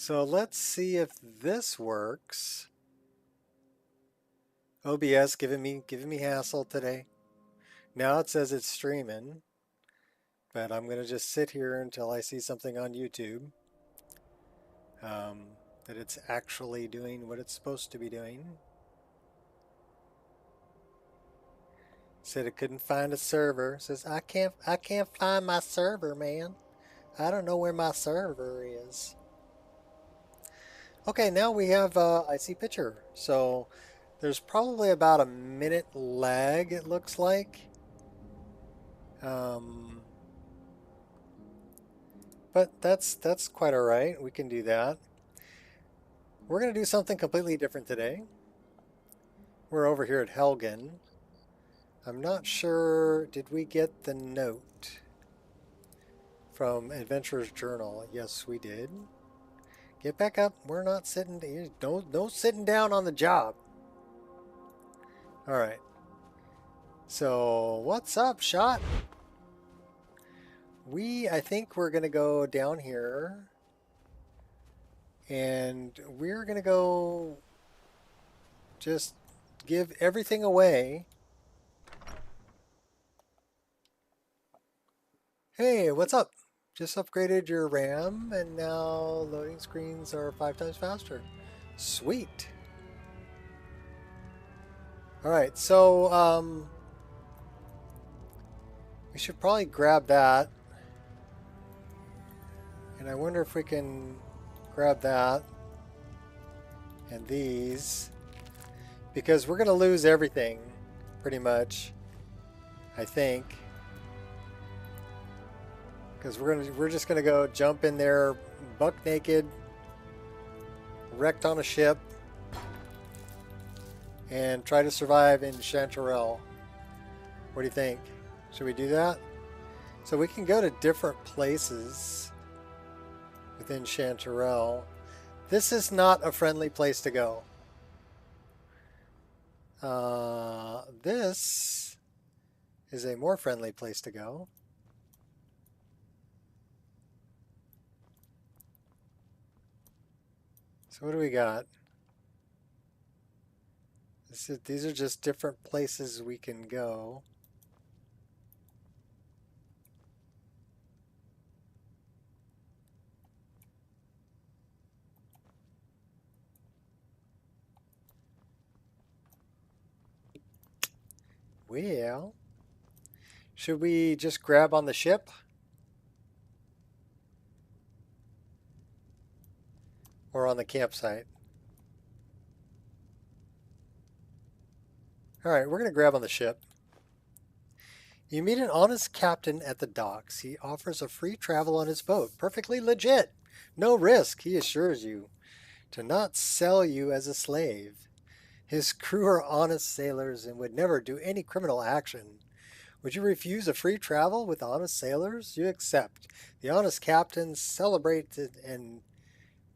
So let's see if this works. OBS giving me hassle today. Now it says it's streaming, but I'm gonna just sit here until I see something on YouTube that it's actually doing what it's supposed to be doing. Said it couldn't find a server. Says I can't find my server, man. I don't know where my server is. Okay, now we have I see picture. So there's probably about a minute lag, it looks like. But that's quite all right. We can do that. We're going to do something completely different today. We're over here at Helgen. I'm not sure, did we get the note from Adventurer's Journal? Yes, we did. Get back up. We're not sitting, no sitting down on the job. All right. So what's up, Shot? I think we're going to go down here and we're going to go just give everything away. Hey, what's up? Just upgraded your RAM and now loading screens are 5 times faster. Sweet. All right, so we should probably grab that. And I wonder if we can grab that and these, because we're going to lose everything pretty much, I think. Because we're just going to go jump in there buck naked, wrecked on a ship, and try to survive in Chanterelle. What do you think? Should we do that? So we can go to different places within Chanterelle. This is not a friendly place to go. This is a more friendly place to go. So what do we got? These are just different places we can go. Well, should we just grab on the ship? Or on the campsite? Alright, we're going to grab on the ship. You meet an honest captain at the docks. He offers a free travel on his boat. Perfectly legit. No risk, he assures you. To not sell you as a slave. His crew are honest sailors and would never do any criminal action. Would you refuse a free travel with honest sailors? You accept. The honest captain celebrates it and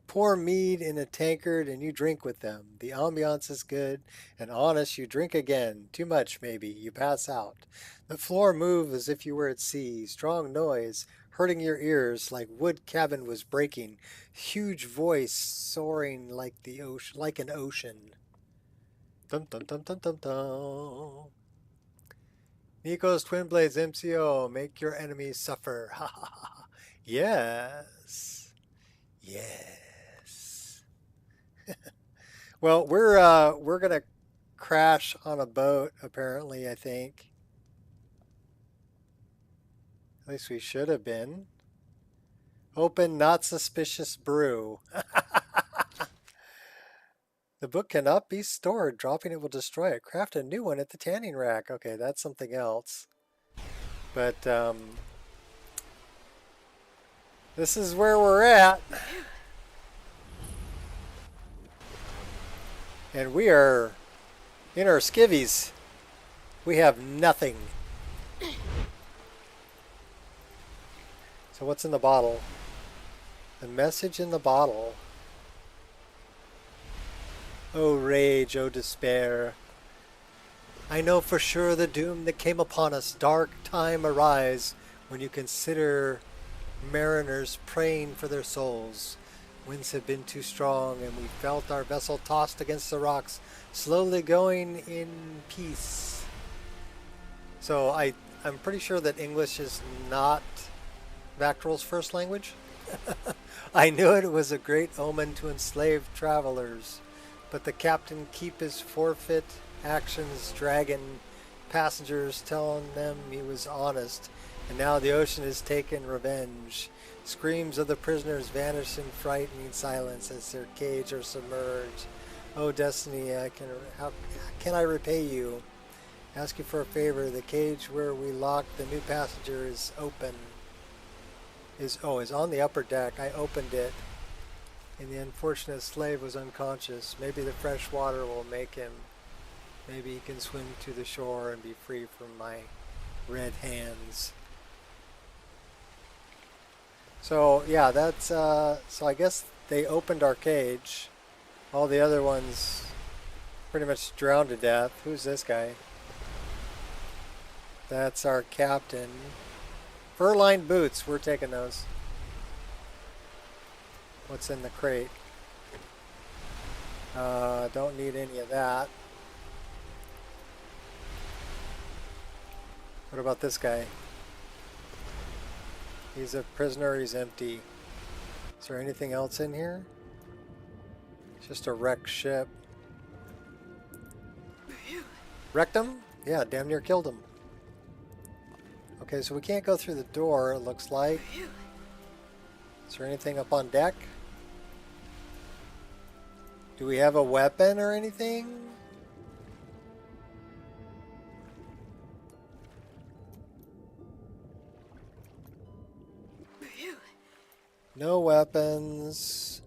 pour mead in a tankard and you drink with them. The ambiance is good and honest. You drink again. Too much, maybe. You pass out. The floor moves as if you were at sea. Strong noise hurting your ears like wood cabin was breaking. Huge voice soaring like the ocean, like an ocean. Dum dum dum dum dum dum. Nico's Twin Blades MCO. Make your enemies suffer. Ha ha ha. Yes. Yes. Well, we're gonna crash on a boat, apparently, I think. At least we should have been. Open not suspicious brew. The book cannot be stored. Dropping it will destroy it. Craft a new one at the tanning rack. Okay, that's something else. But this is where we're at. And we are in our skivvies. We have nothing. So what's in the bottle? The message in the bottle. Oh rage, oh despair. I know for sure the doom that came upon us. Dark time arise when you consider mariners praying for their souls. Winds have been too strong, and we felt our vessel tossed against the rocks, slowly going in peace. So I'm pretty sure that English is not Vactrol's first language. I knew it was a great omen to enslaved travelers, but the captain keep his forfeit actions dragging passengers, telling them he was honest, and now the ocean has taken revenge. Screams of the prisoners vanish in frightening silence as their cage are submerged. Oh, Destiny, how can I repay you? Ask you for a favor. The cage where we locked the new passenger is open. Is on the upper deck. I opened it, and the unfortunate slave was unconscious. Maybe the fresh water will make him. Maybe he can swim to the shore and be free from my red hands. So yeah, that's so I guess they opened our cage. All the other ones pretty much drowned to death. Who's this guy? That's our captain. Fur-lined boots, we're taking those. What's in the crate? Don't need any of that. What about this guy? He's a prisoner, he's empty. Is there anything else in here? Just a wrecked ship. Wrecked him? Yeah, damn near killed him. Okay, so we can't go through the door, it looks like. Is there anything up on deck? Do we have a weapon or anything? No weapons.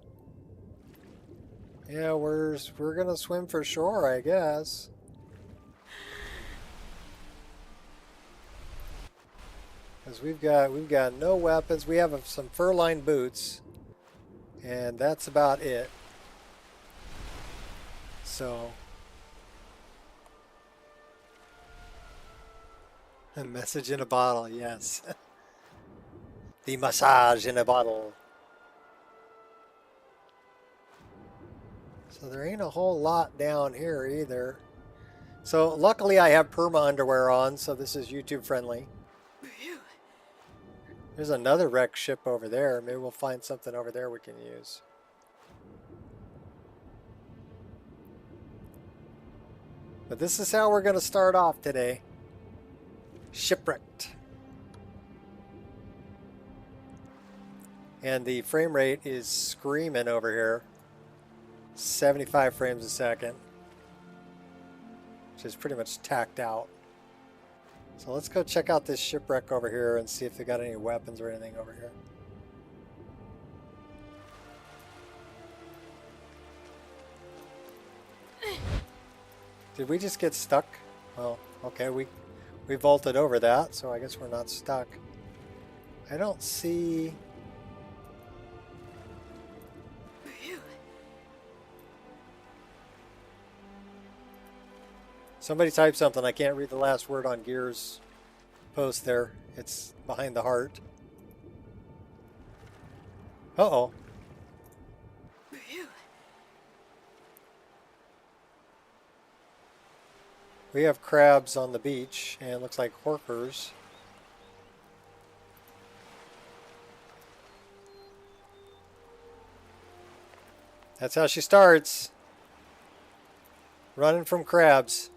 Yeah, we're gonna swim for shore, I guess. Because we've got no weapons. We have some fur-lined boots, and that's about it. So, a message in a bottle, yes. The massage in a bottle. So there ain't a whole lot down here either. So luckily I have perma underwear on, so this is YouTube friendly. There's another wrecked ship over there. Maybe we'll find something over there we can use. But this is how we're going to start off today. Shipwrecked. And the frame rate is screaming over here. 75 frames a second. Which is pretty much tacked out. So let's go check out this shipwreck over here and see if they got any weapons or anything over here. Did we just get stuck? Well, okay, we vaulted over that, so I guess we're not stuck. I don't see... Somebody type something. I can't read the last word on Gear's post there. It's behind the heart. Uh-oh. We have crabs on the beach, and it looks like horkers. That's how she starts. Running from crabs.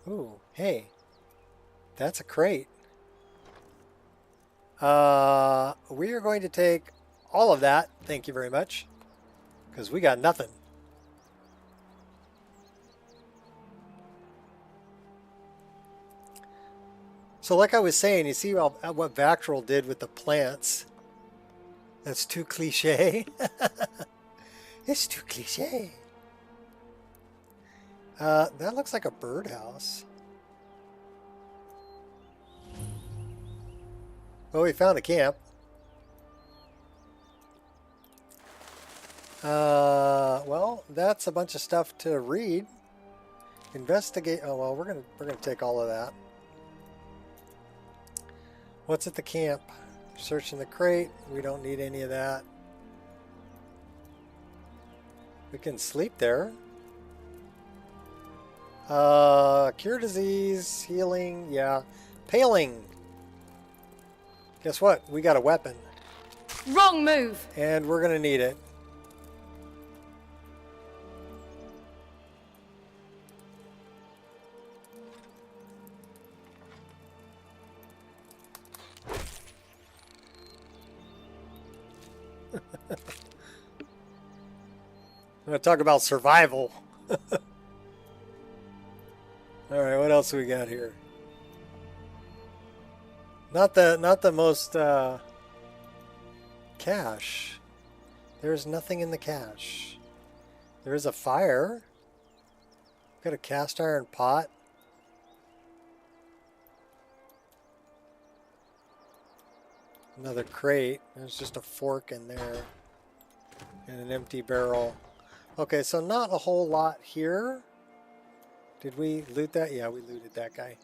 Ooh, hey. That's a crate. We are going to take all of that. Thank you very much. Because we got nothing. So like I was saying, you see what Vactrol did with the plants. That's too cliche. It's too cliche. That looks like a birdhouse. Well, we found a camp. Well, that's a bunch of stuff to read. Investigate. Oh well, we're gonna take all of that. What's at the camp? Searching the crate. We don't need any of that. We can sleep there. Cure disease, healing, yeah. Paling. Guess what? We got a weapon. Wrong move. And we're gonna need it. I'm gonna talk about survival. Alright, what else we got here? Not the most cache. There's nothing in the cache. There's a fire. Got a cast iron pot. Another crate. There's just a fork in there. And an empty barrel. Okay, so not a whole lot here. Did we loot that? Yeah, we looted that guy.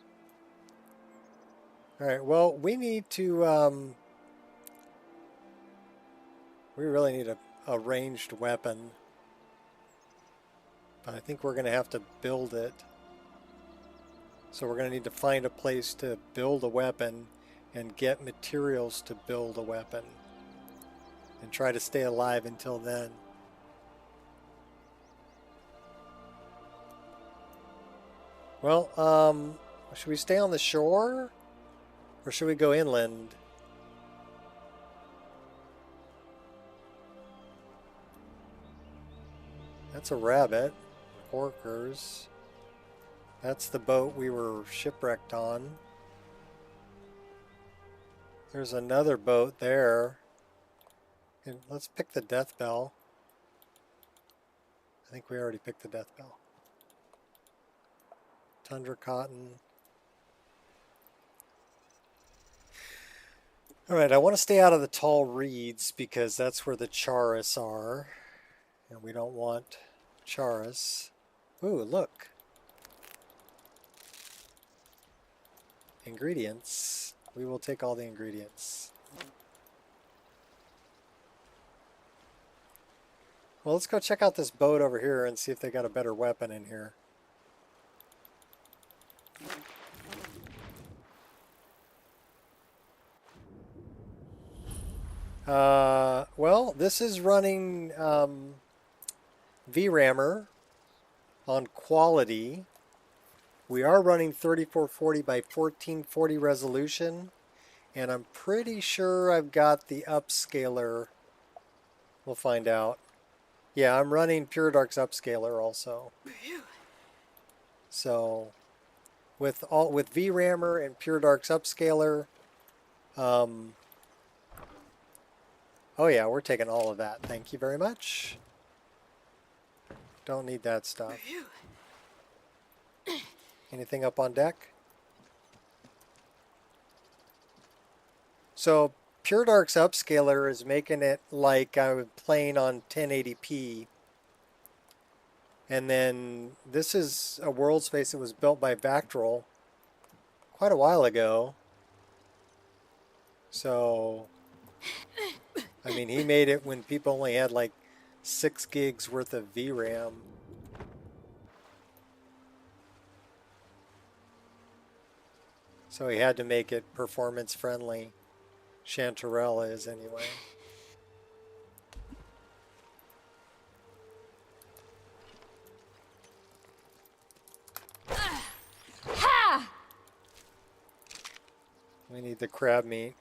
Alright, well, we need to, we really need a ranged weapon. But I think we're going to have to build it. So we're going to need to find a place to build a weapon and get materials to build a weapon. And try to stay alive until then. Well, should we stay on the shore? Or should we go inland? That's a rabbit. Orcers. That's the boat we were shipwrecked on. There's another boat there. And let's pick the death bell. I think we already picked the death bell. Tundra cotton. Alright, I want to stay out of the tall reeds because that's where the charis are. And we don't want charis. Ooh, look. Ingredients. We will take all the ingredients. Well, let's go check out this boat over here and see if they got a better weapon in here. Well, this is running VRAMr on quality. We are running 3440 by 1440 resolution, and I'm pretty sure I've got the upscaler. We'll find out. Yeah, I'm running Pure Dark's upscaler also. So, with VRAMr and Pure Dark's upscaler, oh yeah, we're taking all of that. Thank you very much. Don't need that stuff. Anything up on deck? So Pure Dark's upscaler is making it like I was playing on 1080p. And then this is a world space that was built by Vactrol quite a while ago. So, I mean, he made it when people only had like 6 gigs worth of VRAM. So he had to make it performance friendly. Chanterelle is anyway. Ha! We need the crab meat.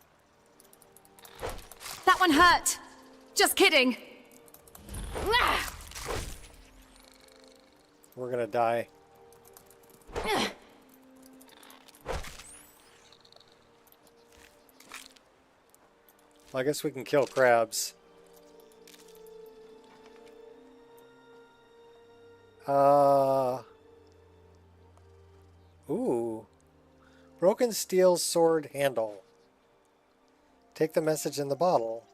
That one hurt. Just kidding. We're gonna die. Well, I guess we can kill crabs. Ooh. Broken steel sword handle. Take the message in the bottle.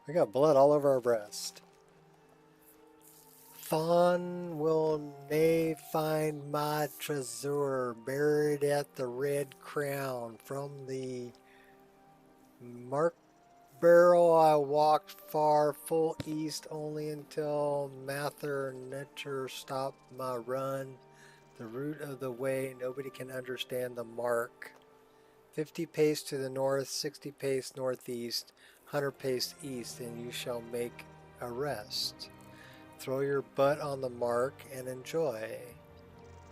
We got blood all over our breast. Thon will nae find my treasure buried at the Red Crown from the Mark Barrel, I walked far, full east only until Mather Nature stopped my run. The route of the way, nobody can understand the mark. 50 pace to the north, 60 pace northeast, 100 pace east, and you shall make a rest. Throw your butt on the mark and enjoy.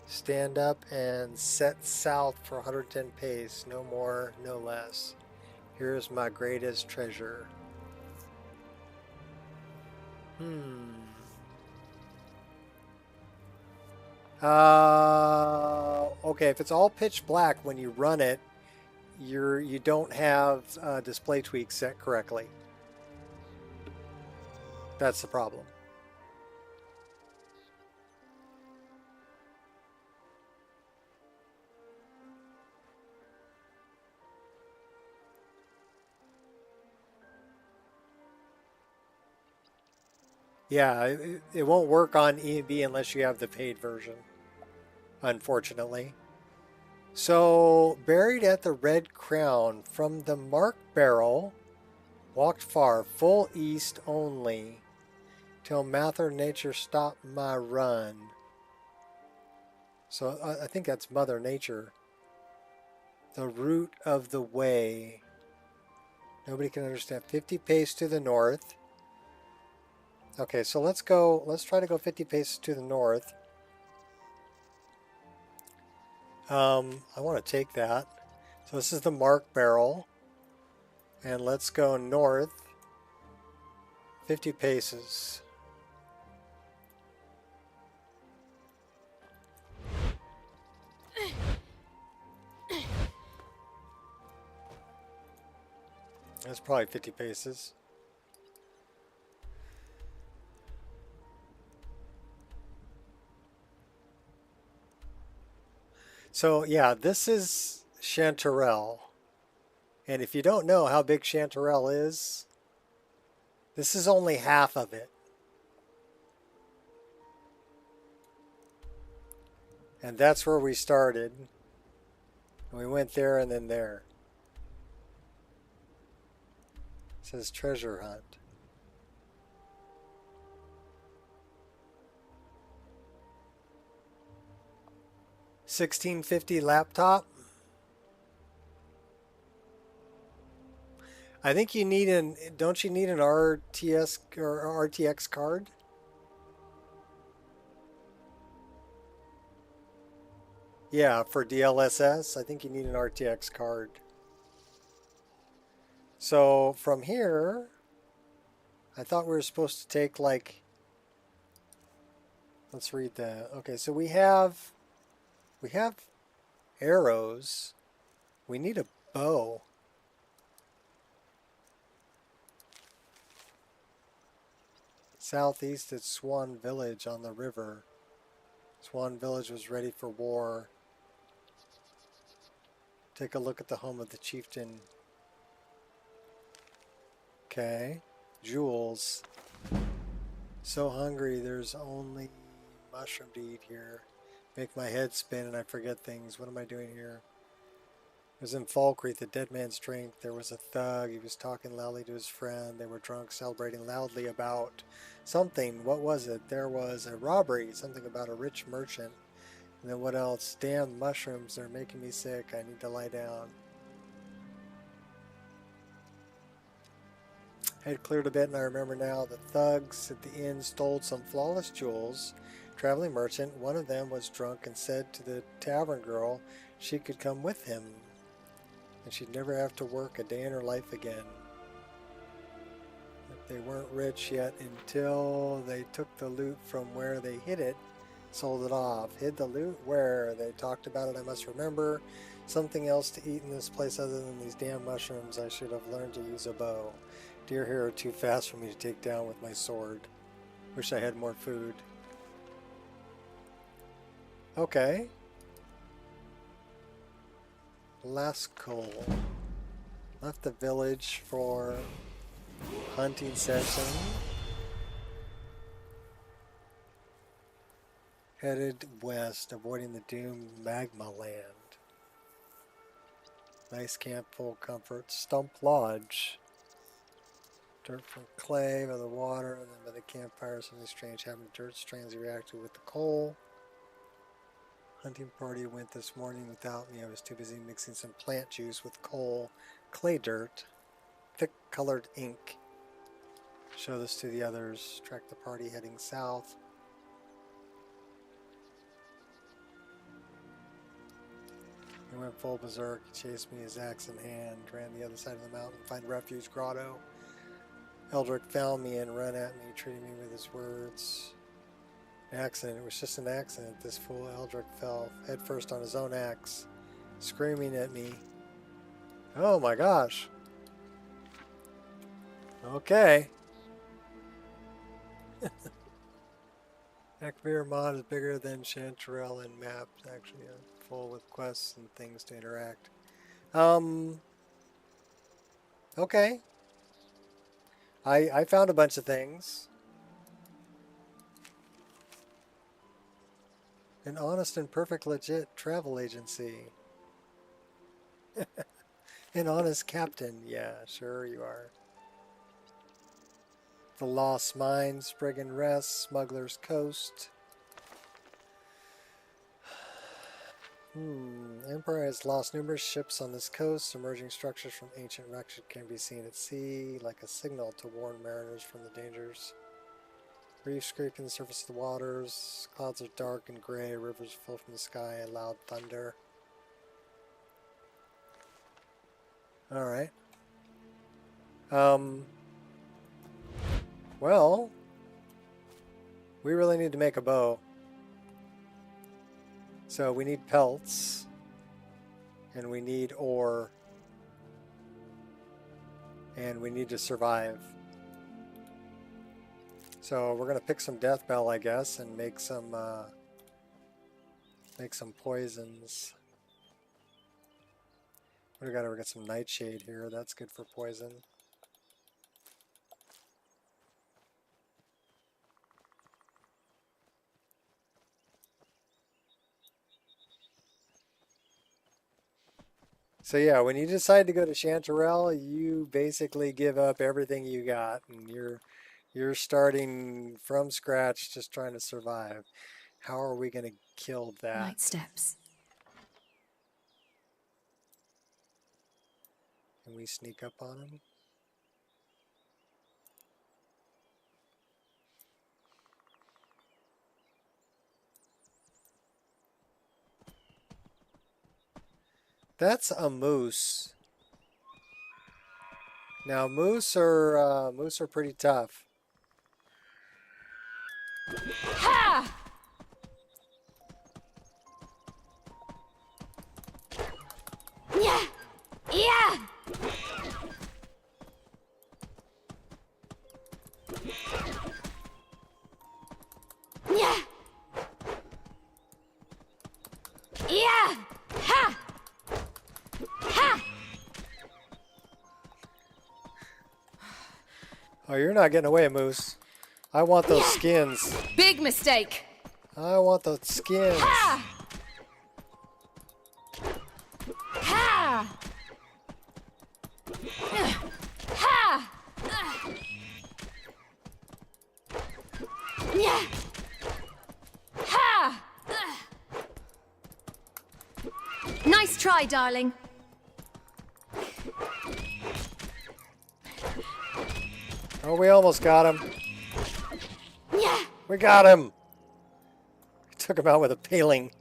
Stand up and set south for 110 pace, no more, no less. Here's my greatest treasure. Okay, if it's all pitch black when you run it, you don't have display tweaks set correctly. That's the problem. Yeah, it won't work on E&B unless you have the paid version, unfortunately. So, buried at the Red Crown, from the Mark Barrel, walked far, full east only, till Mather Nature stopped my run. So, I think that's Mother Nature. The route of the way. Nobody can understand. 50 pace to the north. Okay, so let's try to go 50 paces to the north. I want to take that. So this is the Mark Barrel. And let's go north 50 paces. That's probably 50 paces. So yeah, this is Chanterelle. And if you don't know how big Chanterelle is, this is only half of it. And that's where we started. And we went there and then there. It says treasure hunt. $1650 laptop. I think you need don't you need an RTS or RTX card? Yeah, for DLSS, I think you need an RTX card. So from here, I thought we were supposed to take like, let's read that. Okay, so we have arrows. We need a bow. Southeast at Swan Village on the river. Swan Village was ready for war. Take a look at the home of the chieftain. Okay. Jewels. So hungry, there's only mushroom to eat here. Make my head spin and I forget things. What am I doing here? It was in Falkreath, the dead man's drink. There was a thug. He was talking loudly to his friend. They were drunk, celebrating loudly about something. What was it? There was a robbery. Something about a rich merchant. And then what else? Damn mushrooms, they're making me sick. I need to lie down. Head cleared a bit and I remember now. The thugs at the inn stole some flawless jewels. Traveling merchant, one of them was drunk and said to the tavern girl she could come with him. And she'd never have to work a day in her life again. But they weren't rich yet until they took the loot from where they hid it. Sold it off. Hid the loot where? They talked about it, I must remember. Something else to eat in this place other than these damn mushrooms. I should have learned to use a bow. Deer here are too fast for me to take down with my sword. Wish I had more food. Okay. Lascaux. Left the village for hunting session. Headed west, avoiding the doomed magma land. Nice camp, full comfort. Stump Lodge. Dirt from clay by the water, and then by the campfire. Something strange happened. Dirt strangely reacted with the coal. Hunting party went this morning without me. I was too busy mixing some plant juice with coal, clay dirt, thick colored ink. Show this to the others. Track the party heading south. He went full berserk. He chased me, his axe in hand, ran the other side of the mountain, find refuge grotto. Eldrick found me and ran at me, treating me with his words. An accident. It was just an accident. This fool Eldrick fell headfirst on his own axe, screaming at me. Oh my gosh. Okay. VRAMr mod is bigger than Chanterelle and maps, actually, full with quests and things to interact. Okay. I found a bunch of things. An honest and perfect legit travel agency. An honest captain. Yeah, sure you are. The Lost Mines, Brigand Rest, Smuggler's Coast. Empire has lost numerous ships on this coast. Emerging structures from ancient wreckage can be seen at sea, like a signal to warn mariners from the dangers. Reefs scraping the surface of the waters. Clouds are dark and gray. Rivers flow from the sky. Loud thunder. Alright. Well, we really need to make a bow. So we need pelts. And we need ore. And we need to survive. So we're going to pick some death bell, I guess, and make some poisons. We gotta get some nightshade here. That's good for poison. So yeah, when you decide to go to Chanterelle, you basically give up everything you got, and you're starting from scratch, just trying to survive. How are we going to kill that? Light steps. Can we sneak up on him? That's a moose. Now moose are pretty tough. Ha! Yeah! Yeah! Yeah! Yeah! Ha! Ha! Oh, you're not getting away, moose. I want those skins. Big mistake. I want those skins. Ha! Ha! Ha! Yeah! Ha! Nice try, darling. Oh, we almost got him. Yeah! We got him. We took him out with a paling.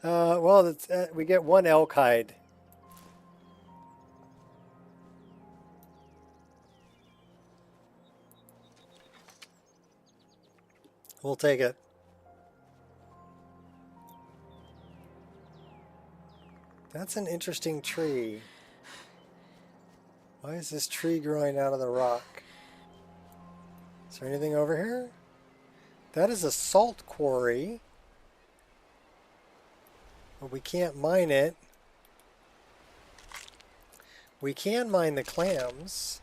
Well, it's, we get one elk hide. We'll take it. That's an interesting tree. Why is this tree growing out of the rock? Is there anything over here? That is a salt quarry. But we can't mine it. We can mine the clams.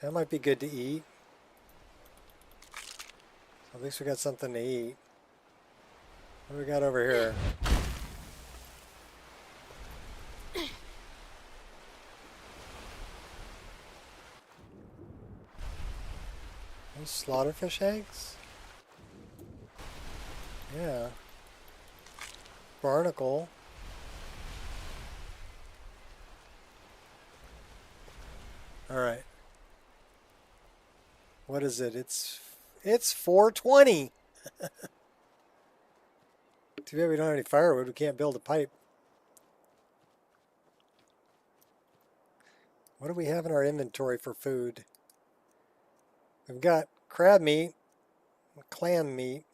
That might be good to eat. At least we got something to eat. What do we got over here? Those slaughterfish eggs? Yeah. Barnacle. Alright. What is it? It's 4:20. Too bad we don't have any firewood. We can't build a pipe. What do we have in our inventory for food? We've got crab meat, clam meat,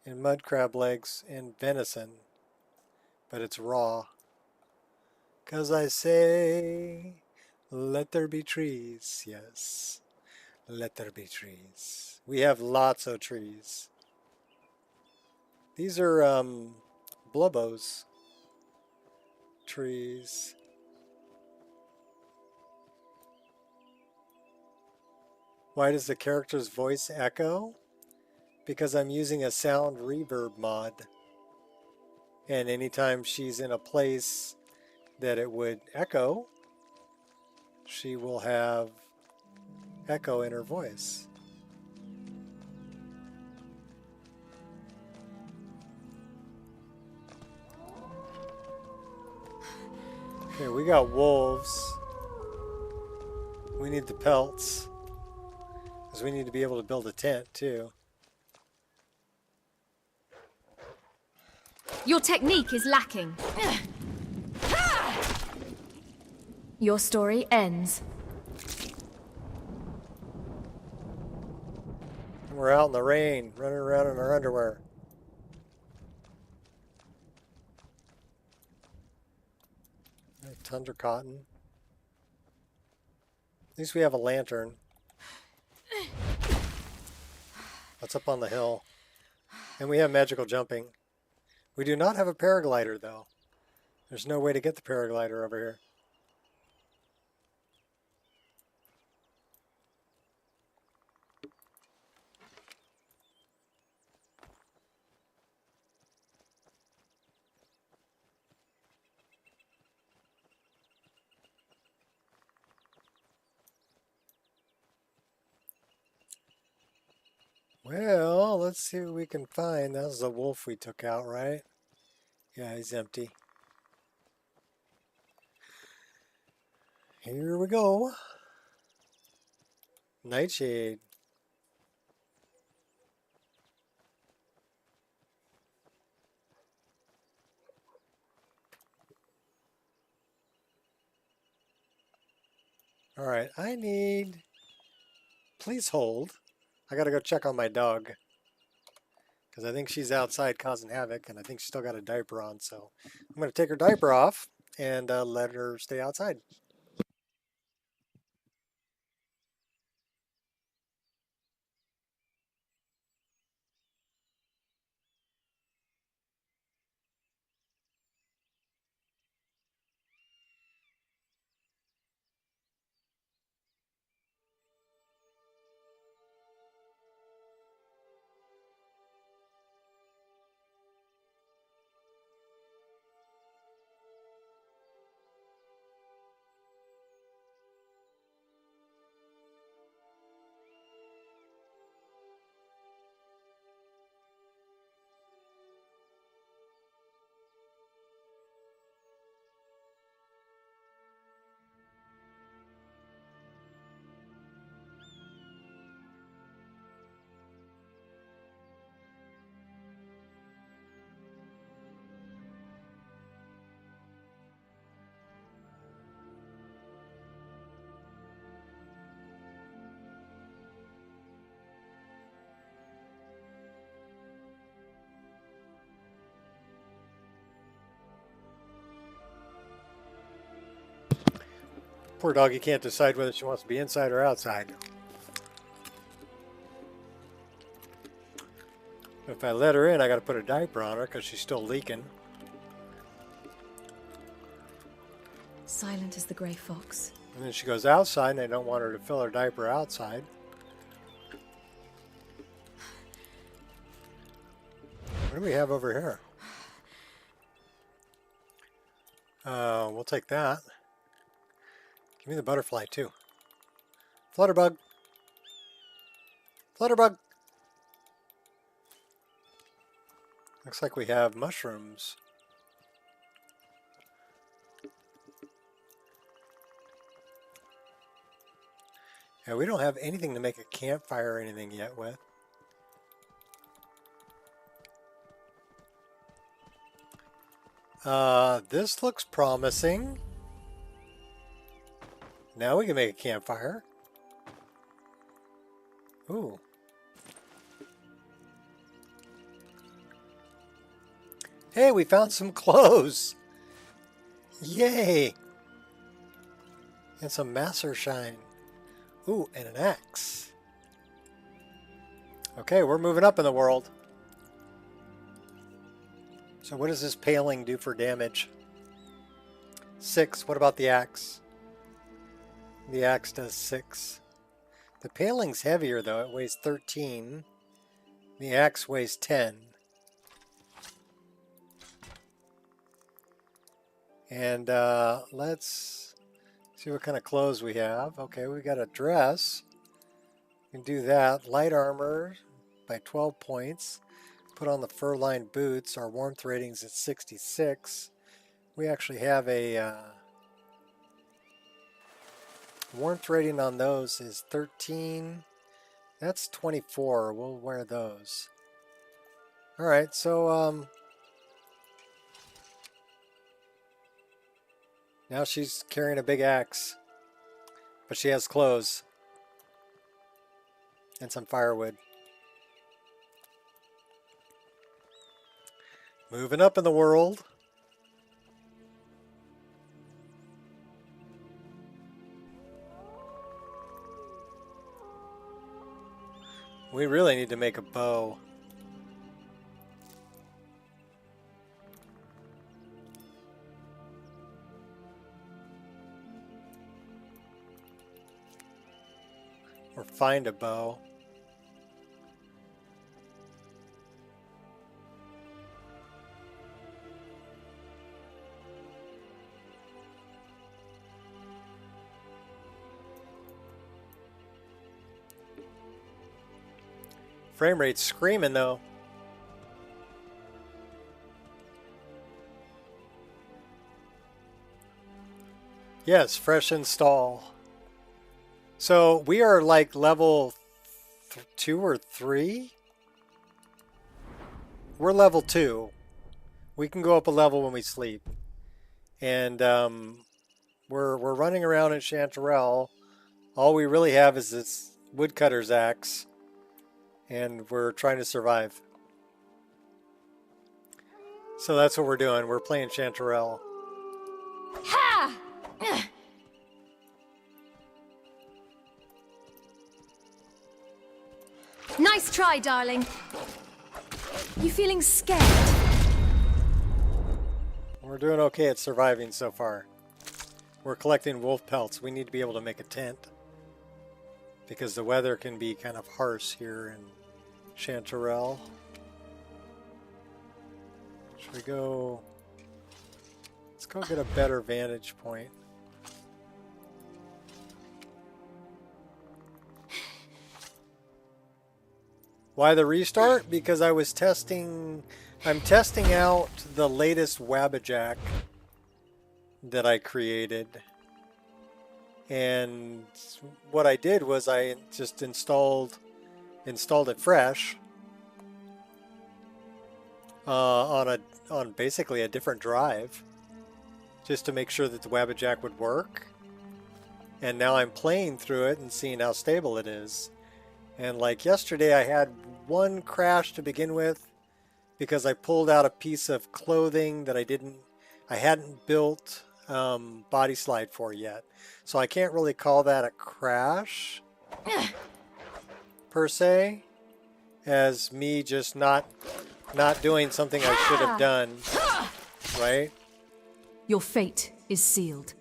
and mud crab legs, and venison. But it's raw. 'Cause I say, let there be trees. Yes, let there be trees. We have lots of trees. These are Blubbo's trees. Why does the character's voice echo? Because I'm using a sound reverb mod. And anytime she's in a place that it would echo, she will have echo in her voice. Okay, we got wolves. We need the pelts. Because we need to be able to build a tent too. Your technique is lacking. Your story ends. We're out in the rain, running around in our underwear. Tundra cotton. At least we have a lantern. That's up on the hill. And we have magical jumping. We do not have a paraglider though. There's no way to get the paraglider over here. Well, let's see what we can find. That was the wolf we took out, right? Yeah, he's empty. Here we go. Nightshade. All right, I need... Please hold. I gotta go check on my dog. Because I think she's outside causing havoc, and I think she's still got a diaper on, so I'm going to take her diaper off and let her stay outside. Poor doggy can't decide whether she wants to be inside or outside. If I let her in, I got to put a diaper on her because she's still leaking. Silent as the grey fox. And then she goes outside, and I don't want her to fill her diaper outside. What do we have over here? We'll take that. Give me the butterfly too. Flutterbug. Flutterbug! Looks like we have mushrooms. Yeah, we don't have anything to make a campfire or anything yet with. This looks promising. Now we can make a campfire. Ooh. Hey, we found some clothes. Yay. And some macer shine. Ooh, and an axe. Okay, we're moving up in the world. So what does this paling do for damage? 6. What about the axe? The axe does 6. The paling's heavier though. It weighs 13. The axe weighs 10. And let's see what kind of clothes we have. Okay, we got a dress. We can do that. Light armor by 12 points. Put on the fur-lined boots. Our warmth rating's at 66. We actually have a warmth rating on those is 13. That's 24. We'll wear those. All right, so now she's carrying a big axe, but she has clothes and some firewood. Moving up in the world. We really need to make a bow. Or find a bow. Frame rate's screaming though. Yes, fresh install. So we are like level 2 or 3. We're level 2. We can go up a level when we sleep. And we're running around in Chanterelle. All we really have is this woodcutter's axe. And we're trying to survive. So that's what we're doing. We're playing Chanterelle. Ha! Nice try, darling. You feeling scared? We're doing okay at surviving so far. We're collecting wolf pelts. We need to be able to make a tent. Because the weather can be kind of harsh here in Chanterelle. Should we go... Let's go get a better vantage point. Why the restart? Because I was testing... I'm testing out the latest Wabbajack that I created. And what I did was I just installed it fresh on basically a different drive, just to make sure that the Wabbajack would work. And now I'm playing through it and seeing how stable it is. And like yesterday, I had one crash to begin with because I pulled out a piece of clothing that I hadn't built body slide for yet. So I can't really call that a crash per se, as me just not doing something I should have done, right? Your fate is sealed.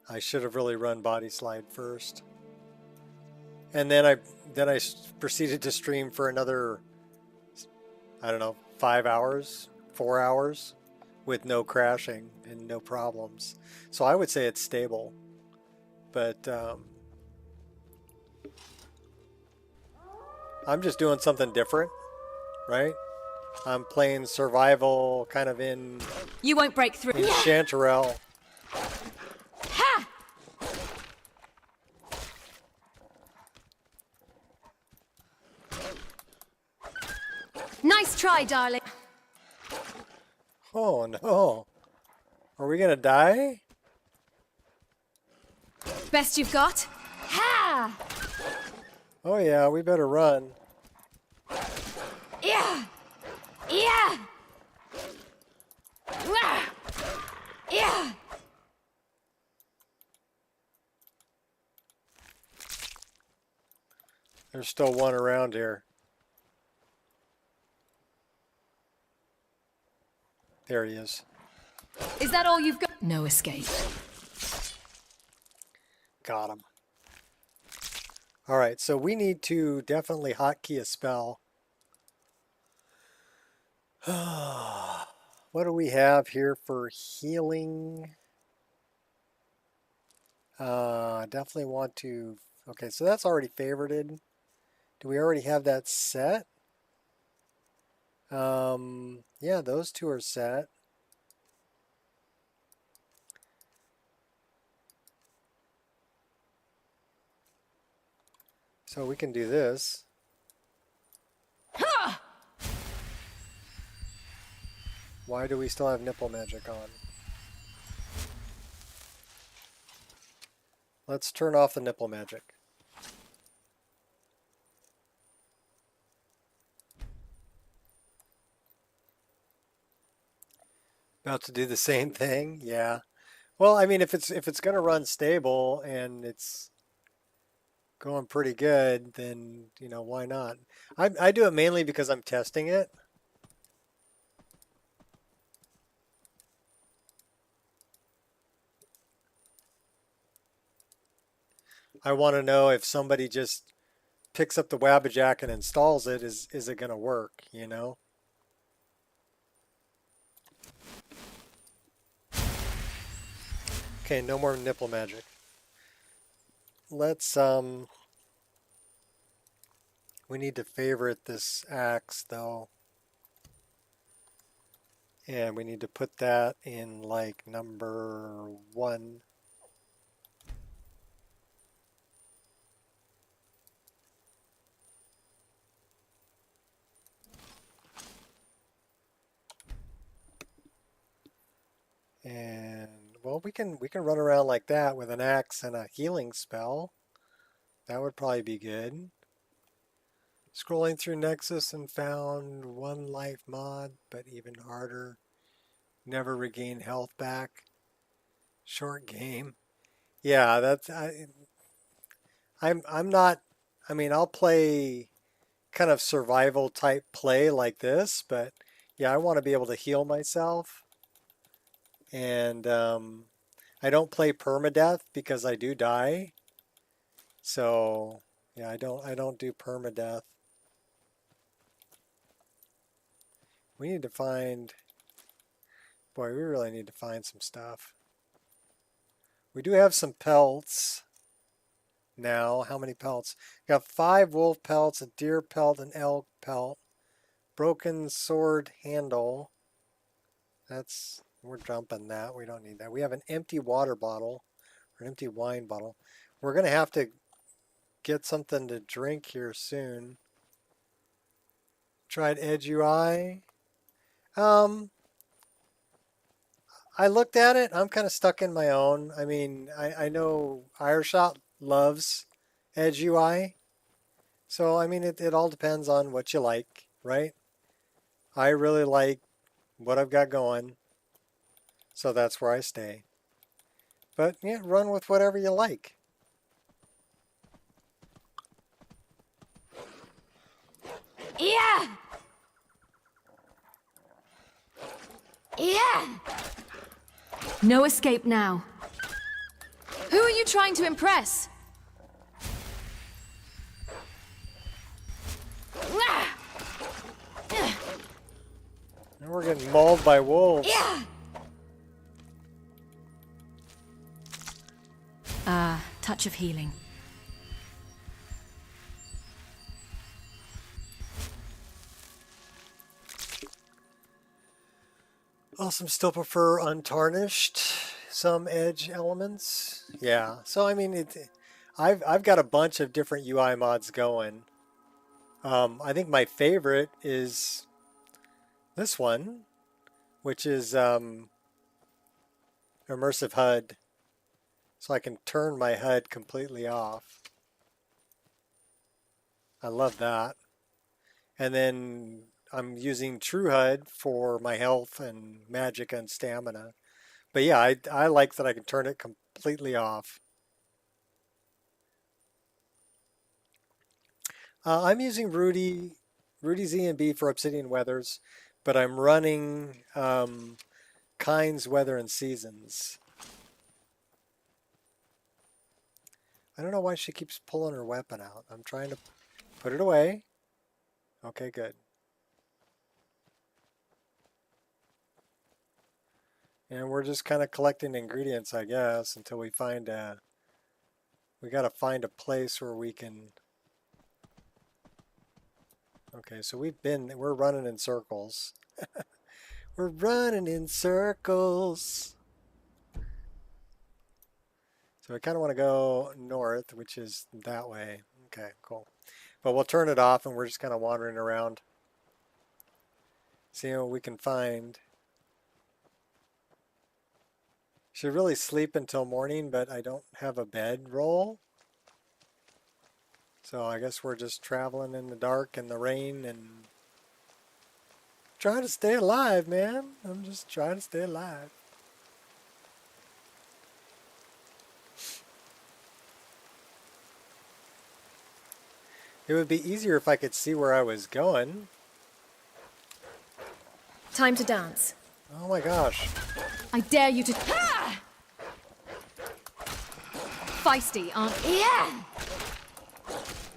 I should have really run body slide first. And then I proceeded to stream for another, I don't know, 5 hours, 4 hours with no crashing and no problems. So I would say it's stable. But I'm just doing something different, right? I'm playing survival kind of in You won't break through. Chanterelle. Ha! Nice try, darling. Oh no. Are we gonna die? Best you've got? Ha! Oh yeah, we better run. Yeah! Yeah! Wah! Yeah! There's still one around here. There he is. Is that all you've got? No escape. Got him. All right, so we need to definitely hotkey a spell. What do we have here for healing? Definitely want to... Okay, so that's already favorited. Do we already have that set? Yeah, those two are set. So we can do this. Why do we still have nipple magic on? Let's turn off the nipple magic. About to do the same thing? Yeah. Well, I mean, if it's going to run stable and it's going pretty good, then, you know, why not? I do it mainly because I'm testing it. I want to know if somebody just picks up the Wabbajack and installs it, is it going to work, you know? Okay, no more nipple magic. Let's, we need to favorite this axe, though. And we need to put that in, like, number 1. And, well, we can run around like that with an axe and a healing spell. That would probably be good. Scrolling through Nexus and found 1 life mod, but even harder. Never regain health back. Short game. Yeah, that's I'm not, I mean, I'll play kind of survival type play like this, but yeah, I want to be able to heal myself. And I don't play permadeath because I do die. So yeah, I don't do permadeath. We need to find, boy, we really need to find some stuff. We do have some pelts now. How many pelts? We got 5 wolf pelts, a deer pelt, an elk pelt, broken sword handle. That's, we're dumping that. We don't need that. We have an empty water bottle, or an empty wine bottle. We're going to have to get something to drink here soon. Tried Edge UI. I looked at it. I'm kind of stuck in my own. I mean, I know Ireshot loves Edge UI. So, I mean, it all depends on what you like, right? I really like what I've got going. So that's where I stay. But, yeah, run with whatever you like. Yeah! Yeah! No escape now. Who are you trying to impress? And we're getting mauled by wolves. Yeah! Touch of healing. Some still prefer untarnished, some edge elements. Yeah, so I mean, I've got a bunch of different UI mods going. I think my favorite is this one, which is immersive HUD. So I can turn my HUD completely off. I love that. And then I'm using True HUD for my health and magic and stamina. But yeah, I like that I can turn it completely off. I'm using Rudy Z and B for Obsidian Weathers, but I'm running Kind's Weather and Seasons. I don't know why she keeps pulling her weapon out. I'm trying to put it away. Okay, good. And we're just kind of collecting ingredients, I guess, until we find a... We got to find a place where we can... Okay, so we're running in circles. We're running in circles. So I kind of want to go north, which is that way. Okay, cool. But we'll turn it off and we're just kind of wandering around. See what we can find. Should really sleep until morning, but I don't have a bed roll. So I guess we're just traveling in the dark and the rain and trying to stay alive, man. I'm just trying to stay alive. It would be easier if I could see where I was going. Time to dance. Oh my gosh. I dare you to... Ah! Feisty, aren't you? Yeah!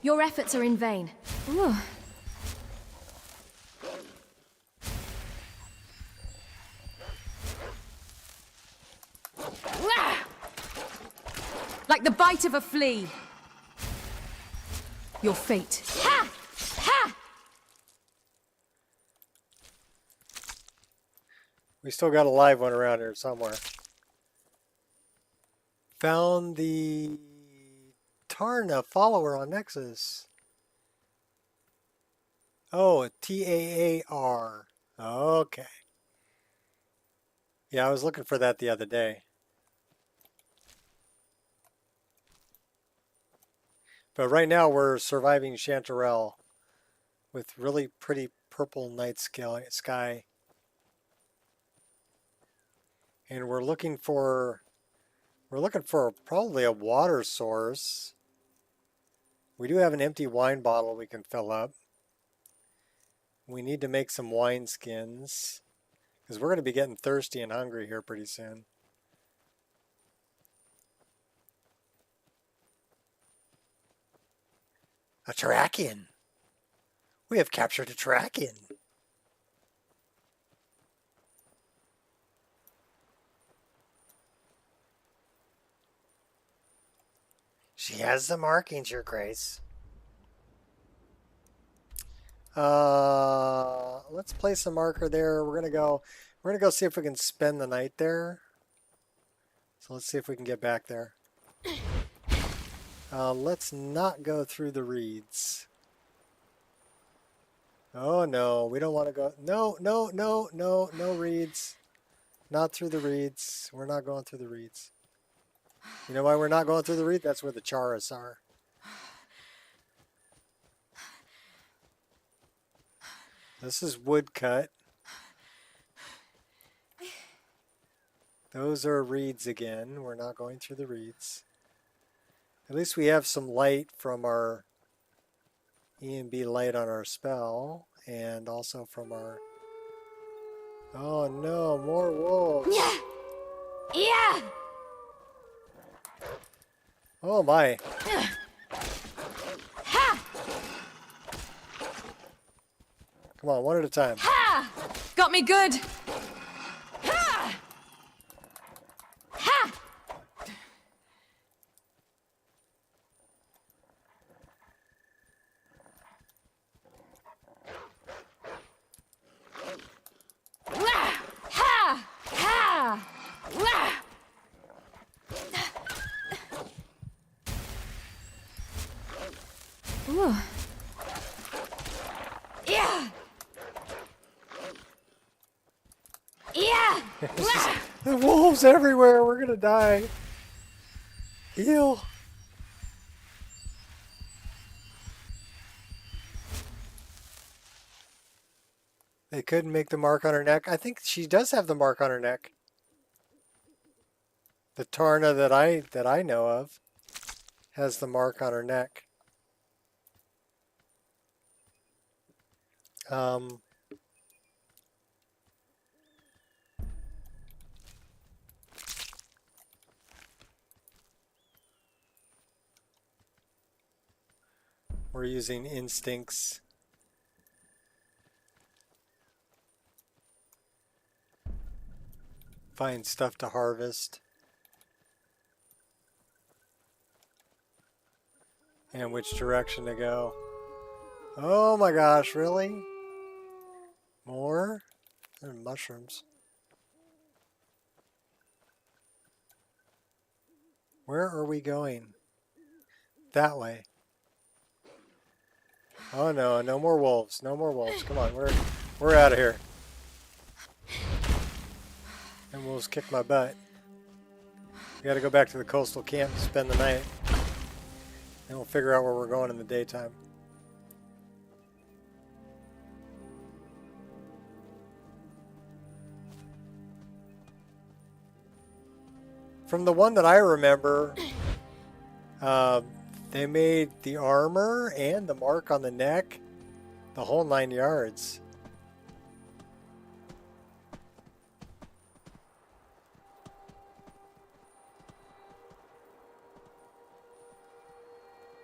Your efforts are in vain. Ooh. Like the bite of a flea. Your fate. Ha! Ha! We still got a live one around here somewhere. Found the Tarna follower on Nexus. Oh, Taar. Okay. Yeah, I was looking for that the other day. But right now we're surviving Chanterelle with really pretty purple night sky. And we're looking for probably a water source. We do have an empty wine bottle we can fill up. We need to make some wine skins because we're going to be getting thirsty and hungry here pretty soon. A Terrakian. We have captured a Terrakian. She has the markings, Your Grace. Let's place a marker there. We're gonna go see if we can spend the night there. So let's see if we can get back there. Let's not go through the reeds. Oh no, we don't want to go. No reeds. Not through the reeds. We're not going through the reeds. You know why we're not going through the reeds? That's where the Charas are. This is woodcut. Those are reeds again. We're not going through the reeds. At least we have some light from our EMB light on our spell, and also from our... Oh no, more wolves. Yeah! Oh my. Ha! Come on, one at a time. Ha! Got me good. Ha! Ha! Ha! Yeah. Yeah. The wolves everywhere. We're gonna die. Heal. They couldn't make the mark on her neck. I think she does have the mark on her neck. The Tarna that I know of has the mark on her neck. We're using instincts. Find stuff to harvest. And which direction to go. Oh my gosh, really? More? They're mushrooms. Where are we going? That way. Oh no, no more wolves. No more wolves. Come on, we're out of here. And wolves kick my butt. We gotta go back to the coastal camp to spend the night. And we'll figure out where we're going in the daytime. From the one that I remember, they made the armor and the mark on the neck, the whole 9 yards.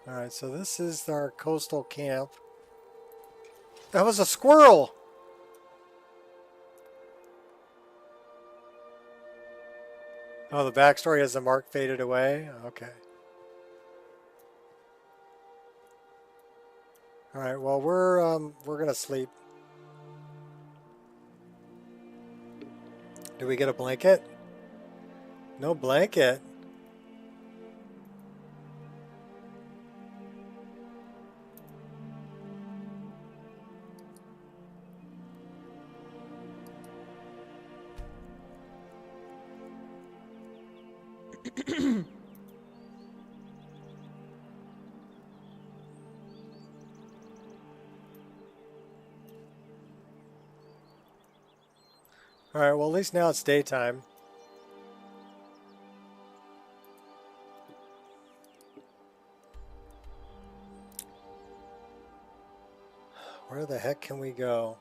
Alright, so this is our coastal camp. That was a squirrel! Oh, the backstory has the mark faded away? Okay. Alright, well we're gonna sleep. Do we get a blanket? No blanket. Alright, well at least now it's daytime. Where the heck can we go?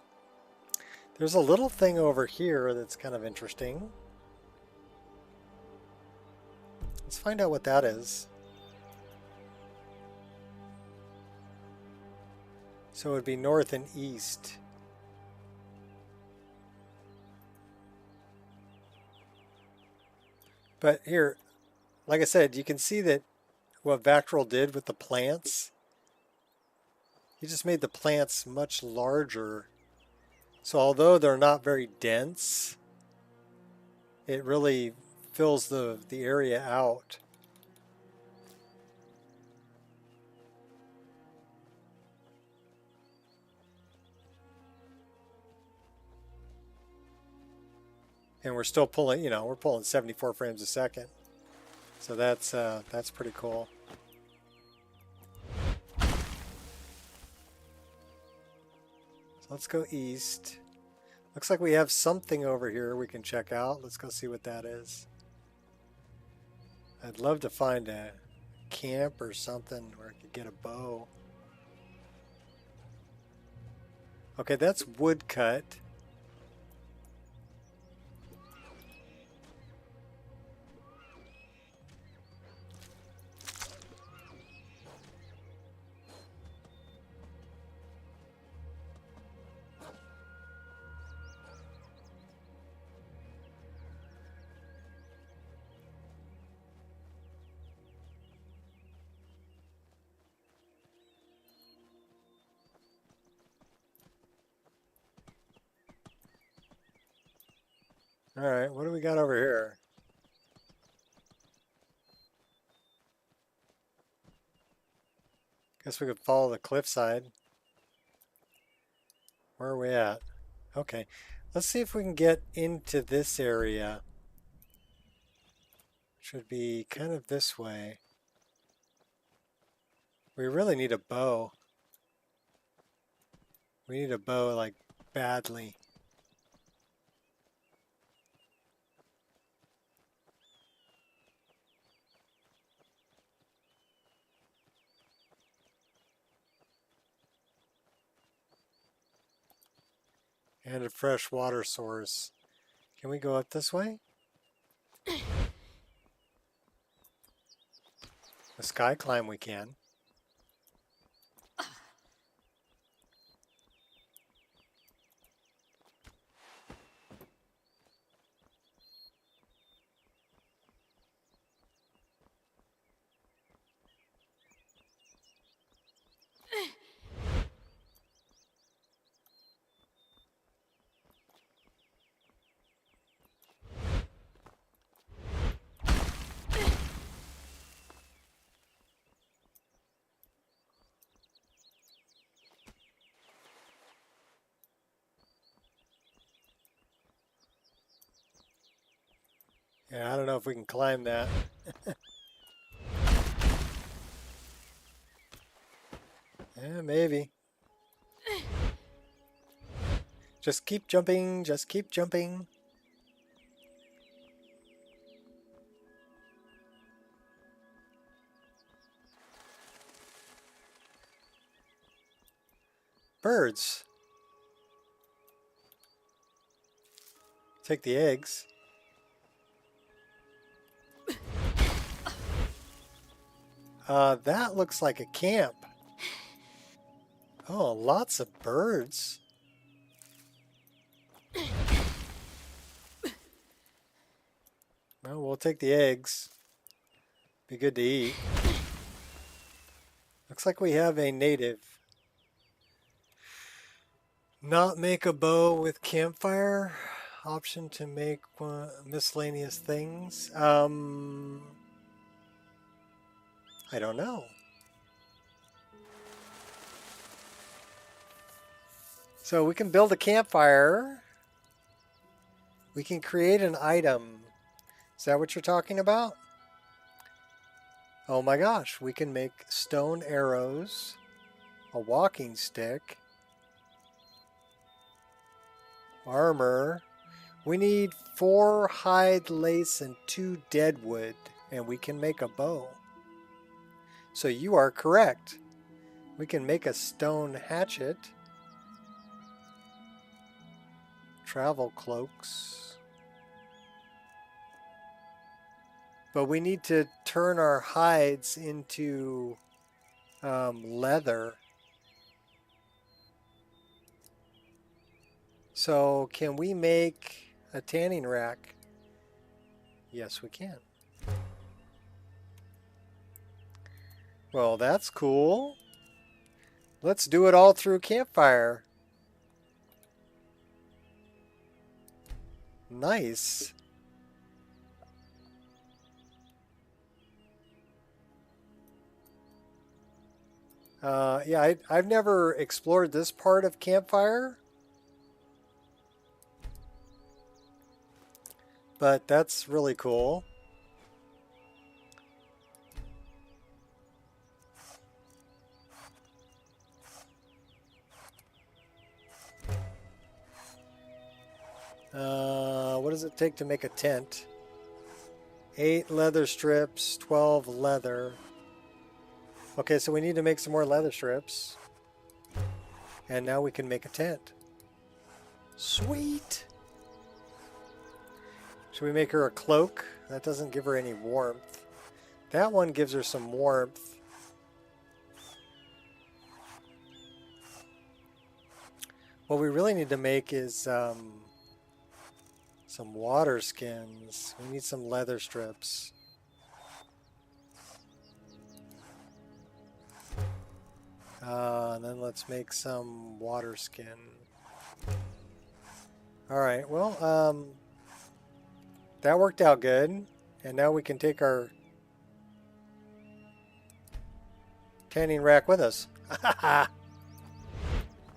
There's a little thing over here that's kind of interesting. Let's find out what that is. So it would be north and east. But here, like I said, you can see that what VRAMr did with the plants. He just made the plants much larger. So although they're not very dense, it really fills the area out. And we're still pulling, we're pulling 74 frames a second. So that's pretty cool. So let's go east. Looks like we have something over here we can check out. Let's go see what that is. I'd love to find a camp or something where I could get a bow. Okay, that's woodcut. Alright, what do we got over here? Guess we could follow the cliffside. Where are we at? Okay. Let's see if we can get into this area. Should be kind of this way. We really need a bow. We need a bow, like, badly. And a fresh water source. Can we go up this way? A sky climb we can. Yeah, I don't know if we can climb that. Yeah, maybe. Just keep jumping, just keep jumping. Birds. Take the eggs. That looks like a camp. Oh, lots of birds. Well, we'll take the eggs. Be good to eat. Looks like we have a native. Not make a bow with campfire. Option to make miscellaneous things. I don't know. So we can build a campfire. We can create an item. Is that what you're talking about? Oh my gosh, we can make stone arrows, a walking stick, armor. We need 4 hide lace and 2 deadwood, and we can make a bow. So you are correct. We can make a stone hatchet, travel cloaks. But we need to turn our hides into leather. So can we make a tanning rack? Yes, we can. Well, that's cool. Let's do it all through campfire. Nice. Yeah, I've never explored this part of campfire. But that's really cool. What does it take to make a tent? 8 leather strips, 12 leather. Okay, so we need to make some more leather strips. And now we can make a tent. Sweet! Should we make her a cloak? That doesn't give her any warmth. That one gives her some warmth. What we really need to make is some water skins. We need some leather strips. And then let's make some water skin. Alright, well, that worked out good. And now we can take our tanning rack with us.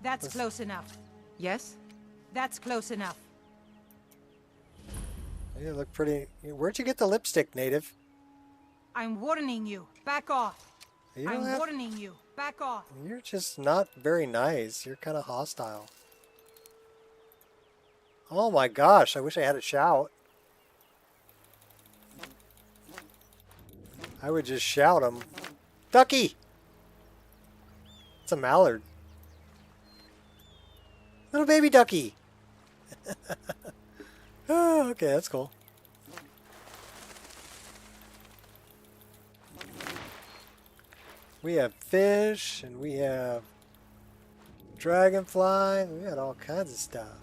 That's close enough. Yes? That's close enough. You look pretty... Where'd you get the lipstick, native? I'm warning you. Back off. You I'm don't have... warning you. Back off. You're just not very nice. You're kind of hostile. Oh my gosh, I wish I had a shout. I would just shout him. Ducky! It's a mallard. Little baby ducky. Oh, okay, that's cool. We have fish, and we have dragonflies. We got all kinds of stuff.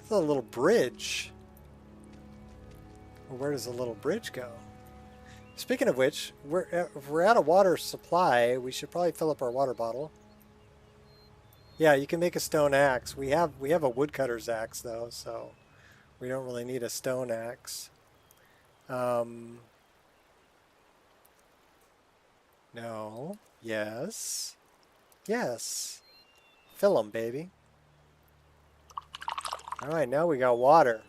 There's a little bridge. Well, where does the little bridge go? Speaking of which, if we're out of water supply, we should probably fill up our water bottle. Yeah, you can make a stone axe. We have a woodcutter's axe though, so we don't really need a stone axe. No. Yes. Yes. Fill them, baby. All right, now we got water.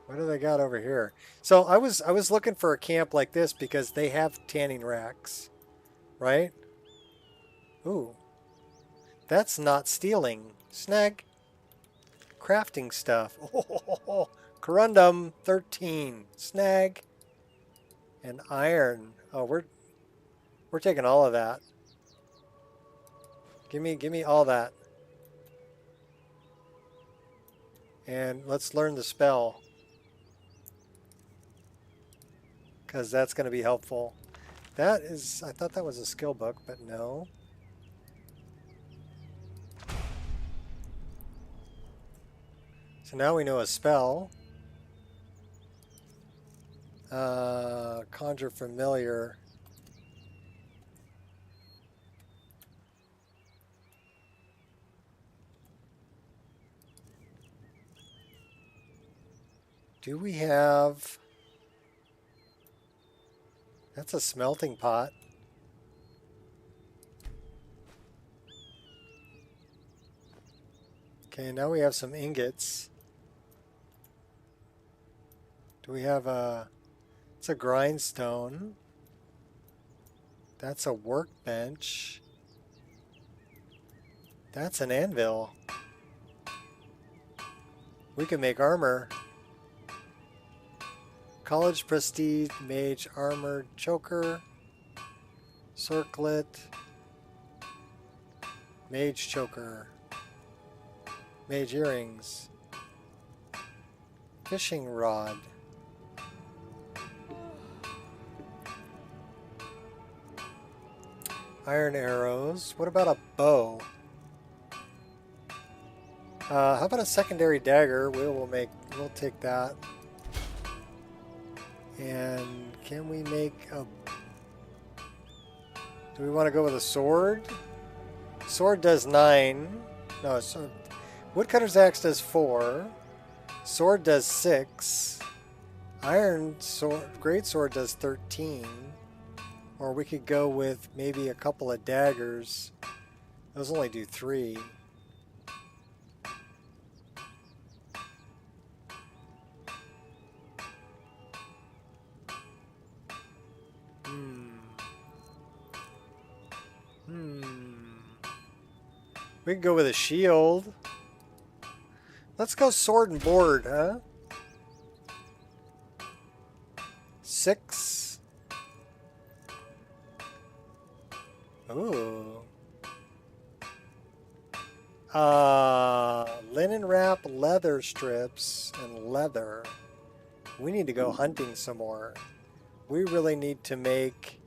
What do they got over here? So I was looking for a camp like this because they have tanning racks, right? Ooh, that's not stealing. Snag. Crafting stuff. Oh, corundum 13. Snag. And iron. Oh, we're taking all of that. Give me all that. And let's learn the spell. Because that's going to be helpful. That is, I thought that was a skill book, but no. So now we know a spell. Conjure familiar. Do we have... That's a smelting pot. Okay, now we have some ingots. Do we have a... It's a grindstone. That's a workbench. That's an anvil. We can make armor. College Prestige, Mage Armor, Choker, Circlet, Mage Choker, Mage Earrings, Fishing Rod, Iron Arrows. What about a bow? How about a secondary dagger? We'll take that. And can we make a... Do we want to go with a sword? Sword does 9. No, sword. Woodcutter's axe does 4. Sword does 6. Iron sword, great sword does 13. Or we could go with maybe a couple of daggers. Those only do 3. We can go with a shield. Let's go sword and board, huh? 6. Ooh. Linen wrap, leather strips, and leather. We need to go hunting some more. We really need to make...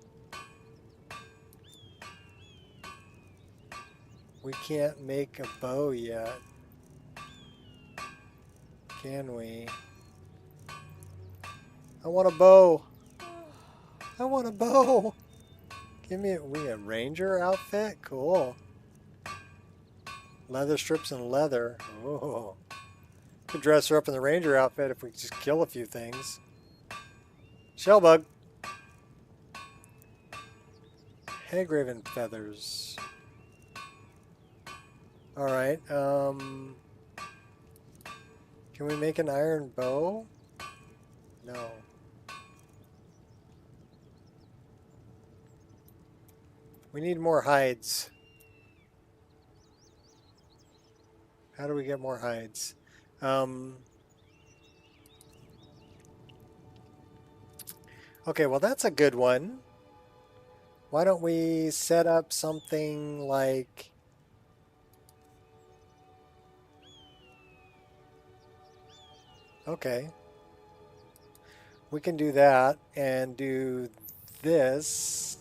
We can't make a bow yet. Can we? I want a bow. I want a bow. Give me a ranger outfit? Cool. Leather strips and leather. Oh. Could dress her up in the ranger outfit if we just kill a few things. Shellbug. Hagraven feathers. Alright, can we make an iron bow? No. We need more hides. How do we get more hides? Okay, well that's a good one. Why don't we set up something like... Okay. We can do that and do this.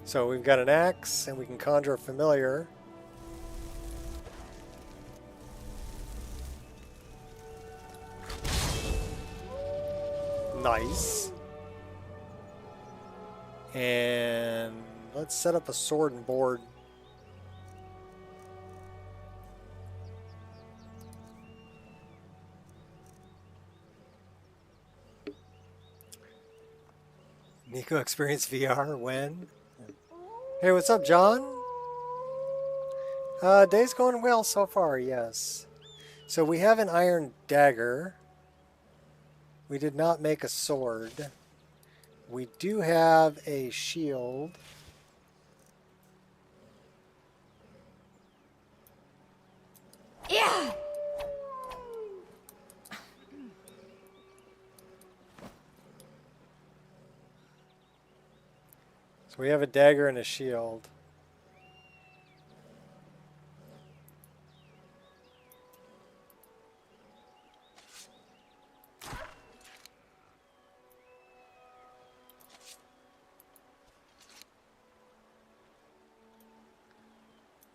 So we've got an axe and we can conjure a familiar. Nice. And let's set up a sword and board. Nico experienced VR when? Hey, what's up, John? Day's going well so far, yes. So we have an iron dagger. We did not make a sword. We do have a shield. Yeah. So we have a dagger and a shield.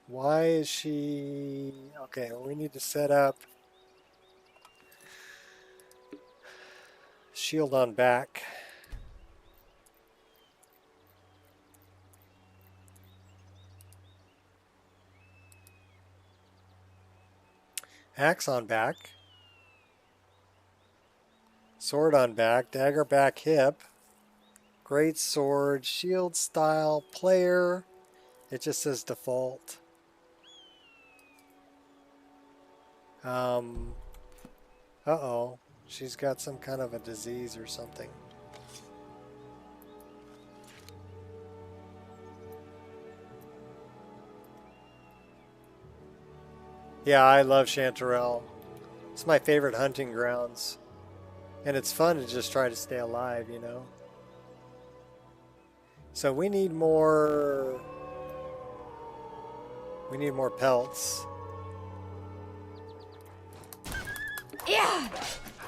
Why is she... Okay, well, we need to set up shield on back. Axe on back. Sword on back. Dagger back hip. Great sword. Shield style. Player. It just says default. Uh-oh. She's got some kind of a disease or something. Yeah, I love Chanterelle. It's my favorite hunting grounds. And it's fun to just try to stay alive, you know? So we need more... We need more pelts. Yeah.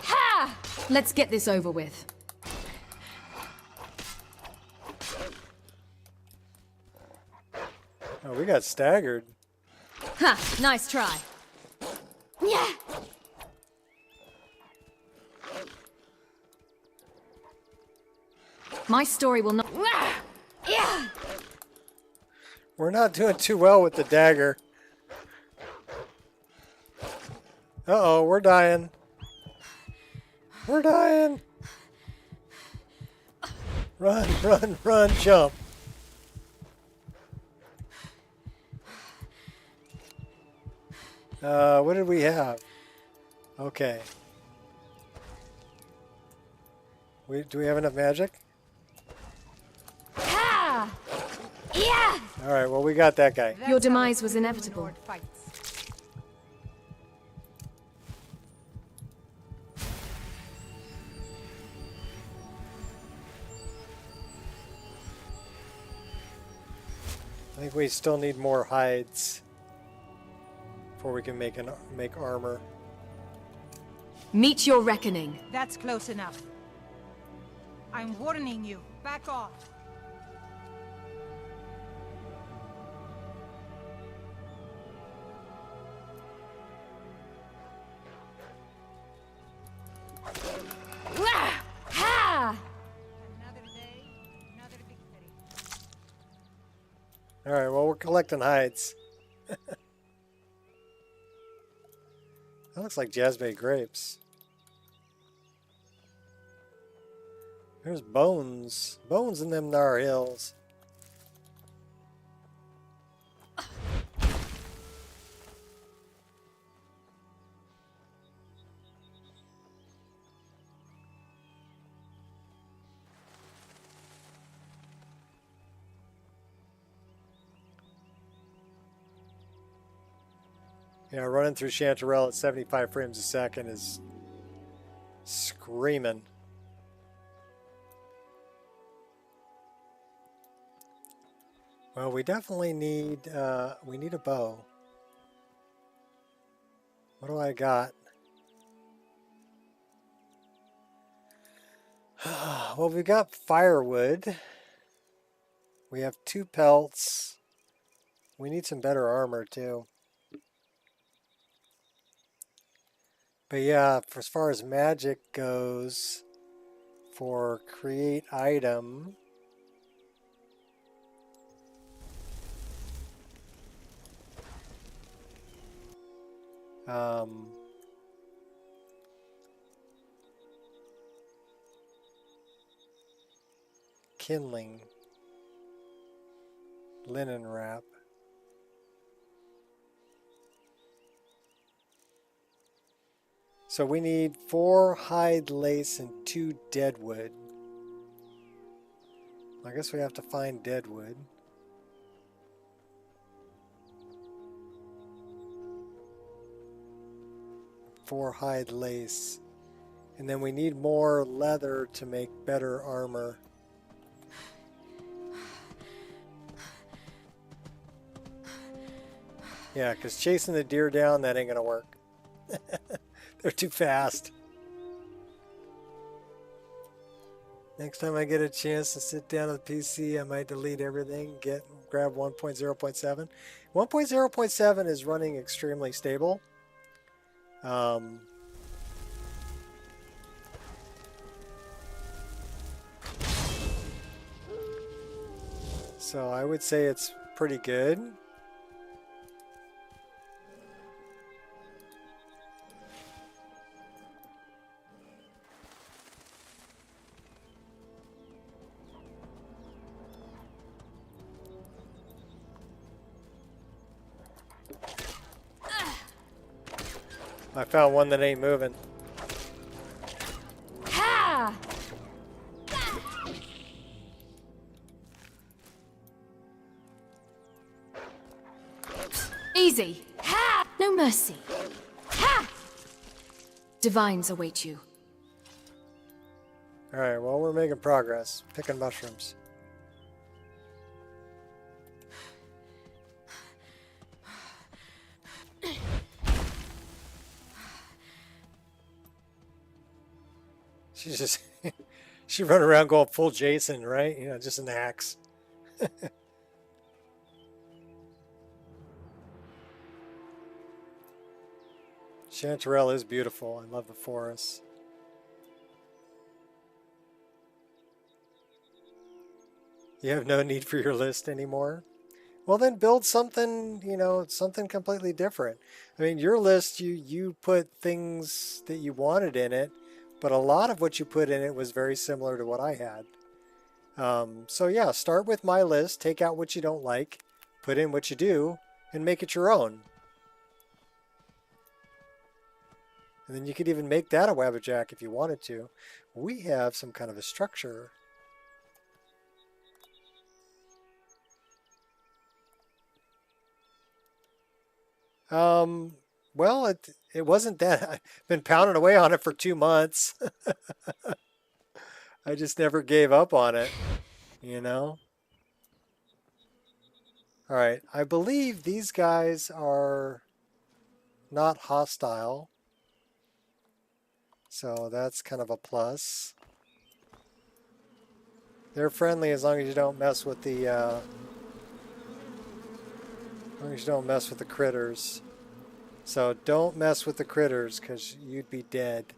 Ha! Let's get this over with. Oh, we got staggered. Ha! Nice try. Yeah. My story will not... Yeah. We're not doing too well with the dagger. Uh-oh, we're dying. We're dying. Run, run, run, jump. What did we have? Okay. Do we have enough magic? Ha! Yeah. All right, well, we got that guy. Your demise was inevitable. I think we still need more hides before we can make armor. Meet your reckoning. That's close enough. I'm warning you. Back off. Ha! Another day, another victory. Alright, well, we're collecting hides. That looks like jazzbay grapes. There's bones. Bones in them nar hills. Yeah, running through Chanterelle at 75 frames a second is screaming. Well, we definitely need we need a bow. What do I got? Well, we got firewood. We have 2 pelts. We need some better armor too. But yeah, for as far as magic goes, for create item, kindling, linen wrap. So we need 4 hide lace and 2 deadwood. I guess we have to find deadwood. Four hide lace. And then we need more leather to make better armor. Yeah, because chasing the deer down, that ain't gonna work. They're too fast. Next time I get a chance to sit down at the PC, I might delete everything, grab 1.0.7. 1.0.7 is running extremely stable. So I would say it's pretty good. I found one that ain't moving. Ha! Easy. Ha! No mercy. Ha! Divines await you. Alright, well, we're making progress. Picking mushrooms. She's just, she run around going full Jason, right? You know, just an axe. Chanterelle is beautiful. I love the forest. You have no need for your list anymore? Well, then build something, you know, something completely different. I mean, your list, you put things that you wanted in it, but a lot of what you put in it was very similar to what I had. So yeah, start with my list, take out what you don't like, put in what you do, and make it your own. And then you could even make that a Wabbajack if you wanted to. We have some kind of a structure. Well, it wasn't that. I've been pounding away on it for 2 months. I just never gave up on it, you know? All right, I believe these guys are not hostile. So that's kind of a plus. They're friendly as long as you don't mess with the as long as you don't mess with the critters. So don't mess with the critters because you'd be dead.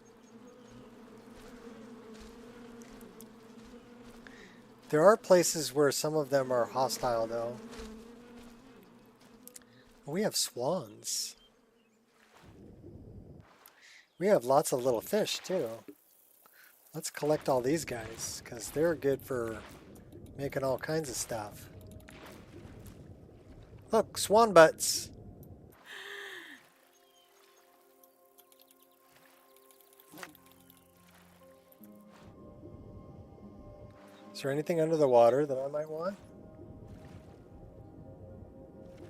There are places where some of them are hostile though. We have swans. We have lots of little fish too. Let's collect all these guys because they're good for making all kinds of stuff. Look, swan butts. Is there anything under the water that I might want?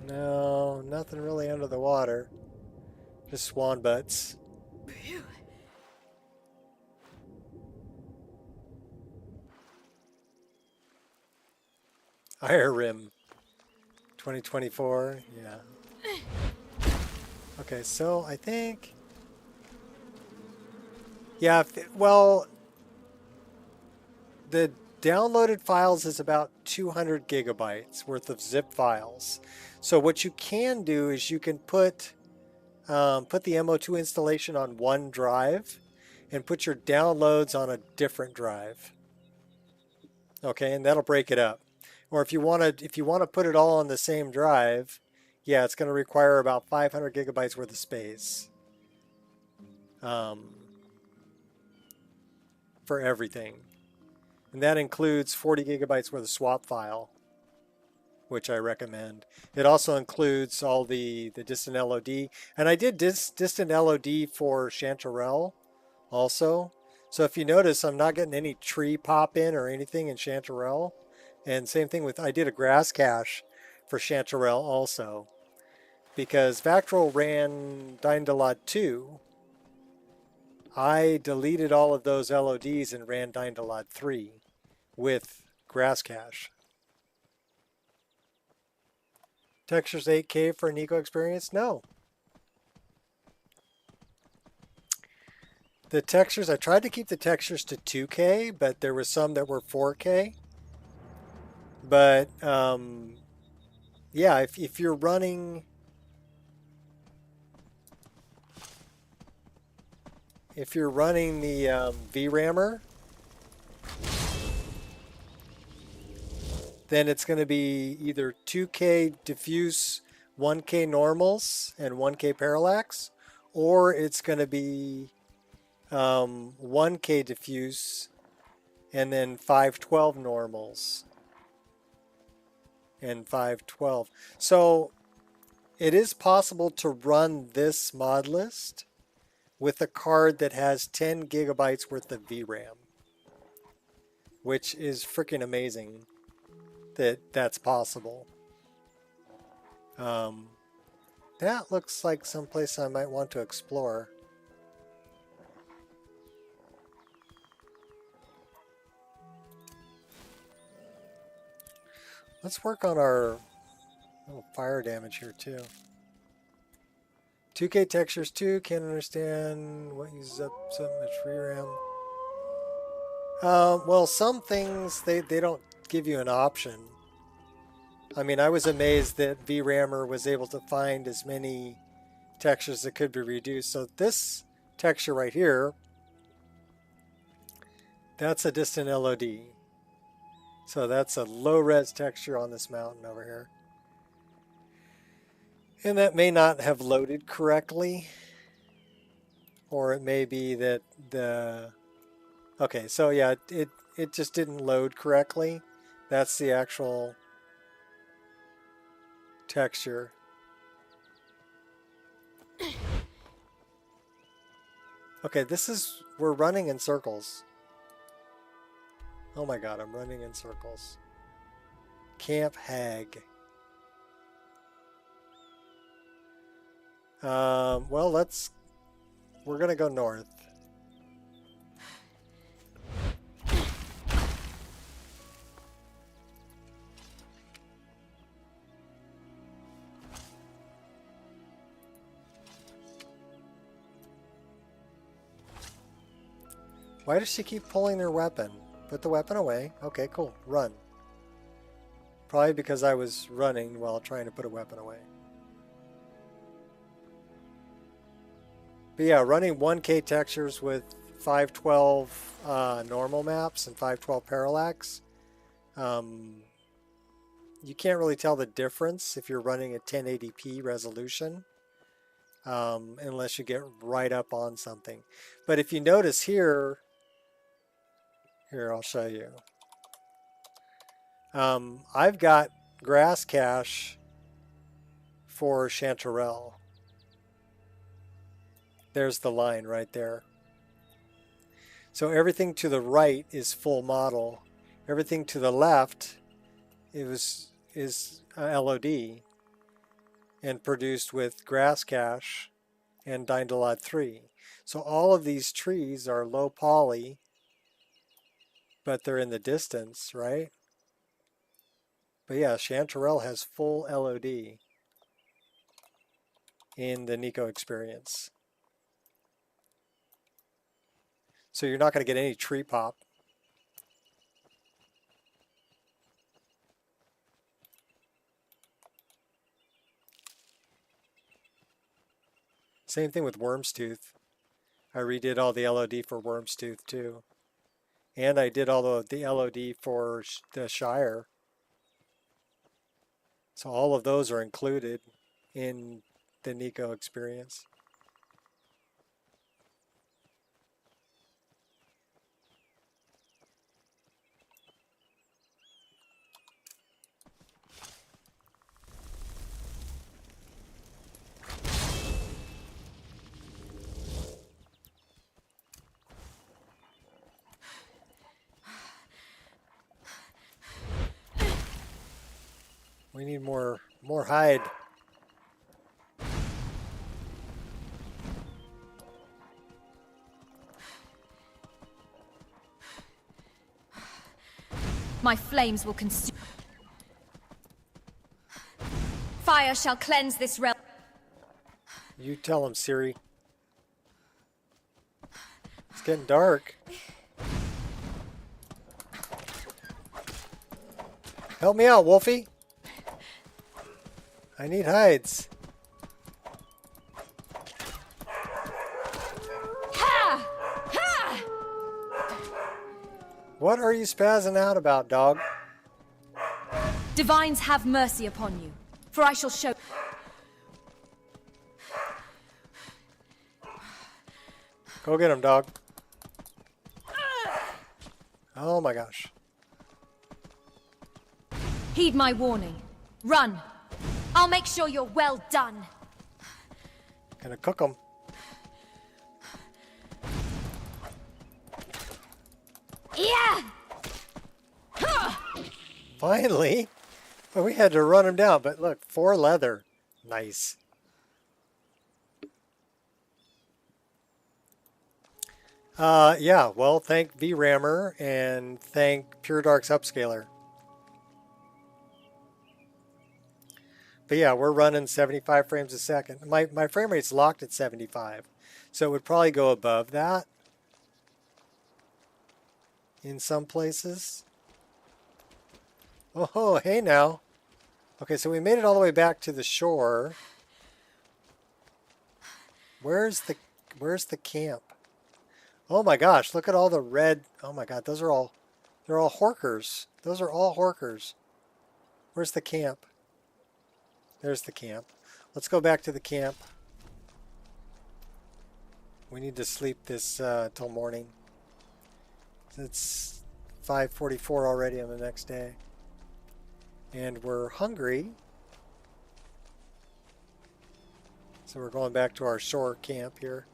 No, nothing really under the water. Just swan butts. VRAMr 2024, yeah. Okay, so I think, yeah, well, the downloaded files is about 200 gigabytes worth of zip files. So what you can do is you can put the MO2 installation on one drive and put your downloads on a different drive. Okay, and that'll break it up. Or if you want to put it all on the same drive, yeah, it's going to require about 500 gigabytes worth of space for everything. And that includes 40 gigabytes worth of swap file, which I recommend. It also includes all the distant LOD. And I did distant LOD for Chanterelle also. So if you notice, I'm not getting any tree pop in or anything in Chanterelle. And same thing with, I did a grass cache for Chanterelle also. Because Vactrol ran Dynalod 2, I deleted all of those LODs and ran Dynalod 3 with grass cache. Textures 8K for Nico experience? No. The textures, I tried to keep the textures to 2K, but there were some that were 4K. But yeah, if you're running the VRAMr, then it's going to be either 2K diffuse, 1K normals, and 1K parallax, or it's going to be 1K diffuse and then 512 normals and 512. So it is possible to run this mod list with a card that has 10 gigabytes worth of VRAM, which is freaking amazing that that's possible. That looks like someplace I might want to explore. Let's work on our fire damage here too. 2K textures too, can't understand what uses up so much VRAM. Well, some things they don't give you an option. I mean, I was amazed that VRAMr was able to find as many textures that could be reduced. So this texture right here, that's a distant LOD. So that's a low-res texture on this mountain over here. And that may not have loaded correctly. Or it may be that the... Okay, so yeah, it just didn't load correctly. That's the actual texture. Okay, we're running in circles. Oh my god, I'm running in circles. Camp Hag. Well, we're gonna go north. Why does she keep pulling her weapon? Put the weapon away. Okay, cool. Run. Probably because I was running while trying to put a weapon away. But yeah, running 1K textures with 512 normal maps and 512 parallax. you can't really tell the difference if you're running a 1080p resolution unless you get right up on something. But if you notice here, I'll show you. I've got grass cache for Chanterelle. There's the line right there. So everything to the right is full model. Everything to the left is LOD and produced with grass cache and Dynalod 3. So all of these trees are low poly, but they're in the distance, right? But yeah, Chanterelle has full LOD in the Nico experience. So you're not going to get any tree pop. Same thing with Worm's Tooth. I redid all the LOD for Worm's Tooth too. And I did all the LOD for the Shire. So all of those are included in the Nico experience. We need more hide. My flames will consume. Fire shall cleanse this realm. You tell him, Siri. It's getting dark. Help me out, Wolfie. I need hides. Ha! Ha! What are you spazzing out about, dog? Divines have mercy upon you, for I shall show. Go get him, dog. Oh my gosh. Heed my warning. Run. I'll make sure you're well done. Gonna cook them. Yeah! Finally. But we had to run him down. But look, 4 leather. Nice. Yeah, well, thank VRAMr and thank Pure Dark's Upscaler. But yeah, we're running 75 frames a second. My frame rate's locked at 75. So it would probably go above that in some places. Oh, hey now. Okay, so we made it all the way back to the shore. Where's the camp? Oh my gosh, look at all the red. Oh my god, they're all horkers. Those are all horkers. Where's the camp? There's the camp. Let's go back to the camp. We need to sleep this till morning. It's 5:44 already on the next day. And we're hungry. So we're going back to our shore camp here.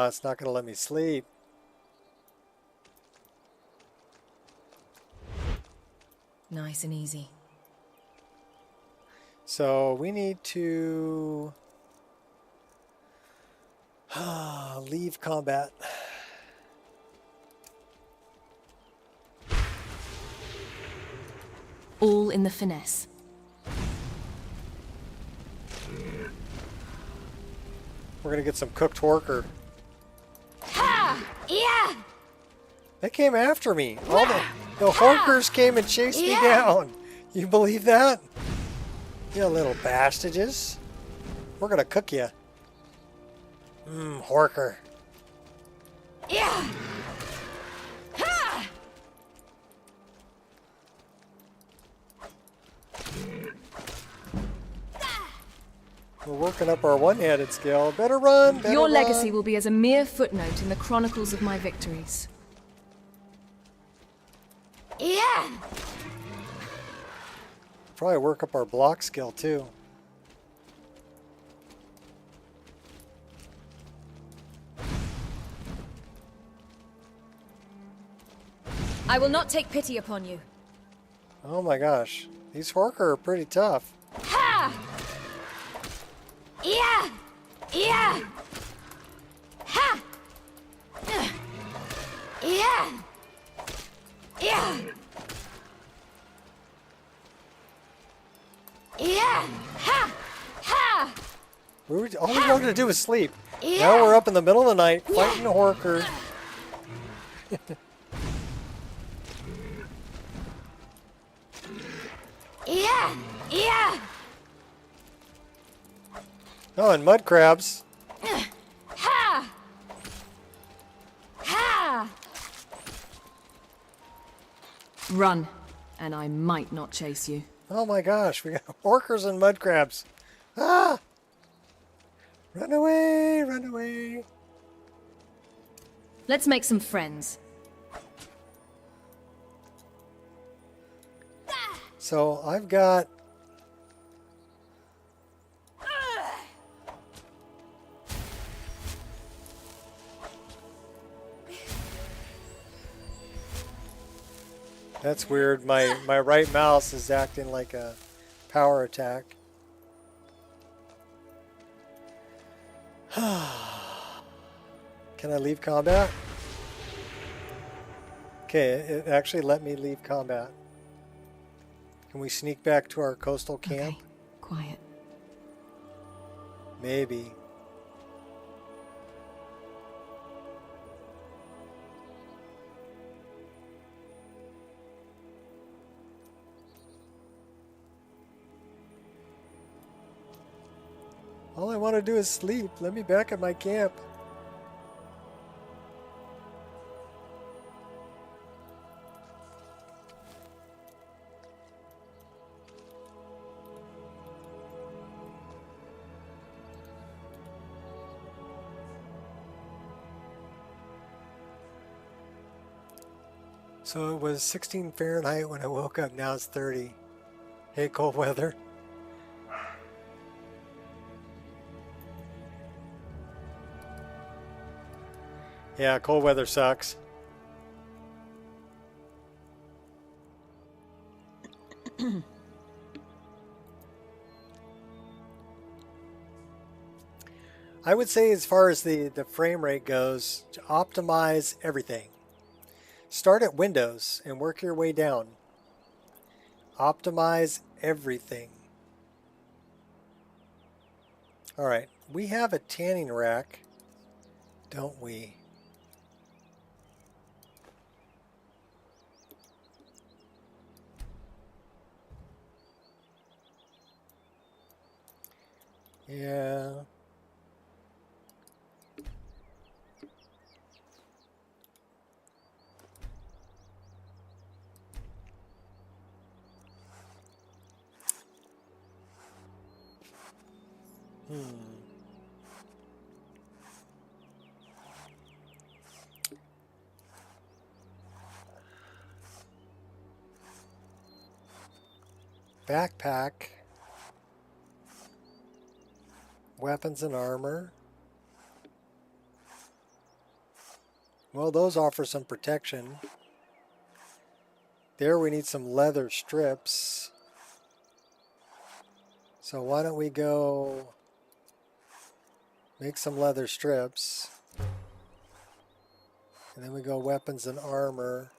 It's not going to let me sleep. Nice and easy. So we need to leave combat. All in the finesse. We're gonna get some cooked horker. Ha! Yeah! They came after me. All the horkers came and chased me down. You believe that? You little bastards. We're gonna cook you. Horker. Yeah! Ha! We're working up our one-handed skill. Better run, better Your run. legacy will be as a mere footnote in the chronicles of my victories. Yeah! Probably work up our block skill too. I will not take pity upon you. Oh my gosh. These horker are pretty tough. Ha! Yeah! Yeah! Ha! Yeah! Yeah! Yeah! Ha! Ha! All we wanted to do was sleep. Now we're up in the middle of the night fighting a horker. Yeah! Yeah! Oh, and mud crabs. Ha! Ha! Run, and I might not chase you. Oh my gosh, we got horkers and mud crabs. Ah! Run away, run away. Let's make some friends. So I've got... That's weird. My right mouse is acting like a power attack. Can I leave combat? Okay, it actually let me leave combat. Can we sneak back to our coastal camp? Okay, quiet. Maybe. All I want to do is sleep. Let me back at my camp. So it was 16 Fahrenheit when I woke up. Now it's 30. Hey, cold weather. Yeah, cold weather sucks. I would say as far as the frame rate goes, to optimize everything. Start at Windows and work your way down. Optimize everything. Alright, we have a tanning rack, don't we? Yeah. Backpack. Weapons and armor. Well, those offer some protection. There we need some leather strips. So why don't we go make some leather strips. And then we go weapons and armor.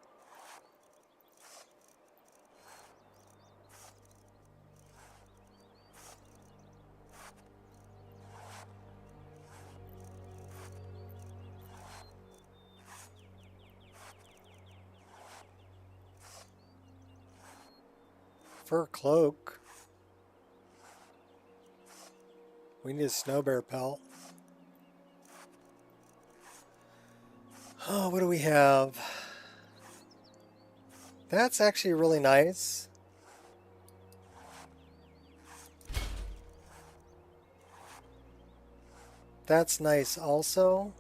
fur cloak. We need a snow bear pelt. Oh, what do we have? That's actually really nice. That's nice also.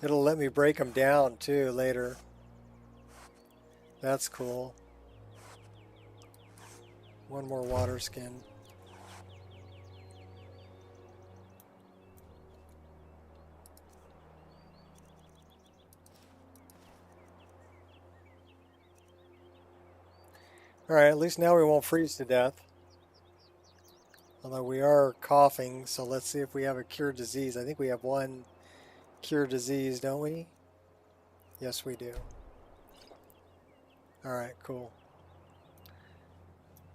It'll let me break them down too later. That's cool. One more water skin. Alright, at least now we won't freeze to death. Although we are coughing, so let's see if we have a cure disease. I think we have one cure disease, don't we? Yes, we do. Alright, cool.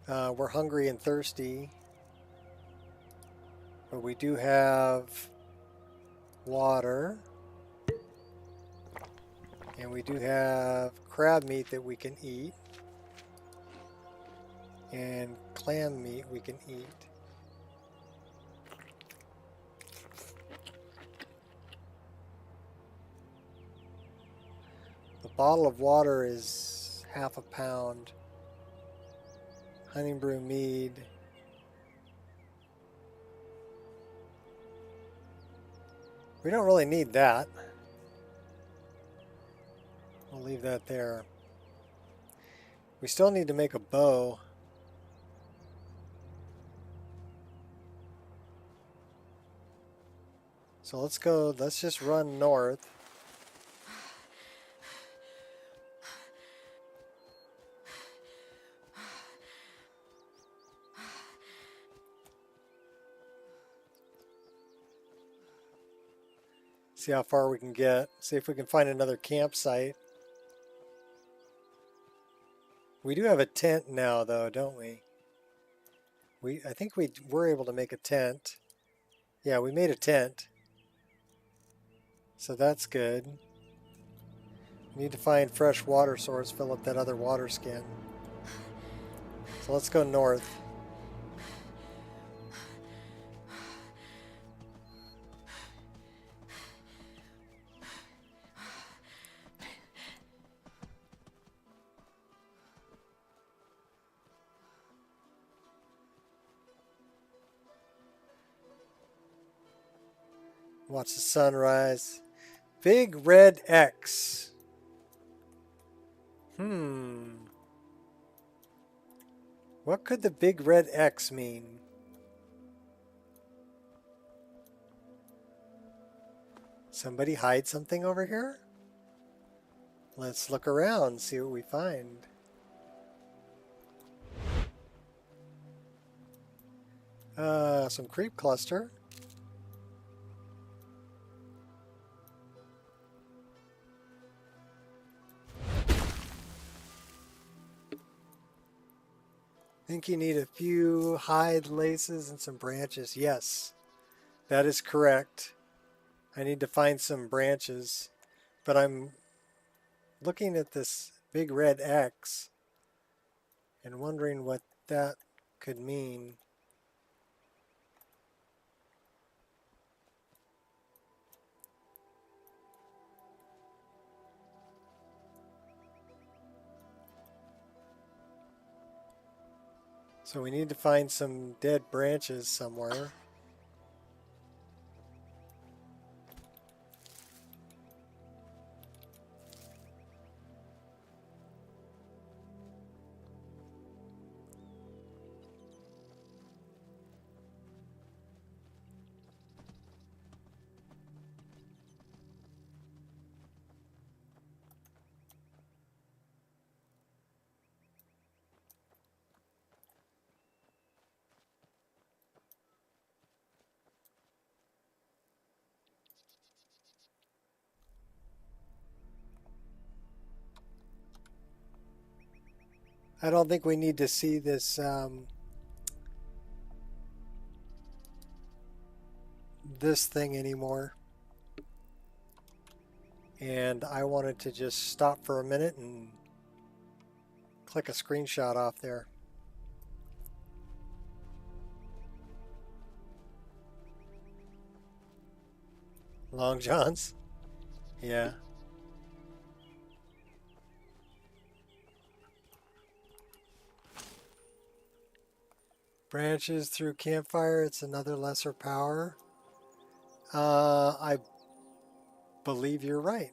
We're hungry and thirsty. But we do have water. And we do have crab meat that we can eat. And clam meat we can eat. The bottle of water is half a pound. Honey brew mead. We don't really need that. We'll leave that there. We still need to make a bow. So let's just run north. See how far we can get. See if we can find another campsite. We do have a tent now though, don't we? I think we were able to make a tent. Yeah, we made a tent. So that's good. We need to find fresh water source, fill up that other water skin. So let's go north. Watch the sunrise. Big red X. What could the big red X mean? Somebody hide something over here? Let's look around, see what we find. Some creep cluster. I think you need a few hide laces and some branches. Yes, that is correct. I need to find some branches, but I'm looking at this big red X and wondering what that could mean. So we need to find some dead branches somewhere. I don't think we need to see this this thing anymore. And I wanted to just stop for a minute and click a screenshot off there. Long Johns? Yeah. Branches through campfire, it's another lesser power. I believe you're right.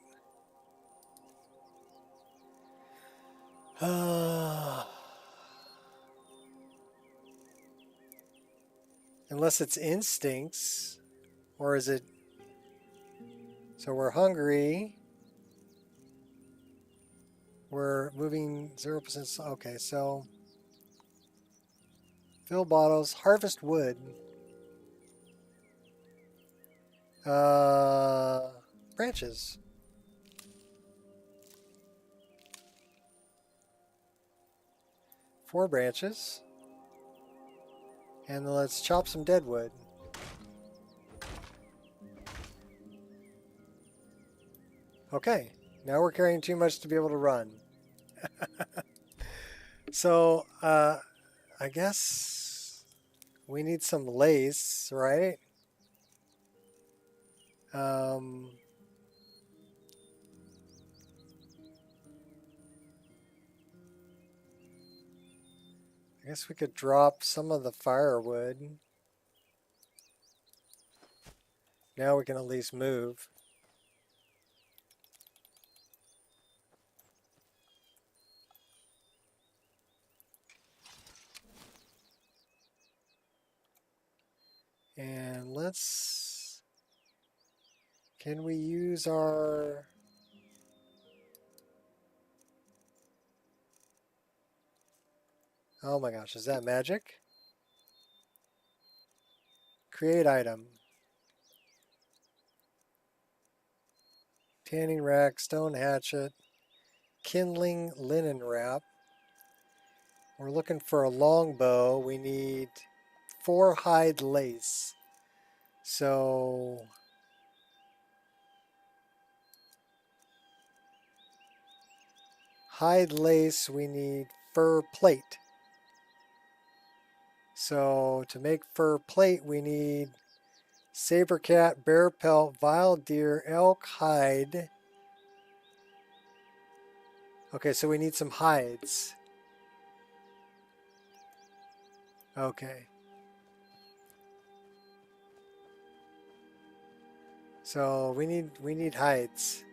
Unless it's instincts, or is it... So we're hungry. We're moving 0%. Okay, so fill bottles, harvest wood. Branches. Four branches. And then let's chop some dead wood. Okay, now we're carrying too much to be able to run. So, I guess we need some lace, right? I guess we could drop some of the firewood. Now we can at least move. And let's... Can we use our... Oh my gosh, is that magic? Create item. Tanning rack, stone hatchet, kindling linen wrap. We're looking for a longbow. We need 4 hide lace. So hide lace, we need fur plate. So to make fur plate, we need saber cat, bear pelt, wild deer, elk hide. Okay, so we need some hides. Okay. So we need hides.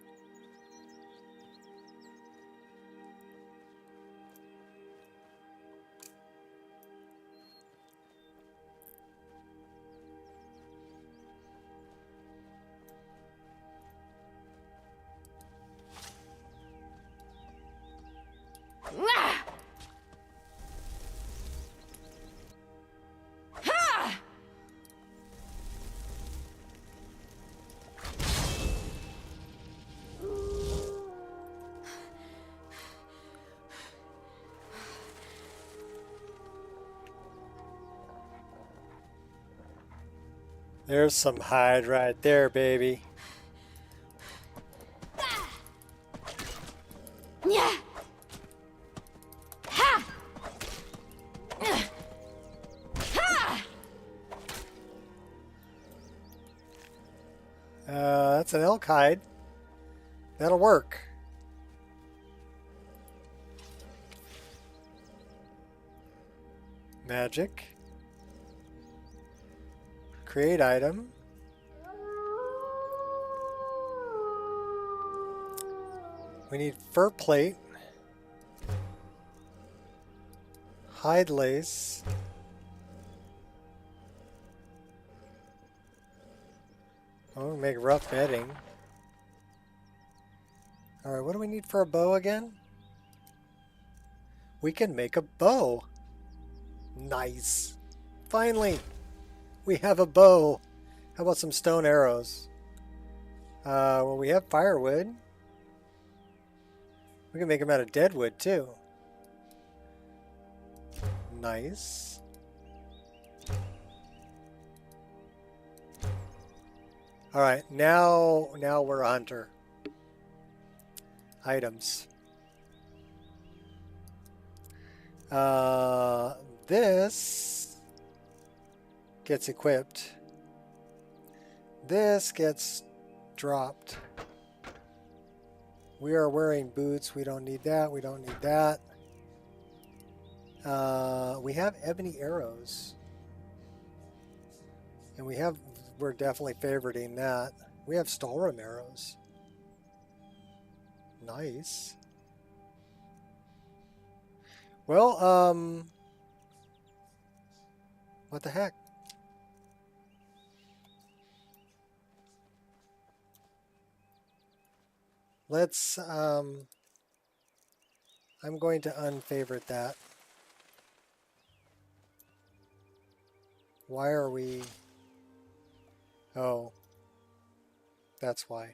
There's some hide right there, baby. That's an elk hide. That'll work. Magic. Create item. We need fur plate. Hide lace. Oh, we make rough bedding. Alright, what do we need for a bow again? We can make a bow. Nice. Finally, we have a bow. How about some stone arrows? Well, we have firewood. We can make them out of dead wood too. Nice. All right, now we're a hunter. items. This gets equipped. This gets dropped. We are wearing boots. We don't need that. We don't need that. We have ebony arrows. And we're definitely favoriting that. We have Stalrum arrows. Nice. Well, what the heck? Let's, I'm going to unfavorite that. Why are we... Oh, that's why.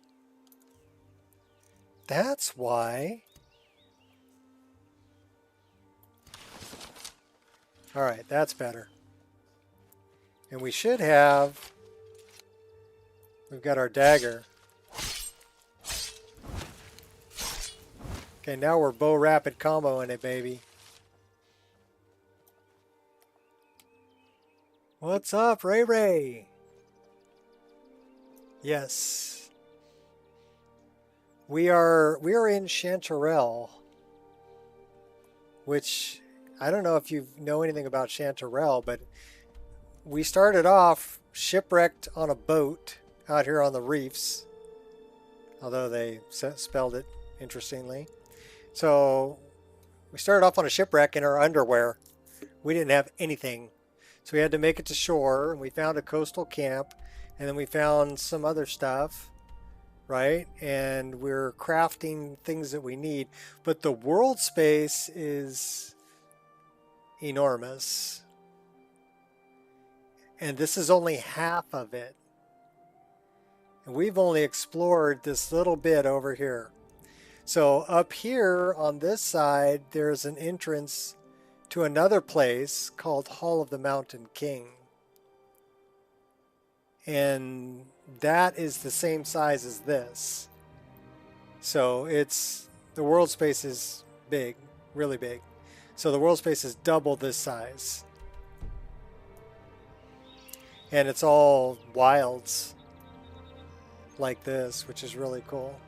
That's why. All right, that's better. And we should have... We've got our dagger. Okay, now we're bow rapid comboing it, baby. What's up, Ray Ray? Yes. We are in Chanterelle, which I don't know if you know anything about Chanterelle, but we started off shipwrecked on a boat out here on the reefs, although they spelled it interestingly. So we started off on a shipwreck in our underwear. We didn't have anything. So we had to make it to shore, and we found a coastal camp, and then we found some other stuff, right? And we're crafting things that we need. But the world space is enormous. And this is only half of it. And we've only explored this little bit over here. So up here on this side, there's an entrance to another place called Hall of the Mountain King. And that is the same size as this. So the world space is big, really big. So the world space is double this size. And it's all wilds like this, which is really cool.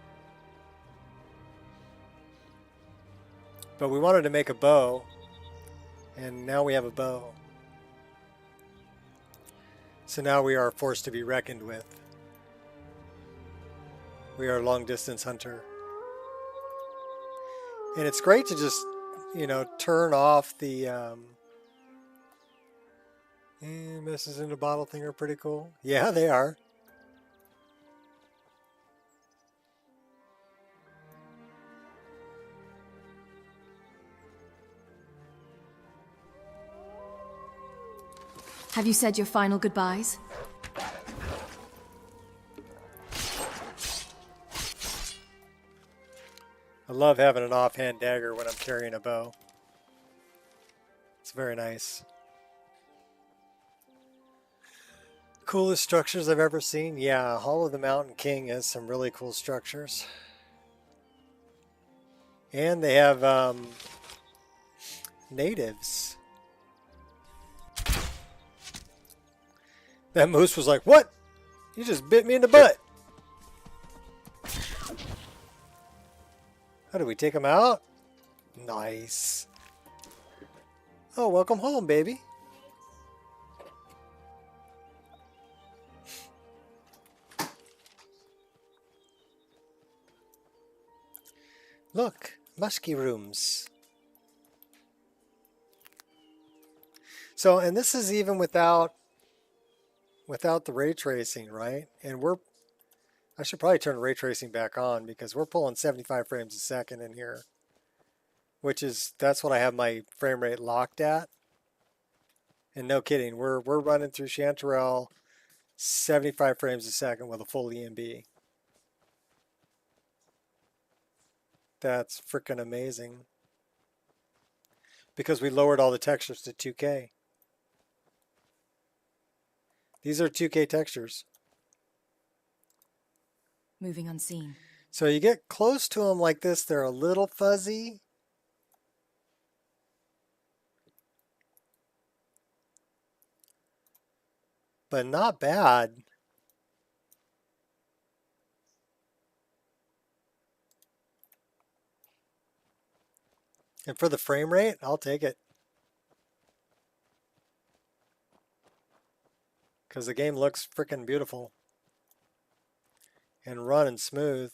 But we wanted to make a bow. And now we have a bow. So now we are forced to be reckoned with. We are a long distance hunter. And it's great to just, turn off the messes in the bottle thing are pretty cool. Yeah, they are. Have you said your final goodbyes? I love having an offhand dagger when I'm carrying a bow. It's very nice. Coolest structures I've ever seen? Yeah, Hall of the Mountain King has some really cool structures. And they have natives. That moose was like, "What? You just bit me in the butt." How do we take him out? Nice. Oh, welcome home, baby. Look, musky rooms. So, and this is even without the ray tracing, right? And I should probably turn ray tracing back on because we're pulling 75 frames a second in here, that's what I have my frame rate locked at. And no kidding, we're running through Chanterelle 75 frames a second with a full EMB. That's freaking amazing. Because we lowered all the textures to 2K. These are 2K textures. Moving unseen. So you get close to them like this, they're a little fuzzy. But not bad. And for the frame rate, I'll take it. Because the game looks freaking beautiful. And running smooth.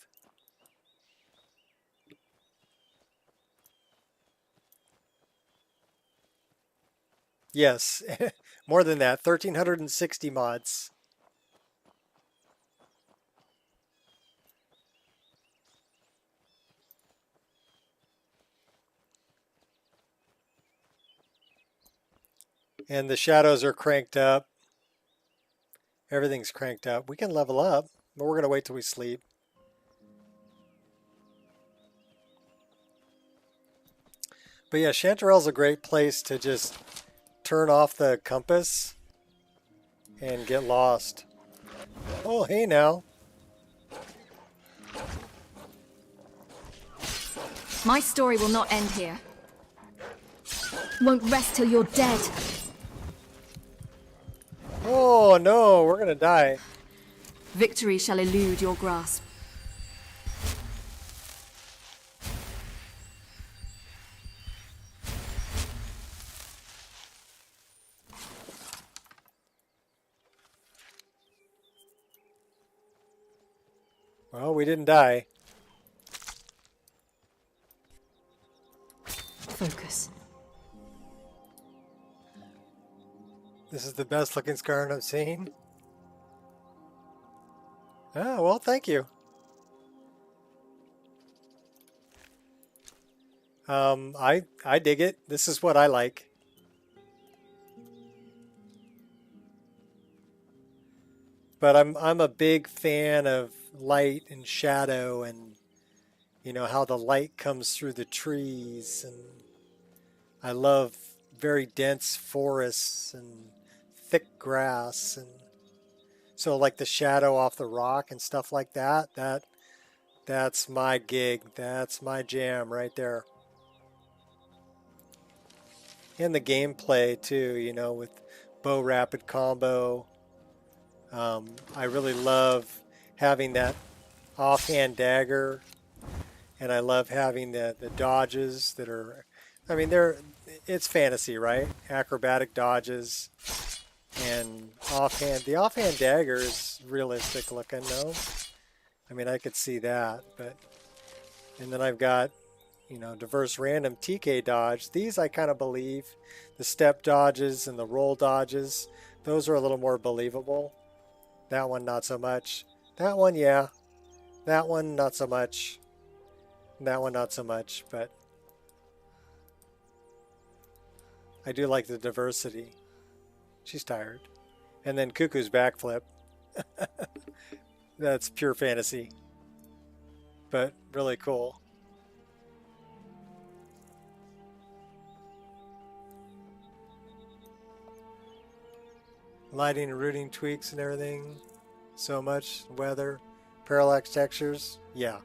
Yes, more than that, 1,360 mods. And the shadows are cranked up. Everything's cranked up. We can level up, but we're going to wait till we sleep. But yeah, Chanterelle's a great place to just turn off the compass and get lost. Oh, hey now. My story will not end here. Won't rest till you're dead. Oh no, we're gonna die. Victory shall elude your grasp. Well, we didn't die. Focus. This is the best looking Scarn I've seen. Oh, well, thank you. I dig it. This is what I like. But I'm a big fan of light and shadow and you know how the light comes through the trees, and I love very dense forests and thick grass, and so like the shadow off the rock and stuff like that, that's my gig. That's my jam right there. And the gameplay too, you know, with bow rapid combo. I really love having that offhand dagger, and I love having the dodges that are, I mean, it's fantasy, right? Acrobatic dodges and offhand. The offhand dagger is realistic looking, no? I mean, I could see that, but, and then I've got, you know, diverse random TK dodge. These I kind of believe. The step dodges and the roll dodges, those are a little more believable. That one, not so much. That one, yeah. That one, not so much. That one, not so much, but I do like the diversity. She's tired. And then Cuckoo's backflip. That's pure fantasy, but really cool. Lighting and routing tweaks and everything. So much. Weather. Parallax textures. Yeah.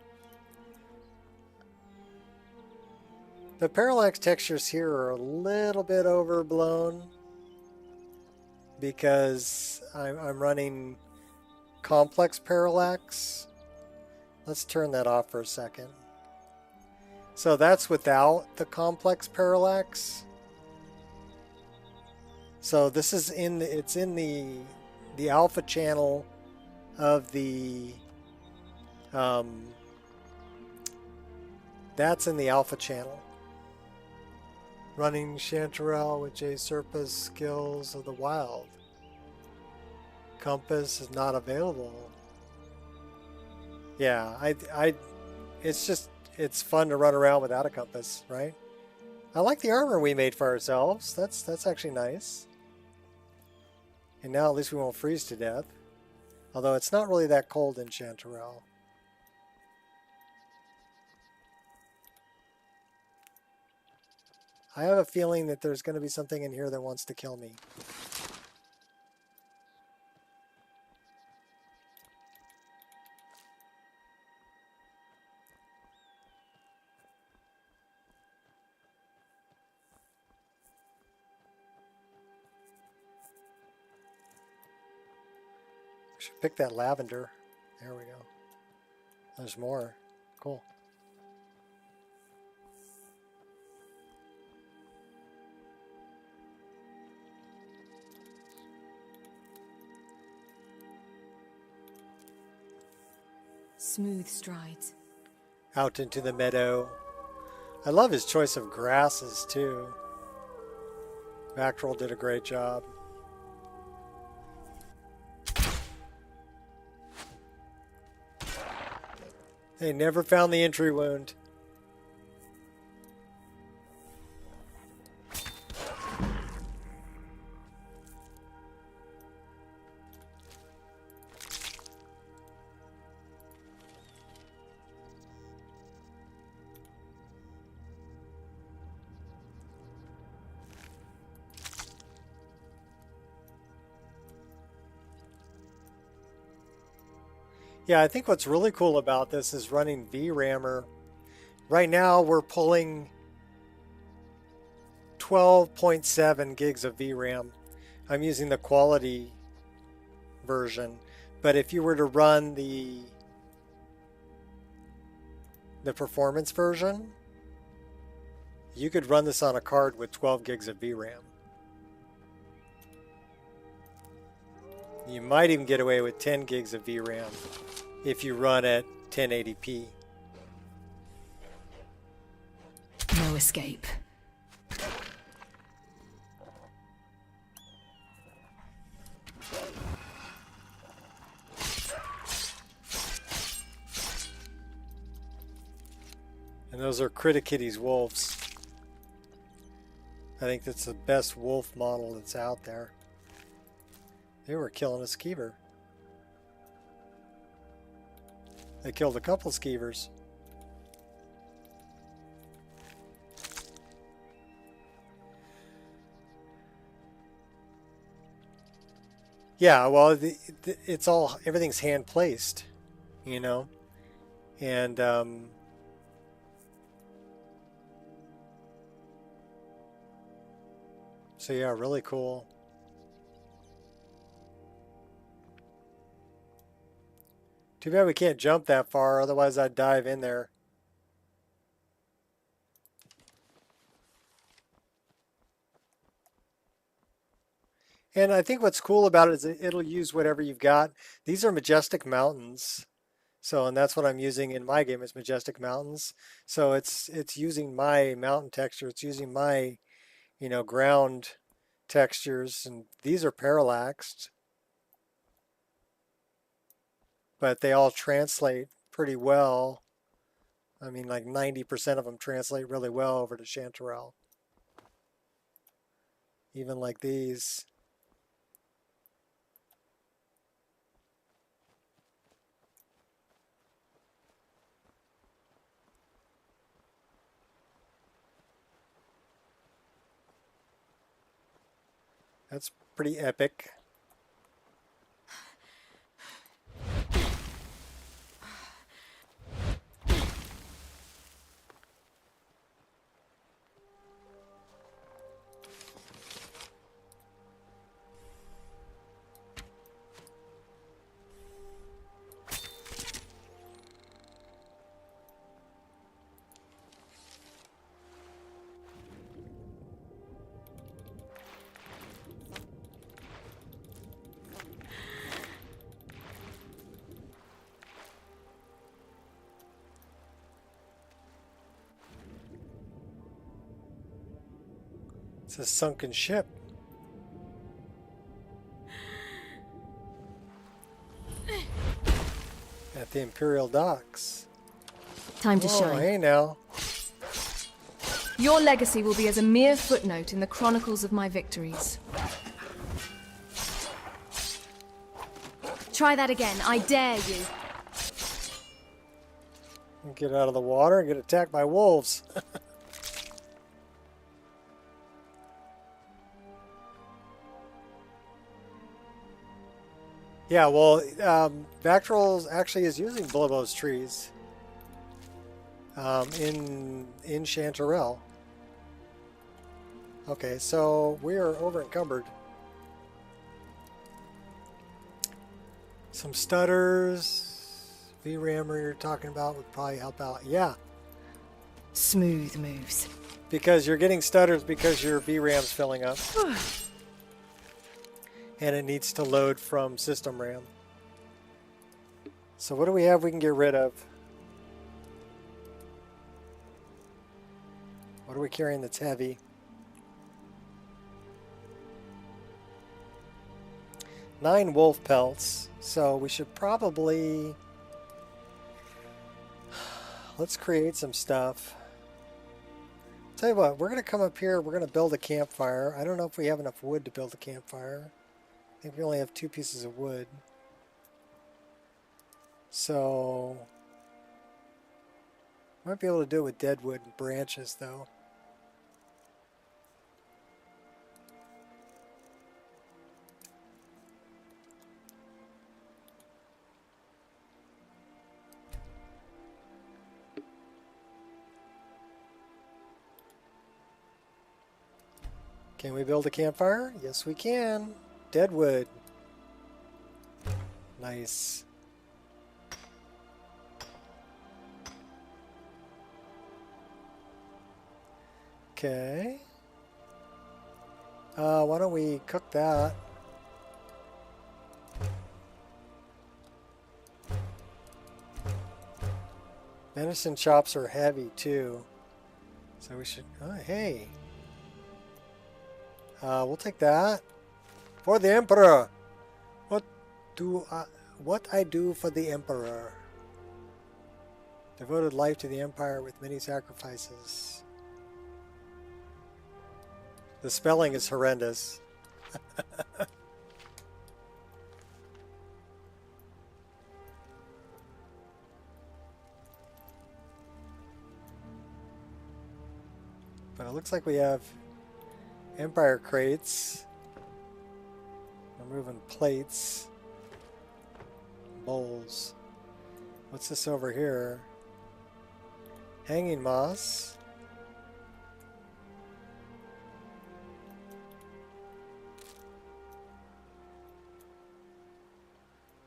The parallax textures here are a little bit overblown because I'm running complex parallax. Let's turn that off for a second. So that's without the complex parallax. So this is it's in the alpha channel of the that's in the alpha channel. Running Chanterelle with J Serpa's skills of the wild. Compass is not available. Yeah, it's fun to run around without a compass, right? I like the armor we made for ourselves. That's actually nice. And now at least we won't freeze to death. Although it's not really that cold in Chanterelle. I have a feeling that there's going to be something in here that wants to kill me. Should pick that lavender. There we go. There's more. Cool. Smooth strides. Out into the meadow. I love his choice of grasses too. VRAMr did a great job. They never found the entry wound. Yeah, I think what's really cool about this is running VRAMr. Right now we're pulling 12.7 gigs of VRAM. I'm using the quality version, but if you were to run the performance version, you could run this on a card with 12 gigs of VRAM. You might even get away with 10 gigs of VRAM if you run at 1080p. No escape. And those are Criticitty's wolves. I think that's the best wolf model that's out there. They were killing a skeever. They killed a couple skeevers. Yeah, well, it's all, everything's hand placed, you know, and so yeah, really cool. Too bad we can't jump that far, otherwise I'd dive in there. And I think what's cool about it is it'll use whatever you've got. These are majestic mountains. So, and that's what I'm using in my game is majestic mountains. So it's using my mountain texture. It's using my, you know, ground textures. And these are parallaxed. But they all translate pretty well. I mean, like 90% of them translate really well over to Chanterelle. Even like these. That's pretty epic. It's a sunken ship. At the Imperial docks. Time to shine. Hey now. Your legacy will be as a mere footnote in the chronicles of my victories. Try that again, I dare you. Get out of the water and get attacked by wolves. Yeah, well, VRAMr actually is using Blobos trees in Chanterelle. Okay, so we are over encumbered. So Some stutters. VRAMr you're talking about would probably help out. Yeah. Smooth moves. Because you're getting stutters because your VRAM's filling up. And it needs to load from system RAM. So what do we have we can get rid of? What are we carrying that's heavy? 9 wolf pelts. So we should probably... Let's create some stuff. Tell you what, we're going to come up here. We're going to build a campfire. I don't know if we have enough wood to build a campfire. I think we only have 2 pieces of wood. So... Might be able to do it with dead wood and branches, though. Can we build a campfire? Yes, we can. Dead wood. Nice. Okay. Why don't we cook that? Venison chops are heavy too. So we should... Oh, hey. We'll take that. For the Emperor! What I do for the Emperor? Devoted life to the Empire with many sacrifices. The spelling is horrendous. But it looks like we have Empire crates. We're moving plates. Bowls. What's this over here? Hanging moss.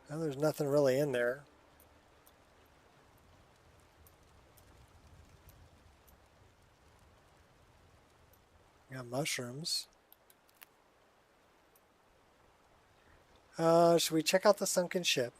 Well, there's nothing really in there. Got mushrooms. Should we check out the sunken ship?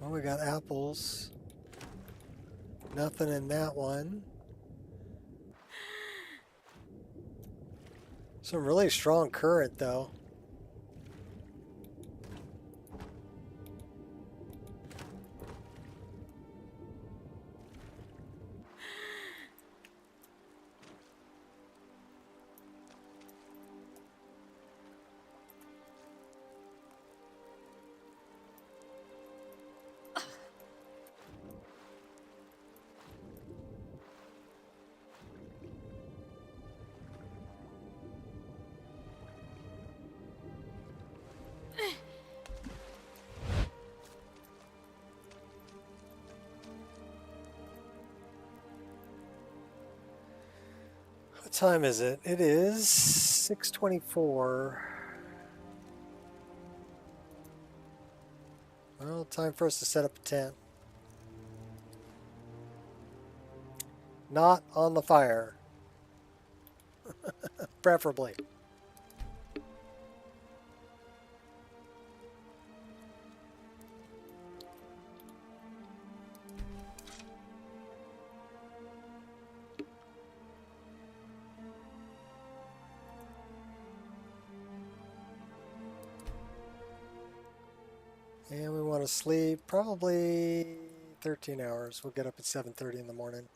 Well, we got apples. Nothing in that one. Some really strong current, though. What time is it? It is 6:24. Well, time for us to set up a tent. Not on the fire. Preferably. And we want to sleep probably 13 hours. We'll get up at 7:30 in the morning.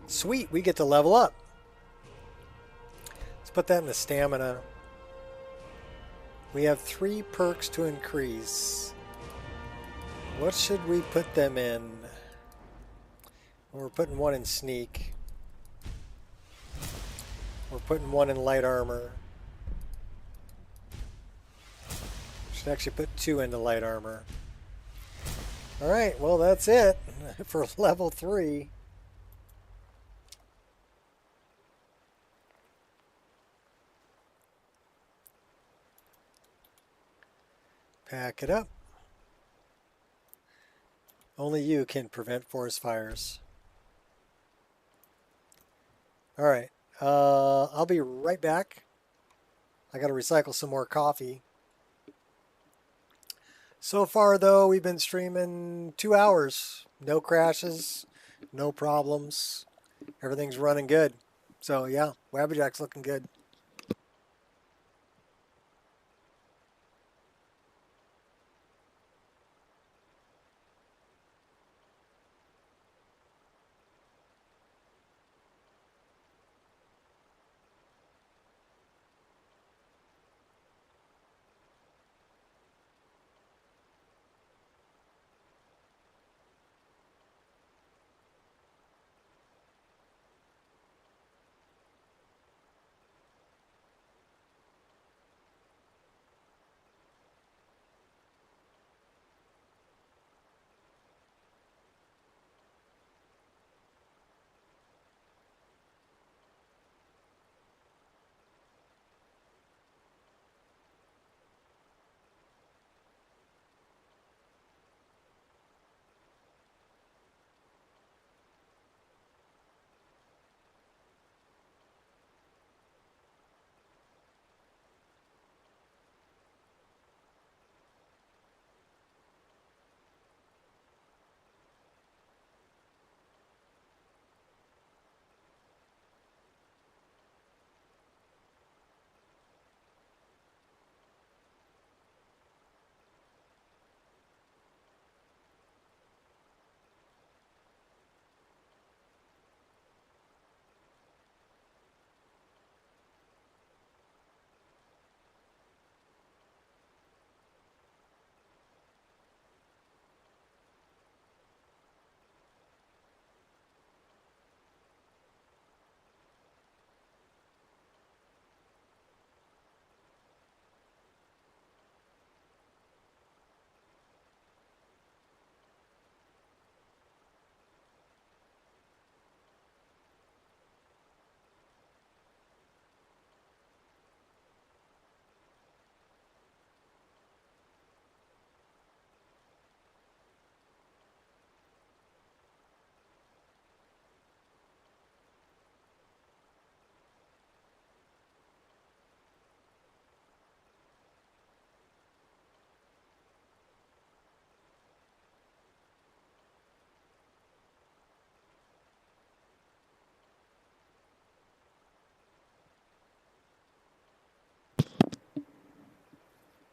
Sweet, we get to level up. Let's put that in the stamina. We have 3 perks to increase. What should we put them in? We're putting one in sneak. We're putting one in light armor. Should actually put 2 into light armor. Alright, well that's it for level 3. Pack it up. Only you can prevent forest fires. Alright, I'll be right back. I gotta recycle some more coffee. So far though, we've been streaming 2 hours. No crashes, no problems. Everything's running good. So yeah, Wabbajack's looking good.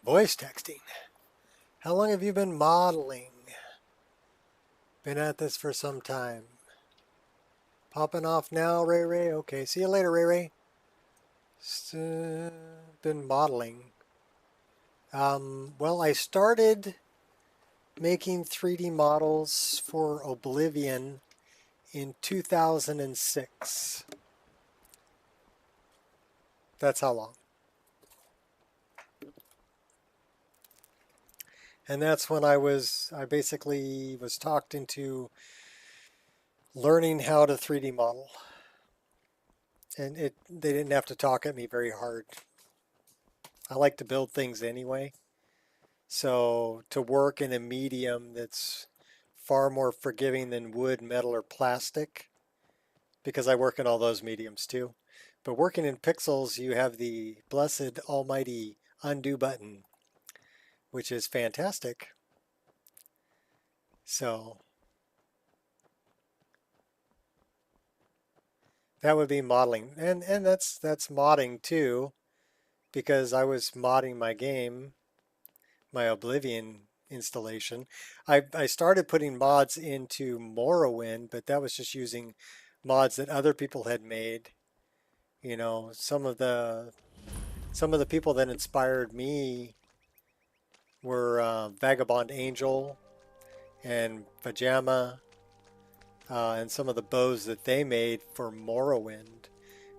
Voice texting. How long have you been modeling? Been at this for some time. Popping off now, Ray Ray? Okay, see you later, Ray Ray. Been modeling. Well, I started making 3D models for Oblivion in 2006. That's how long. And that's when I basically was talked into learning how to 3D model. And they didn't have to talk at me very hard. I like to build things anyway. So to work in a medium that's far more forgiving than wood, metal, or plastic, because I work in all those mediums too. But working in pixels, you have the blessed almighty undo button, which is fantastic. So that would be modeling. And that's modding too, because I was modding my game, my Oblivion installation. I started putting mods into Morrowind, but that was just using mods that other people had made. You know, some of the people that inspired me were Vagabond Angel and Pajama, and some of the bows that they made for Morrowind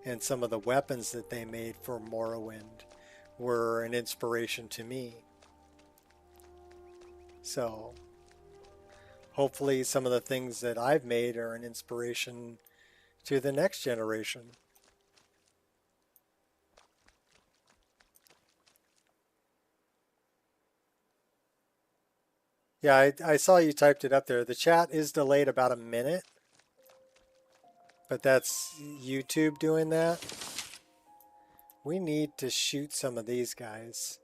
and some of the weapons that they made for Morrowind were an inspiration to me. So hopefully some of the things that I've made are an inspiration to the next generation. Yeah, I saw you typed it up there. The chat is delayed about a minute, but that's YouTube doing that. We need to shoot some of these guys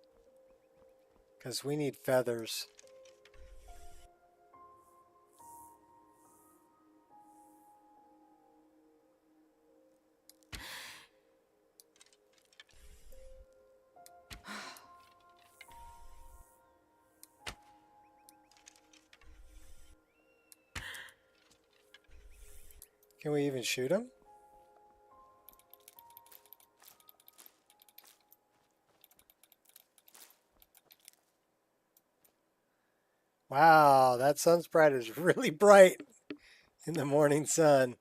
because we need feathers. Can we even shoot them? Wow, that sun sprite is really bright in the morning sun.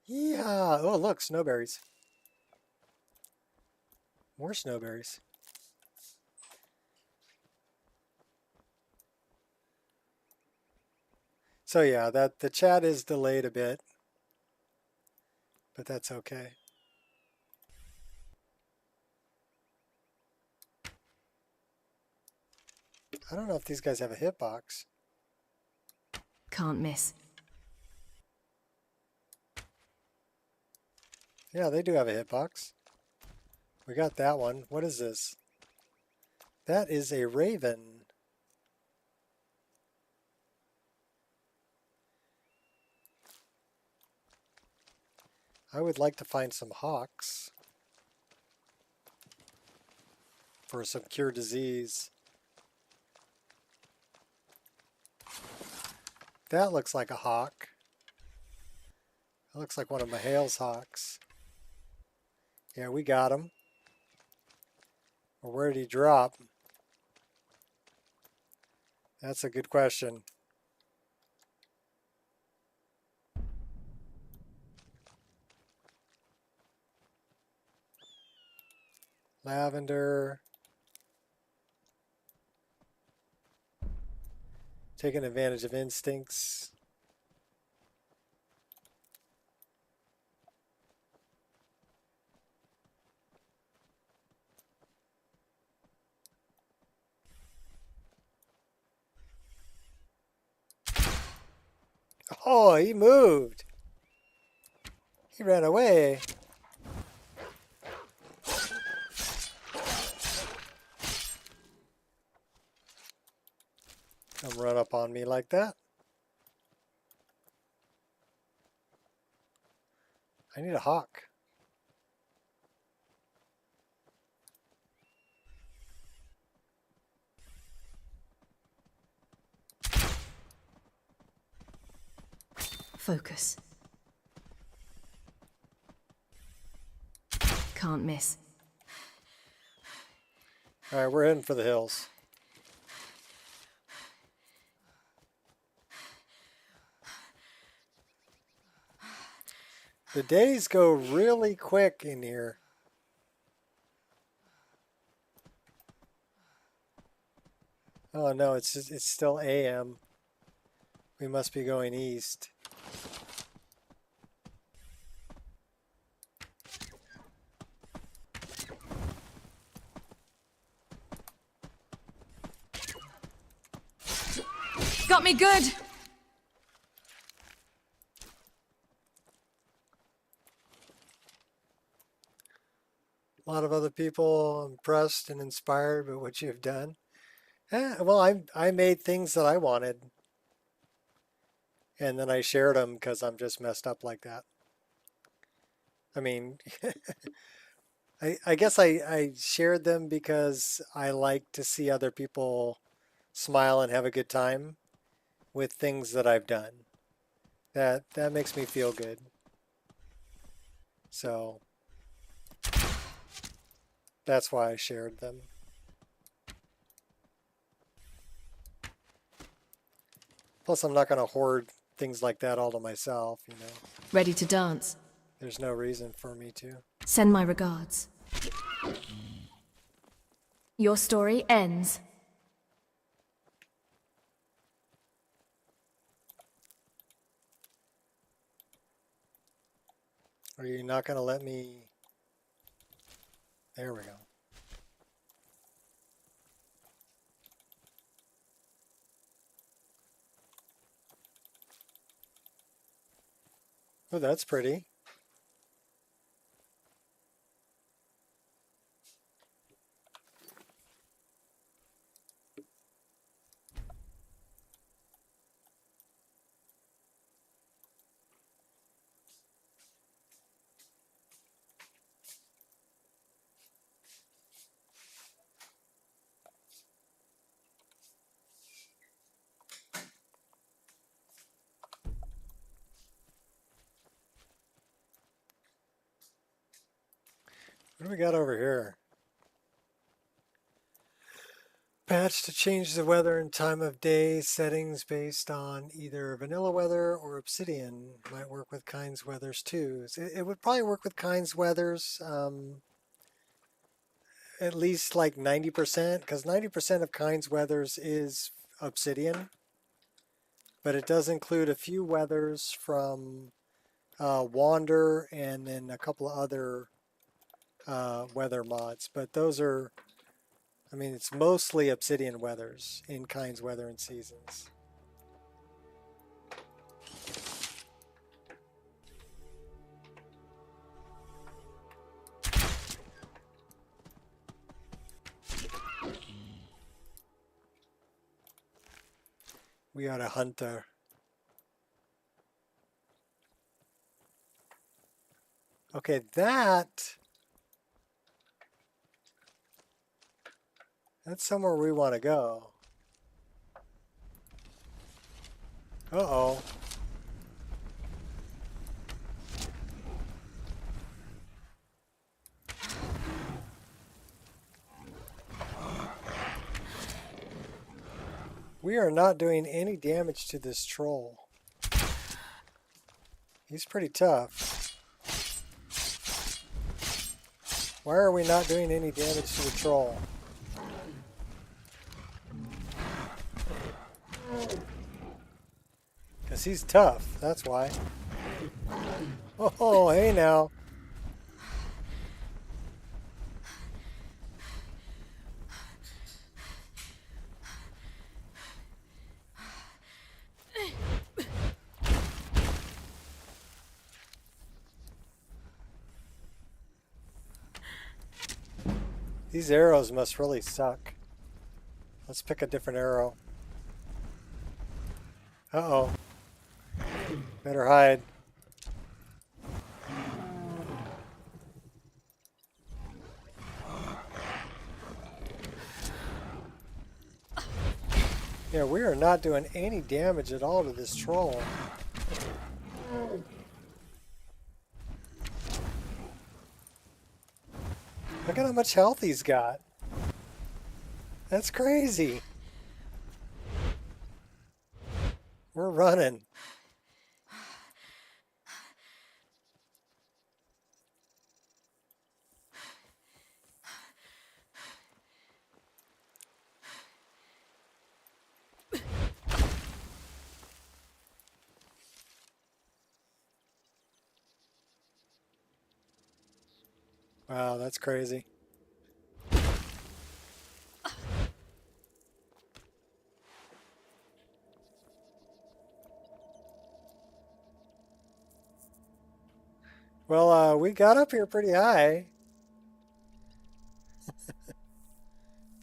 Yeah. Oh, look, snowberries. More snowberries. So yeah, that the chat is delayed a bit, but that's okay. I don't know if these guys have a hitbox. Can't miss. Yeah, they do have a hitbox. We got that one. What is this? That is a raven. I would like to find some hawks for some cure disease. That looks like a hawk. That looks like one of Mahal's hawks. Yeah, we got him. Well, where did he drop? That's a good question. Lavender. Taking advantage of instincts. Oh, he moved. He ran away. Come run up on me like that. I need a hawk. Focus. Can't miss. All right, we're heading for the hills. The days go really quick in here. Oh no, it's still AM. We must be going east. Got me good. A lot of other people impressed and inspired by what you've done. Well, I made things that I wanted, and then I shared them because I'm just messed up like that. I mean, I guess I shared them because I like to see other people smile and have a good time with things that I've done. That makes me feel good. So that's why I shared them. Plus, I'm not going to hoard things like that all to myself, you know. Ready to dance? There's no reason for me to. Send my regards. Your story ends. Are you not going to let me? There we go. Oh, that's pretty. What do we got over here? Patch to change the weather and time of day settings based on either vanilla weather or obsidian. Might work with Kind's weathers too. It would probably work with Kind's weathers, at least like 90%, because 90% of Kind's weathers is obsidian. But it does include a few weathers from Wander and then a couple of other weather mods. But those are, I mean, it's mostly obsidian weathers in Kind's Weather and Seasons. We ought to hunt her. Okay, that's somewhere we want to go. Uh-oh. We are not doing any damage to this troll. He's pretty tough. Why are we not doing any damage to the troll? Because he's tough, that's why. Oh, hey now. These arrows must really suck. Let's pick a different arrow. Uh-oh. Better hide. Yeah, we are not doing any damage at all to this troll. Look at how much health he's got. That's crazy. We're running. Wow, that's crazy. Well, we got up here pretty high.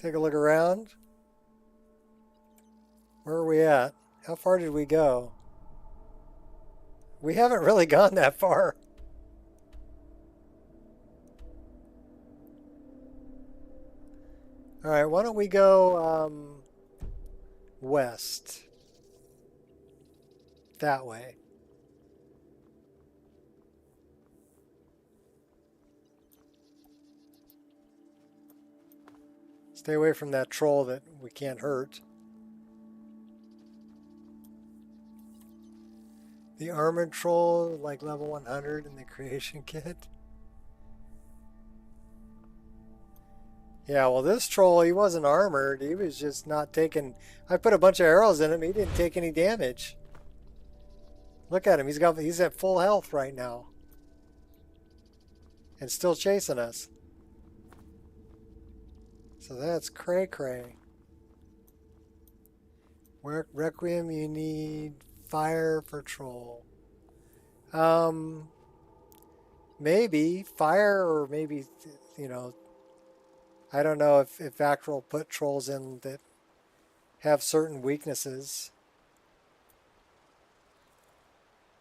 Take a look around. Where are we at? How far did we go? We haven't really gone that far. All right, why don't we go west? That way. Stay away from that troll that we can't hurt. The armored troll, like level 100 in the creation kit. Yeah, well, this troll, he wasn't armored. He was just not taking... I put a bunch of arrows in him. He didn't take any damage. Look at him. He's at full health right now. And still chasing us. So that's cray-cray. Requiem, you need fire for troll. Maybe fire, or maybe, you know, I don't know if VRAMr will put trolls in that have certain weaknesses.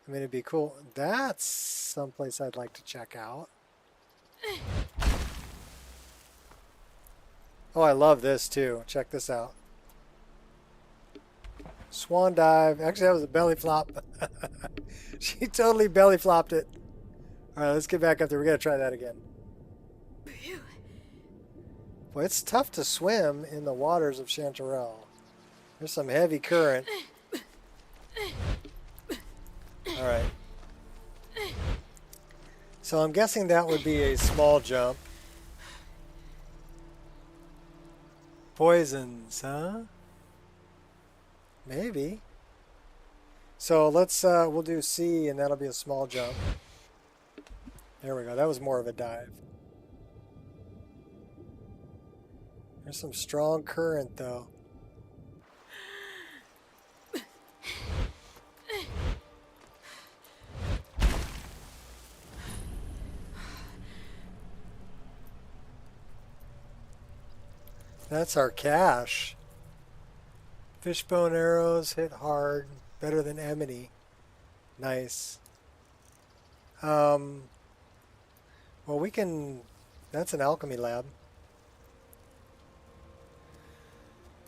I mean, it'd be cool. That's someplace I'd like to check out. Oh, I love this too. Check this out. Swan dive. Actually, that was a belly flop. She totally belly flopped it. All right, let's get back up there. We got to try that again. Boy, it's tough to swim in the waters of Chanterelle. There's some heavy current. All right. So I'm guessing that would be a small jump. Poisons, huh? Maybe. So let's, we'll do C, and that'll be a small jump. There we go. That was more of a dive. There's some strong current, though. That's our cache. Fishbone arrows hit hard, better than Emily. Nice. Well, we can... That's an alchemy lab.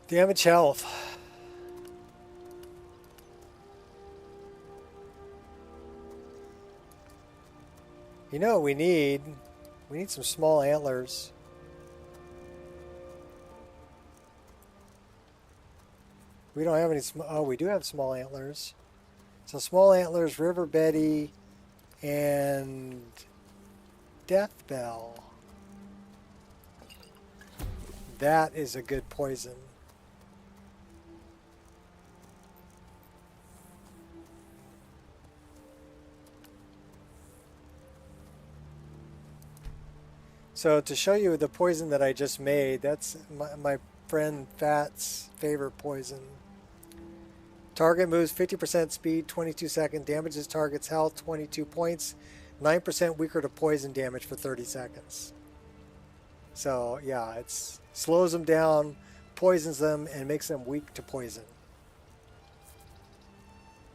Damage health. You know what we need? We need some small antlers. We don't have any oh, we do have small antlers. So small antlers, River Betty, and Death Bell. That is a good poison. So to show you the poison that I just made, that's my friend Fat's favorite poison. Target moves 50% speed, 22 seconds, damages target's health, 22 points, 9% weaker to poison damage for 30 seconds. So yeah, it slows them down, poisons them, and makes them weak to poison.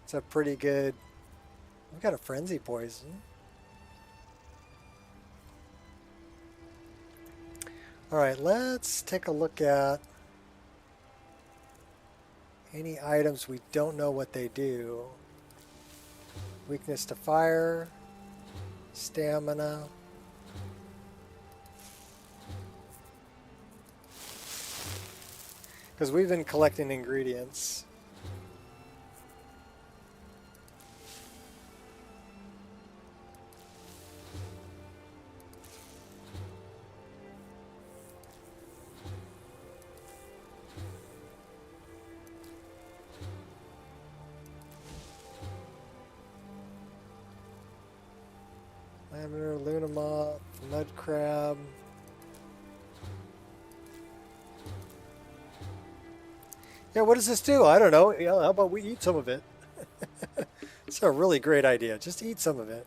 It's a pretty good... We've got a frenzy poison. Alright, let's take a look at any items we don't know what they do. Weakness to fire, stamina. Because we've been collecting ingredients. VRAMr, Luna Moth, Mud Crab. Yeah, what does this do? I don't know. Yeah, how about we eat some of it? It's a really great idea. Just eat some of it.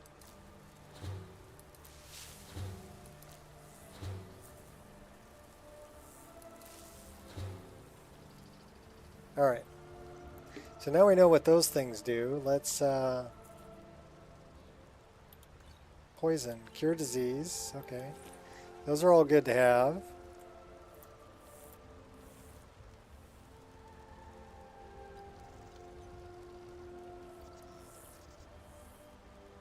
All right. So now we know what those things do. Let's poison, cure disease. Okay. Those are all good to have.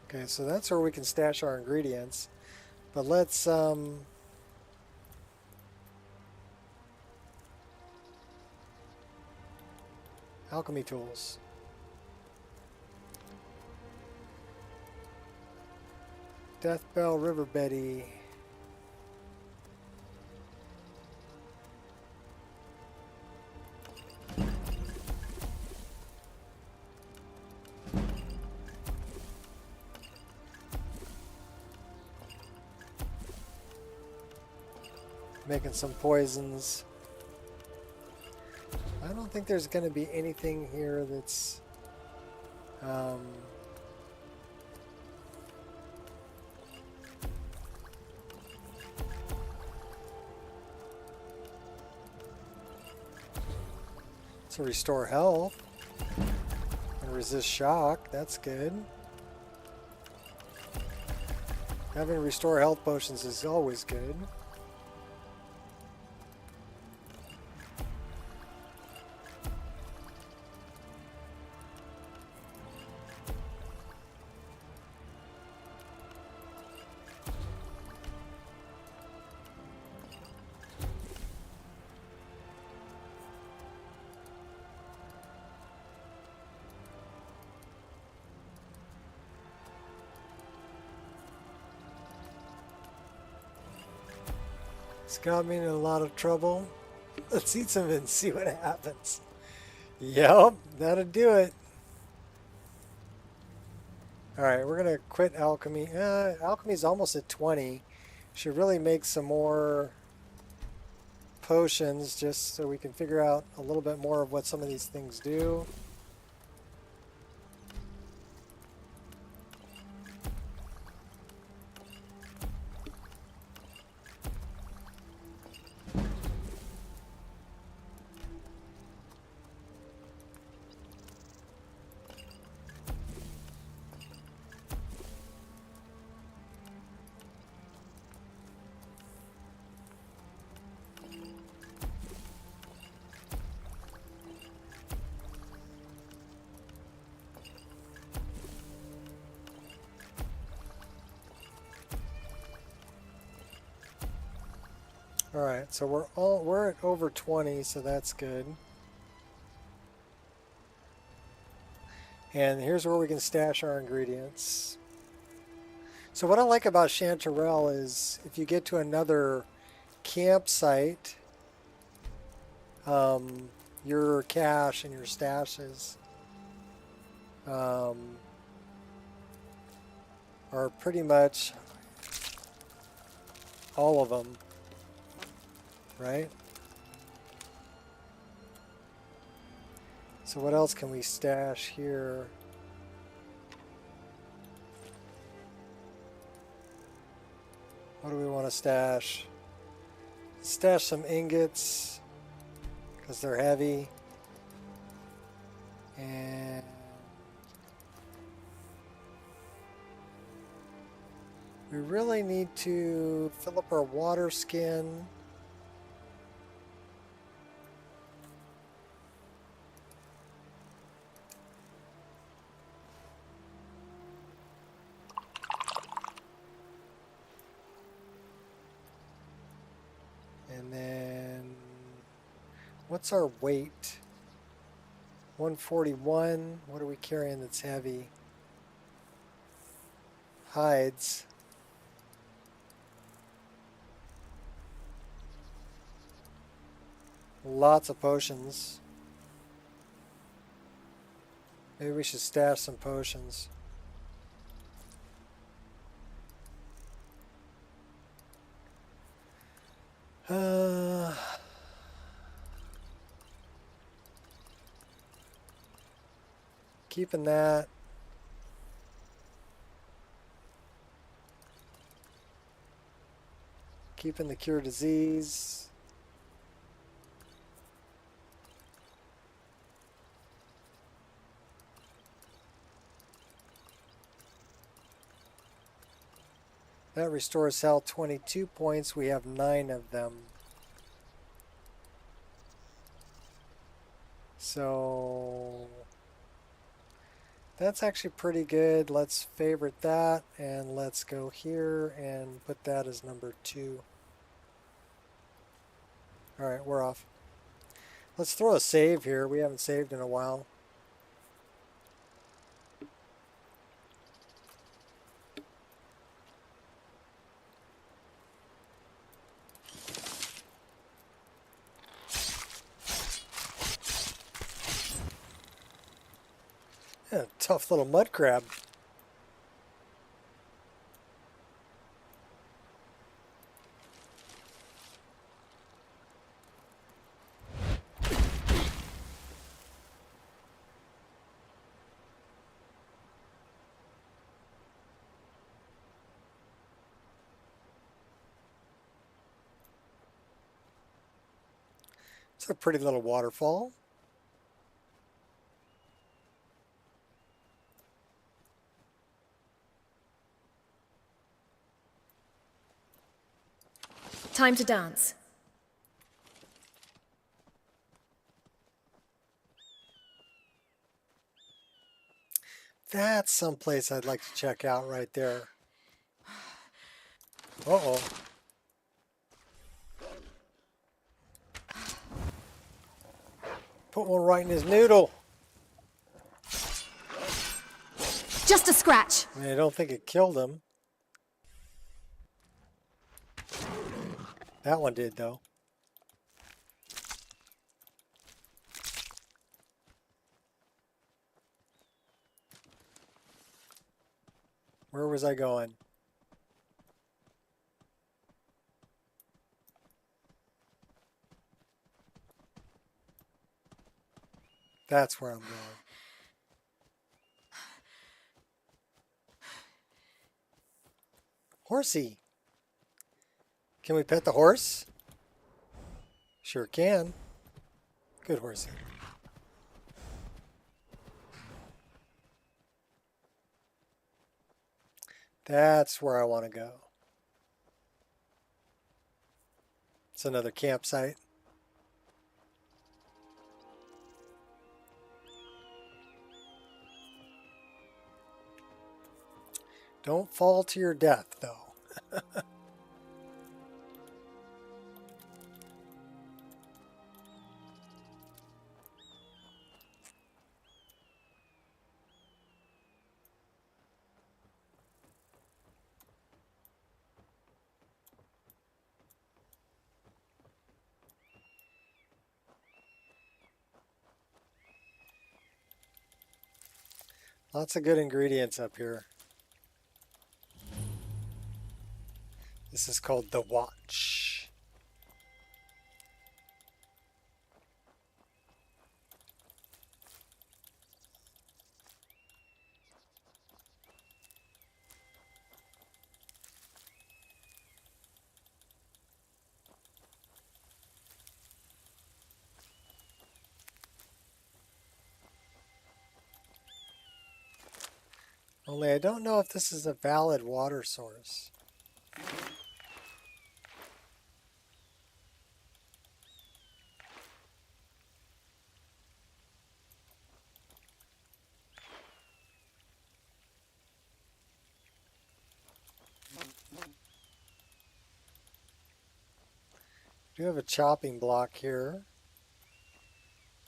Okay, so that's where we can stash our ingredients. But let's alchemy tools. Death Bell Riverbeddy. Making some poisons. I don't think there's going to be anything here that's to restore health and resist shock. That's good. Having restore health potions is always good. It's got me in a lot of trouble. Let's eat some and see what happens. Yep, that'll do it. Alright, we're going to quit alchemy. Alchemy's almost at 20. Should really make some more potions just so we can figure out a little bit more of what some of these things do. Alright, so we're at over 20, so that's good. And here's where we can stash our ingredients. So what I like about Chanterelle is if you get to another campsite, your cache and your stashes are pretty much all of them. Right? So what else can we stash here? What do we want to stash? Stash some ingots because they're heavy. And we really need to fill up our water skin. And then, what's our weight? 141. What are we carrying that's heavy? Hides. Lots of potions. Maybe we should stash some potions. Keeping that. Keeping the cure disease. That restores health 22 points. We have 9 of them. So that's actually pretty good. Let's favorite that and let's go here and put that as number 2. Alright, we're off. Let's throw a save here. We haven't saved in a while. Tough little mud crab. It's a pretty little waterfall. Time to dance. That's someplace I'd like to check out right there. Uh-oh. Put one right in his noodle. Just a scratch. I mean, I don't think it killed him. That one did, though. Where was I going? That's where I'm going. Horsey. Can we pet the horse? Sure can. Good horsey. That's where I want to go. It's another campsite. Don't fall to your death, though. Lots of good ingredients up here. This is called the watch. Only I don't know if this is a valid water source. We do have a chopping block here.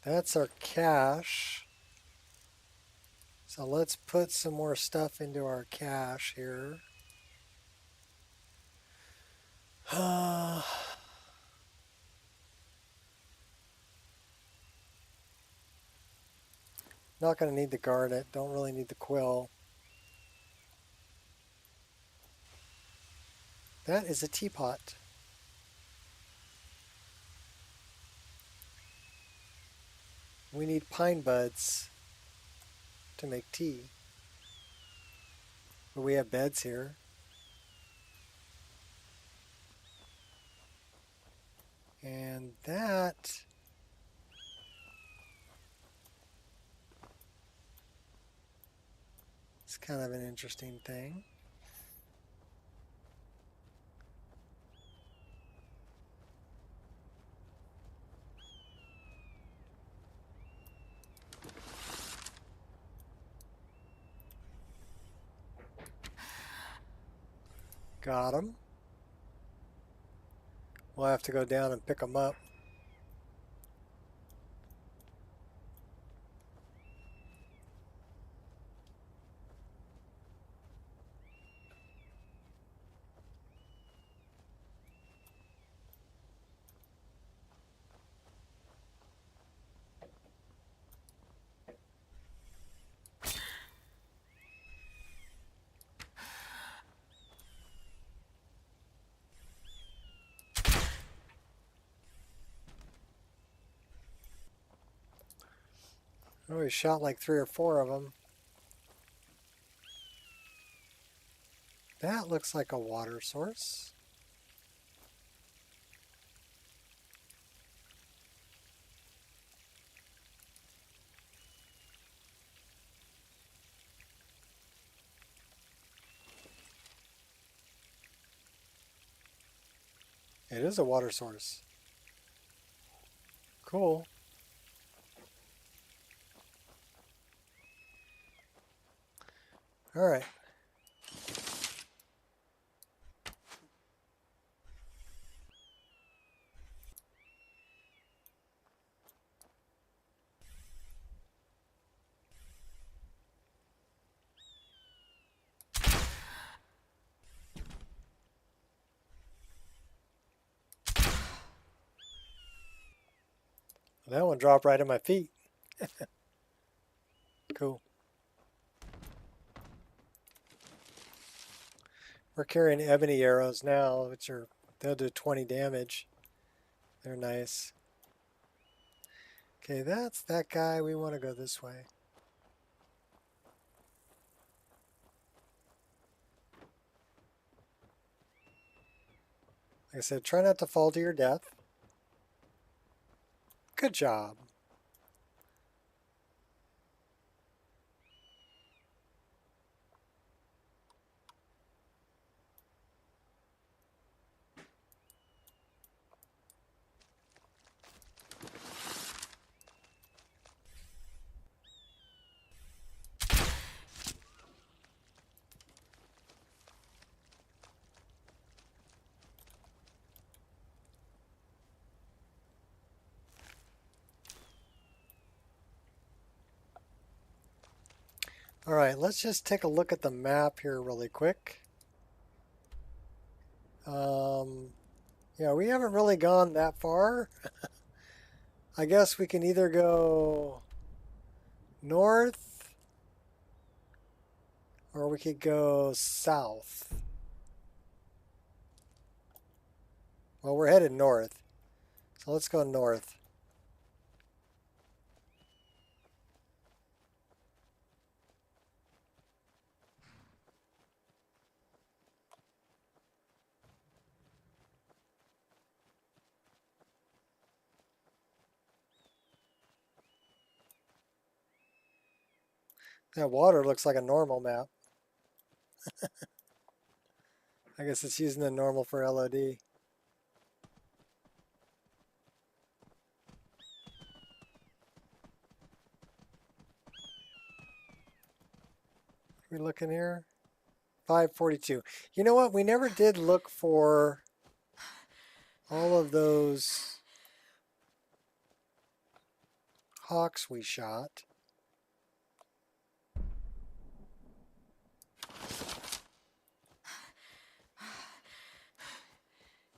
That's our cache. So let's put some more stuff into our cache here. Not going to need the garnet. Don't really need the quill. That is a teapot. We need pine buds to make tea. But we have beds here. And that is kind of an interesting thing. Got them. We'll have to go down and pick them up. Oh, we shot like 3 or 4 of them. That looks like a water source. It is a water source. Cool. All right. That one dropped right at my feet. Cool. We're carrying ebony arrows now, which are, they'll do 20 damage. They're nice. Okay, that's that guy. We want to go this way. Like I said, try not to fall to your death. Good job. All right, let's just take a look at the map here really quick. Yeah, we haven't really gone that far. I guess we can either go north or we could go south. Well, we're headed north, so let's go north. That water looks like a normal map. I guess it's using the normal for LOD. We looking here? 542. You know what? We never did look for all of those hawks we shot.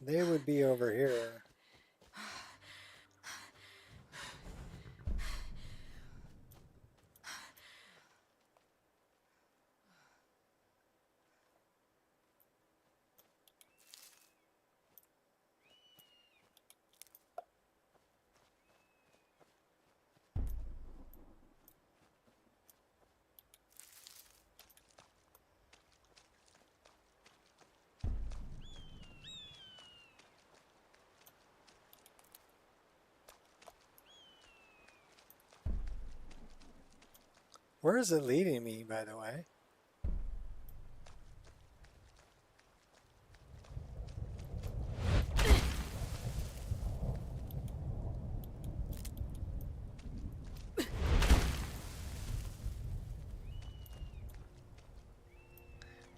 They would be over here. Where is it leading me, by the way?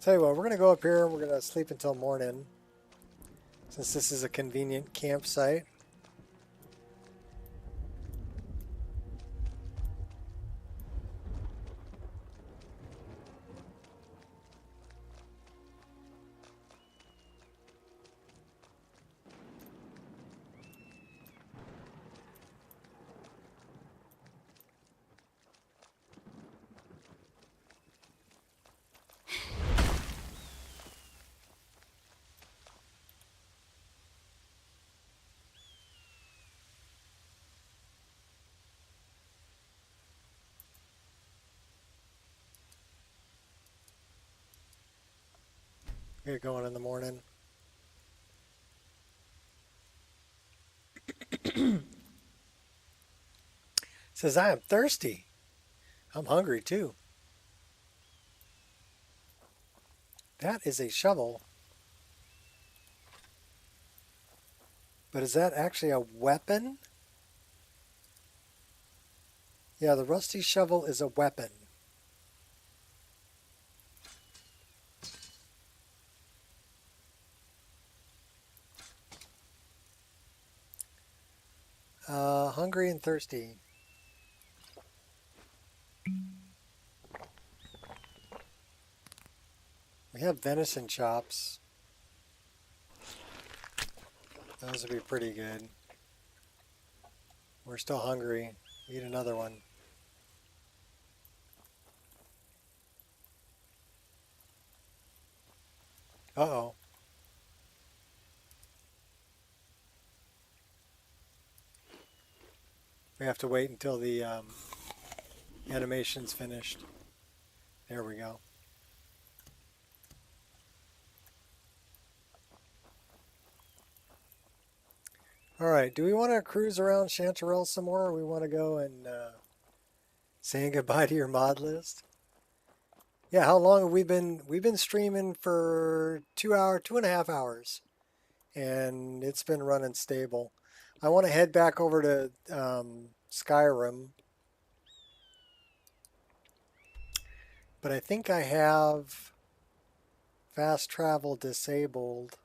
Tell you what, we're going to go up here and we're going to sleep until morning, since this is a convenient campsite. Get going in the morning. Says, I am thirsty. I'm hungry too. That is a shovel. But is that actually a weapon? Yeah, the rusty shovel is a weapon. Hungry and thirsty. We have venison chops. Those would be pretty good. We're still hungry. Eat another one. Uh-oh. We have to wait until the animation's finished. There we go. All right, do we want to cruise around Chanterelle some more, or we want to go and saying goodbye to your mod list? Yeah, how long have we been? We've been streaming for 2.5 hours, and it's been running stable. I want to head back over to Skyrim, but I think I have fast travel disabled.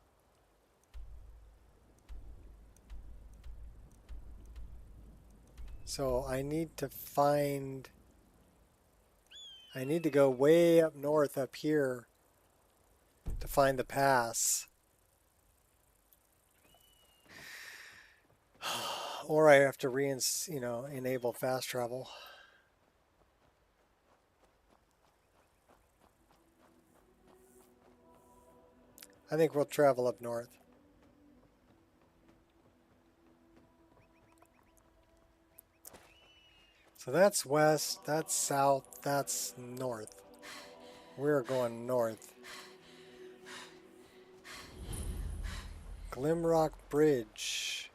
So I need to go way up north up here to find the pass. Or I have to enable fast travel. I think we'll travel up north. So that's west, that's south, that's north. We're going north. Glimrock Bridge.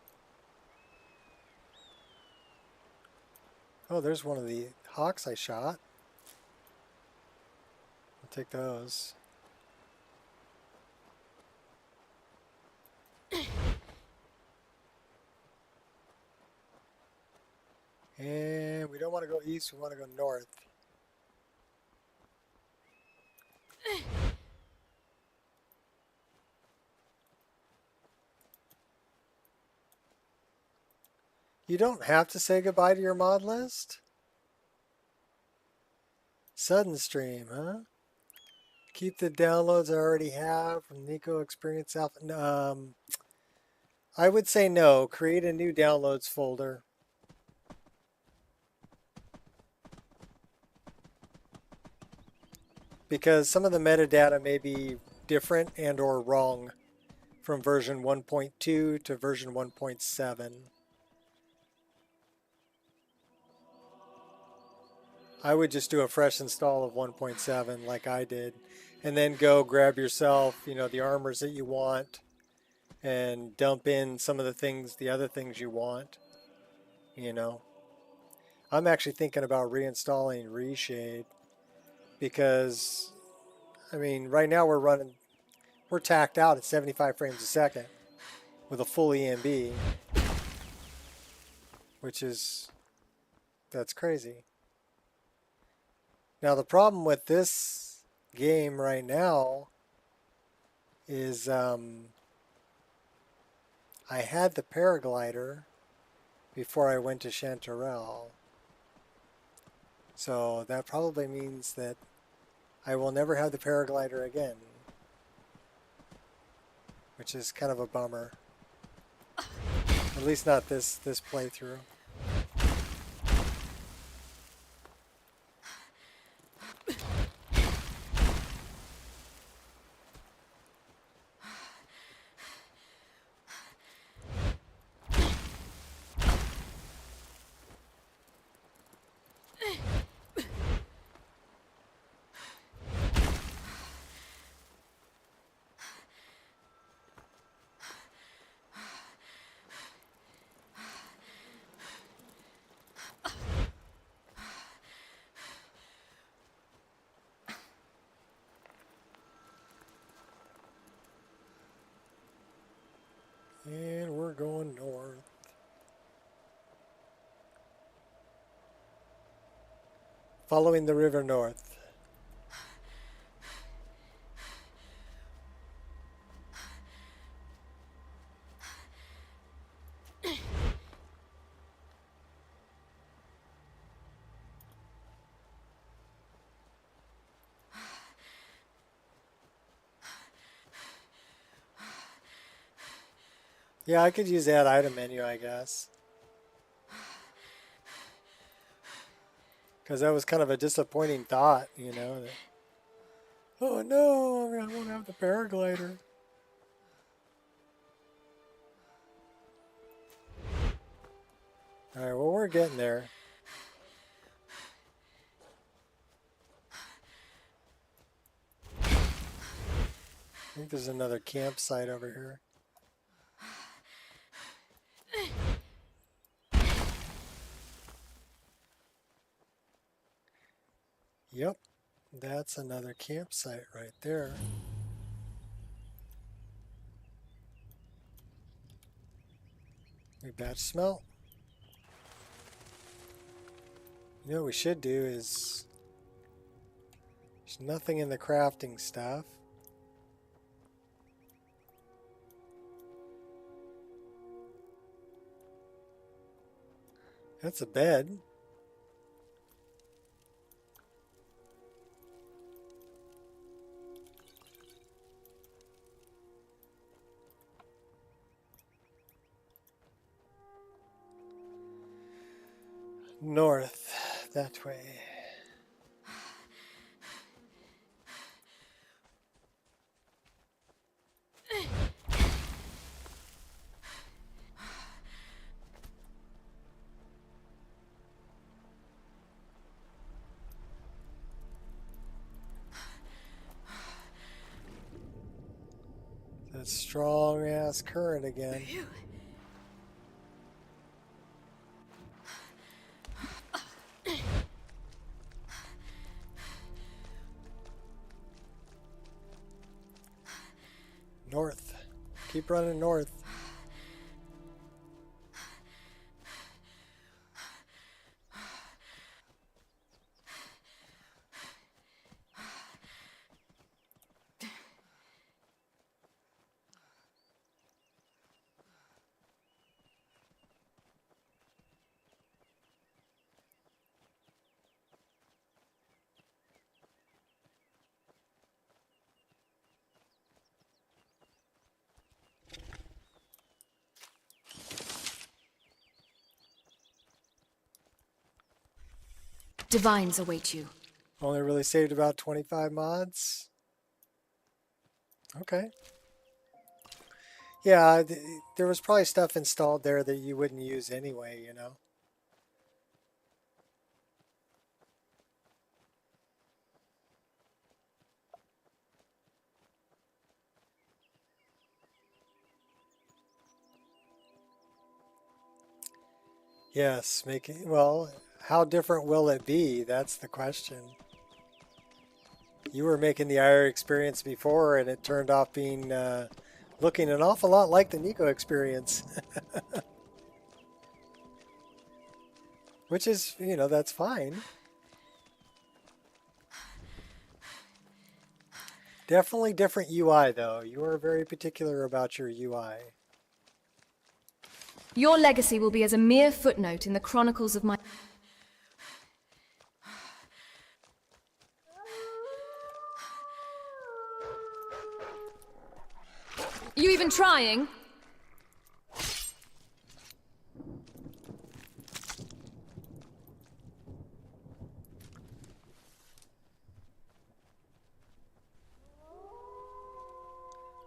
Oh, there's one of the hawks I shot. I'll take those. And we don't want to go east, we want to go north. You don't have to say goodbye to your mod list? Sudden stream, huh? Keep the downloads I already have from Nico Experience Alpha. I would say no. Create a new downloads folder. Because some of the metadata may be different and or wrong from version 1.2 to version 1.7. I would just do a fresh install of 1.7 like I did, and then go grab yourself, the armors that you want, and dump in some of the other things you want, I'm actually thinking about reinstalling Reshade because, right now we're tacked out at 75 frames a second with a full EMB, that's crazy. Now the problem with this game right now is I had the paraglider before I went to Chanterelle. So that probably means that I will never have the paraglider again, which is kind of a bummer. At least not this playthrough. Following the river north. Yeah, I could use that item menu, I guess. Because that was kind of a disappointing thought, you know. That, oh no, I won't have the paraglider. Alright, well, we're getting there. I think there's another campsite over here. Yep, that's another campsite right there. We batch smelt. You know what we should do is, there's nothing in the crafting stuff. That's a bed. North, that way. That strong ass current again. North. Keep running north. Divines await you. Only really saved about 25 mods. Okay. Yeah, there was probably stuff installed there that you wouldn't use anyway, you know. Yes, making, well, how different will it be? That's the question. You were making the IR experience before and it turned off being, looking an awful lot like the Nico experience. Which is, you know, that's fine. Definitely different UI though. You are very particular about your UI. Your legacy will be as a mere footnote in the chronicles of my... You even trying?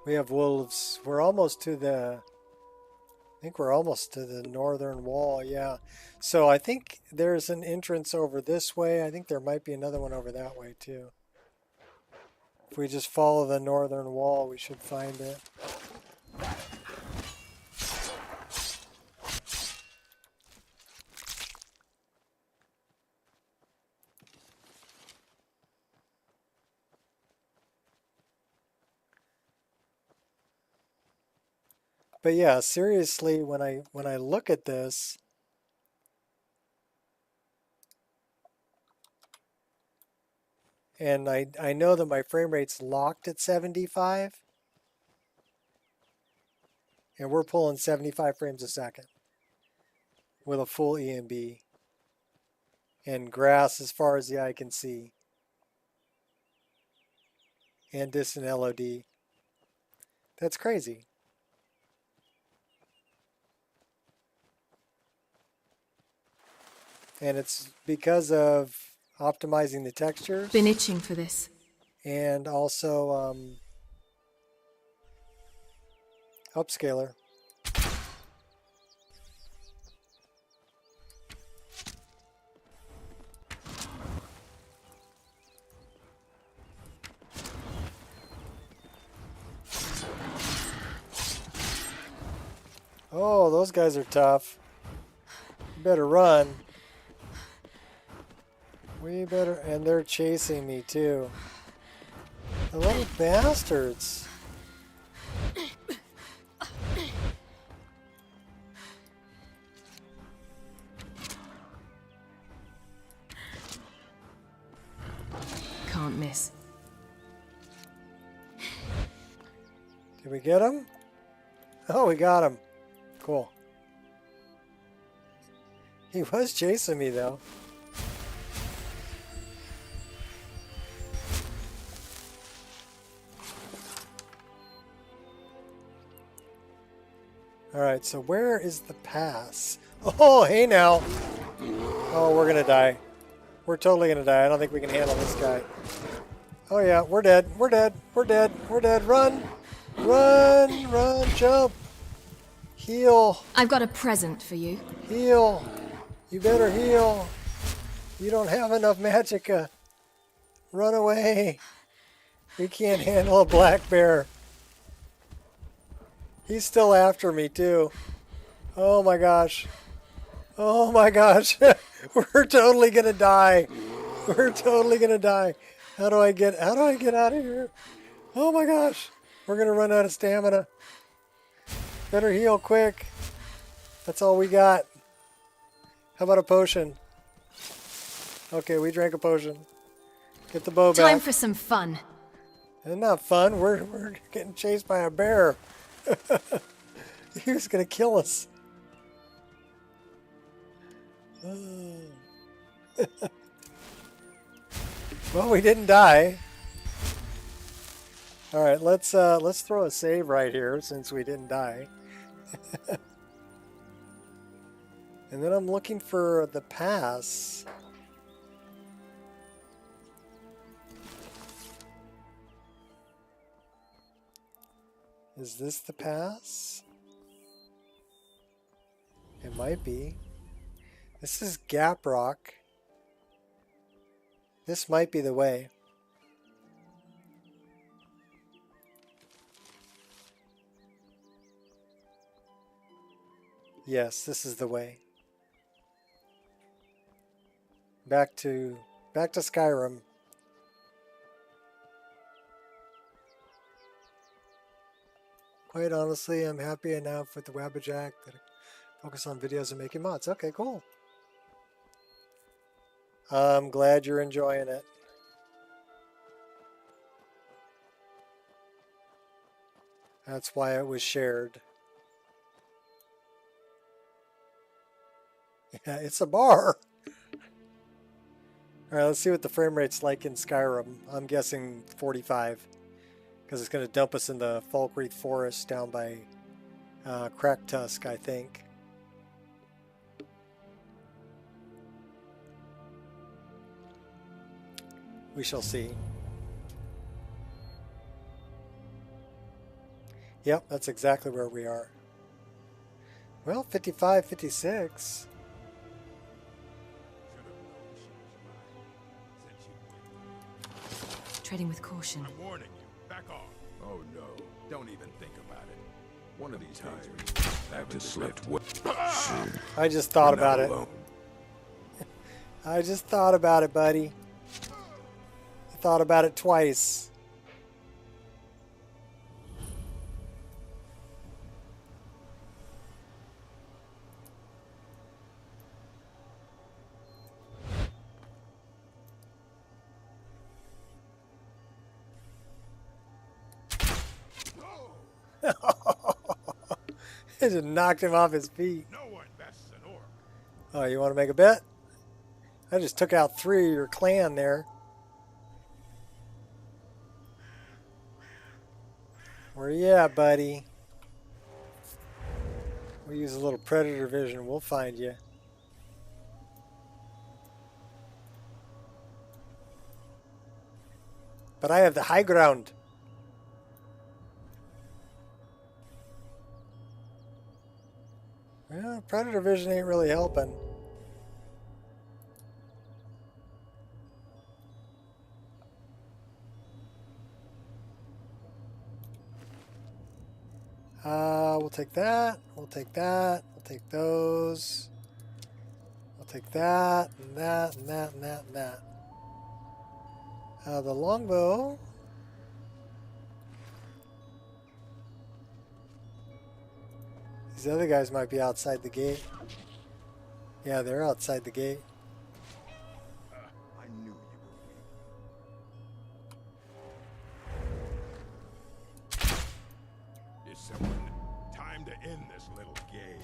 We have wolves. We're almost to the... I think we're almost to the northern wall, yeah. So I think there's an entrance over this way. I think there might be another one over that way too. If we just follow the northern wall, we should find it. But yeah, seriously, when I look at this, And I know that my frame rate's locked at 75. And we're pulling 75 frames a second with a full EMB. And grass as far as the eye can see. And distant LOD. That's crazy. And it's because of optimizing the textures. Been itching for this. And also upscaler. Oh, those guys are tough. You better run. We better, and they're chasing me too. The little bastards. Can't miss. Did we get him? Oh, we got him. Cool. He was chasing me though. Alright, so where is the pass? Oh, hey now. Oh, we're gonna die. We're totally gonna die. I don't think we can handle this guy. Oh yeah, we're dead. We're dead. We're dead. We're dead. Run! Run! Run! Jump! Heal! I've got a present for you. Heal! You better heal! You don't have enough magicka. Run away! We can't handle a black bear. He's still after me too. Oh my gosh. Oh my gosh. We're totally gonna die. We're totally gonna die. How do I get out of here? Oh my gosh. We're gonna run out of stamina. Better heal quick. That's all we got. How about a potion? Okay, we drank a potion. Get the bow back. Time for some fun. It's not fun. We're getting chased by a bear. He was gonna kill us. Well, we didn't die. All right, let's throw a save right here since we didn't die. And then I'm looking for the pass. Is this the pass? It might be. This is Gap Rock. This might be the way. Yes, this is the way. Back to Skyrim. Quite honestly, I'm happy enough with the Wabbajack that I focus on videos and making mods. Okay, cool. I'm glad you're enjoying it. That's why it was shared. Yeah, it's a bar. All right, let's see what the frame rate's like in Skyrim. I'm guessing 45. Because it's going to dump us in the Falkreath Forest down by Cracktusk, I think. We shall see. Yep, that's exactly where we are. Well, 55, 56. Treading with caution. I'm warning you. Back off. Oh no. Don't even think about it. One of these days we have to slip. I just thought about it. I just thought about it, buddy. I thought about it twice. It just knocked him off his feet. No one bests an orc. Oh, you want to make a bet? I just took out 3 of your clan there. Where you at, buddy? We'll use a little predator vision. We'll find you. But I have the high ground. Well, predator vision ain't really helping. We'll take that. We'll take that. We'll take those. We'll take that and that and that and that and that. The longbow. These other guys might be outside the gate. Yeah, they're outside the gate. I knew you were weak. Is someone time to end this little game?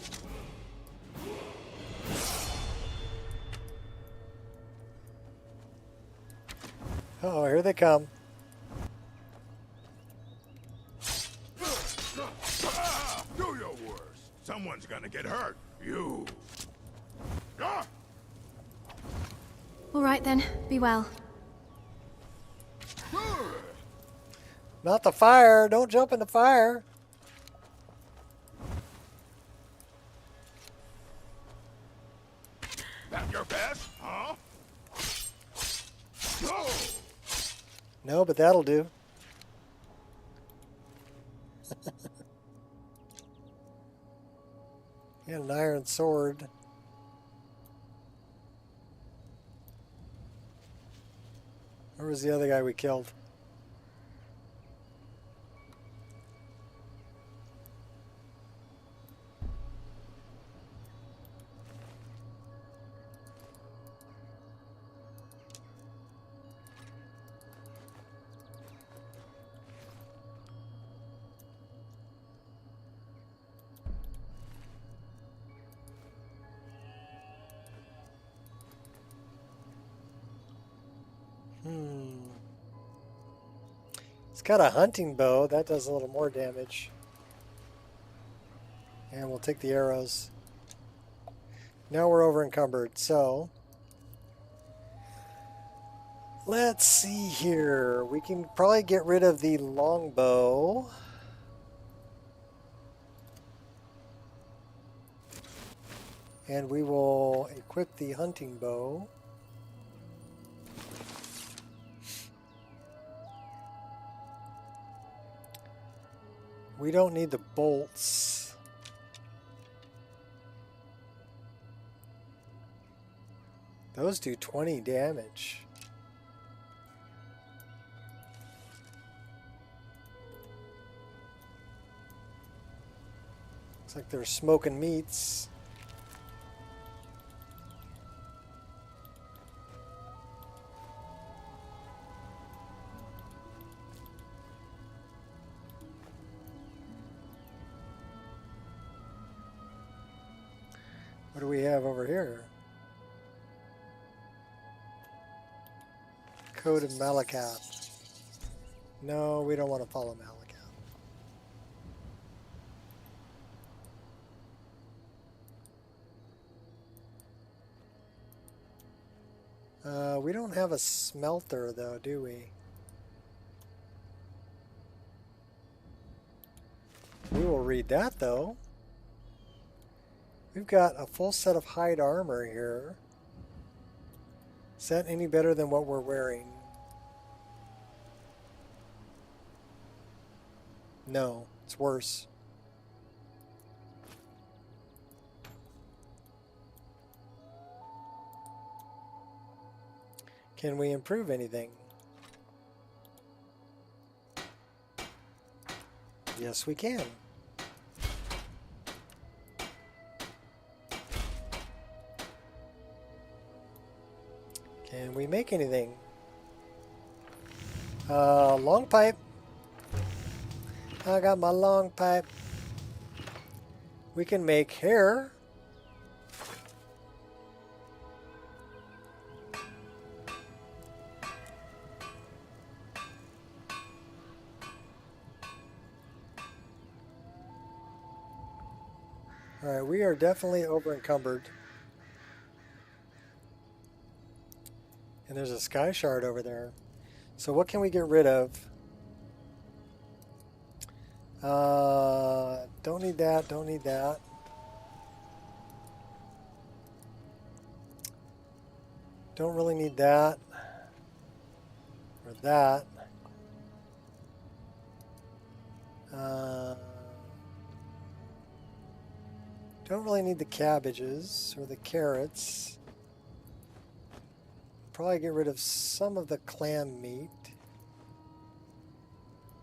Oh, here they come. Do your worst. Someone's gonna get hurt. You. Ah! All right then, be well. Not the fire. Don't jump in the fire. That your best, huh? No. No, but that'll do. And an iron sword. Where was the other guy we killed? It's got a hunting bow. That does a little more damage. And we'll take the arrows. Now we're over encumbered, so let's see here. We can probably get rid of the longbow. And we will equip the hunting bow. We don't need the bolts. Those do 20 damage. Looks like they're smoking meats. What do we have over here? Code of Malacath. No, we don't want to follow Malacath. We don't have a smelter though, do we? We will read that though. We've got a full set of hide armor here. Is that any better than what we're wearing? No, it's worse. Can we improve anything? Yes, we can. Can we make anything? Long pipe. I got my long pipe. We can make hair. All right, we are definitely over encumbered. And there's a sky shard over there. So what can we get rid of? Don't need that, don't need that. Don't really need that. Or that. Don't really need the cabbages or the carrots. Probably get rid of some of the clam meat.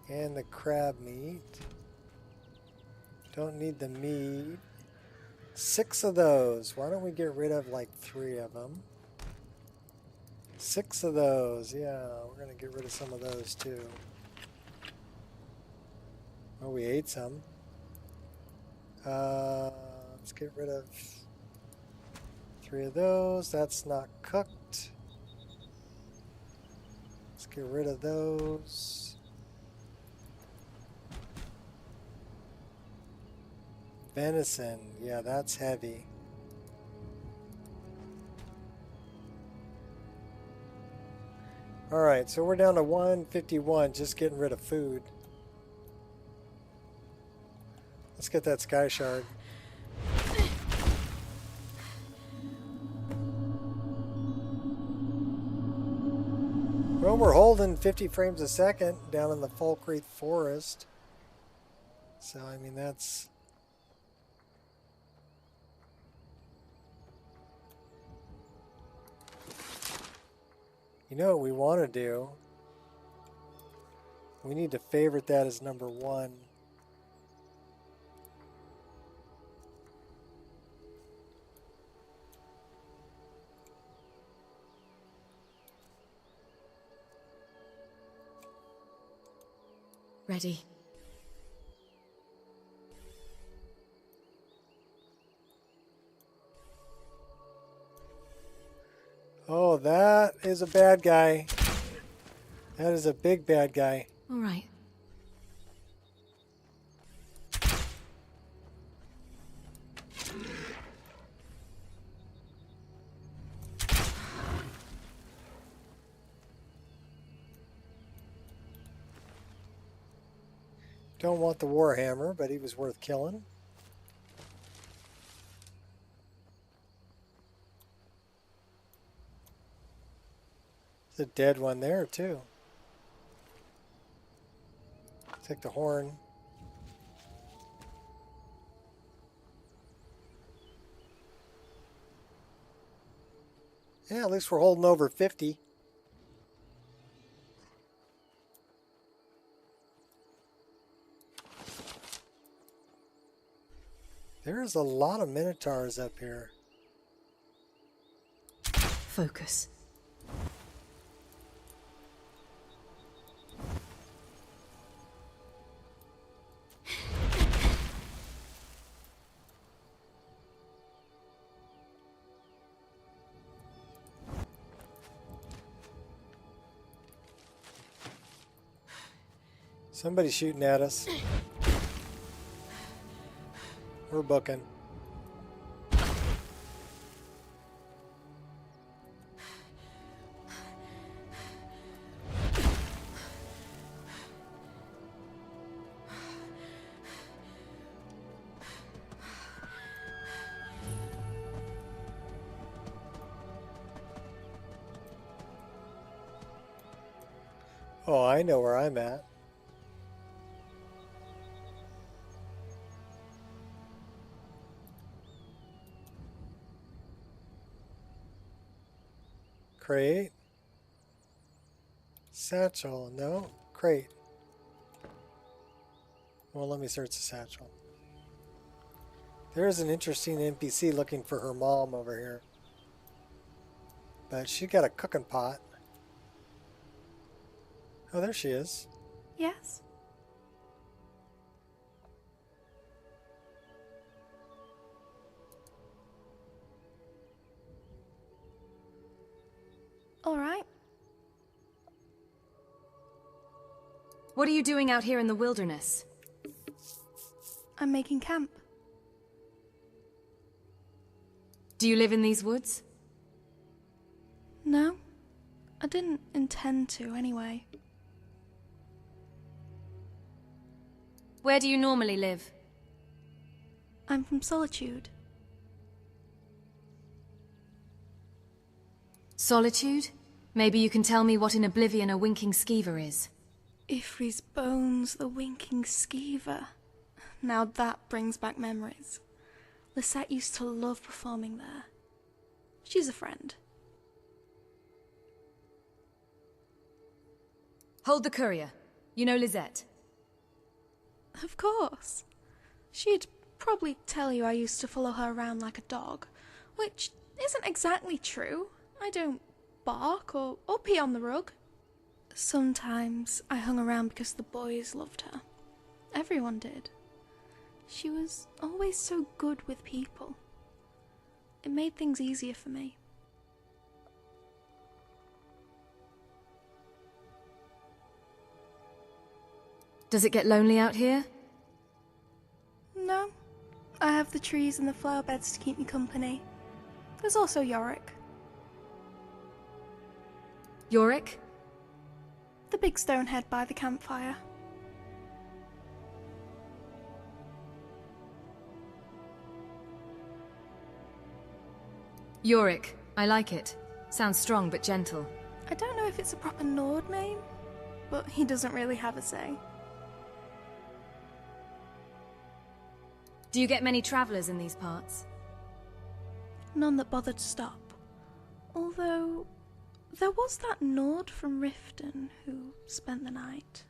And the crab meat. Don't need the meat. 6 of those. Why don't we get rid of like 3 of them? 6 of those. Yeah, we're going to get rid of some of those too. Oh, we ate some. Let's get rid of 3 of those. That's not cooked. Let's get rid of those. Venison, yeah, that's heavy. Alright, so we're down to 151, just getting rid of food. Let's get that sky shard. Well, we're holding 50 frames a second down in the Falkreath Forest. So, I mean, that's... You know what we want to do? We need to favorite that as number 1. Ready. Oh, that is a bad guy. That is a big bad guy. All right. Don't want the Warhammer, but he was worth killing. There's a dead one there, too. Take the horn. Yeah, at least we're holding over 50. There's a lot of Minotaurs up here. Focus. Somebody's shooting at us. We're booking. Oh, I know where I'm at. Crate. Satchel. No. Crate. Well, let me search the satchel. There's an interesting NPC looking for her mom over here. But she got a cooking pot. Oh, there she is. Yes. All right. What are you doing out here in the wilderness? I'm making camp. Do you live in these woods? No, I didn't intend to anyway. Where do you normally live? I'm from Solitude. Solitude? Maybe you can tell me what in Oblivion a winking skeever is. Ifri's bones, the winking skeever. Now that brings back memories. Lisette used to love performing there. She's a friend. Hold the courier. You know Lisette? Of course. She'd probably tell you I used to follow her around like a dog, which isn't exactly true. I don't bark or pee on the rug. Sometimes I hung around because the boys loved her. Everyone did. She was always so good with people. It made things easier for me. Does it get lonely out here? No, I have the trees and the flower beds to keep me company. There's also Yorick. Yorick? The big stone head by the campfire. Yorick. I like it. Sounds strong but gentle. I don't know if it's a proper Nord name, but he doesn't really have a say. Do you get many travelers in these parts? None that bothered to stop. Although, there was that Nord from Riften who spent the night.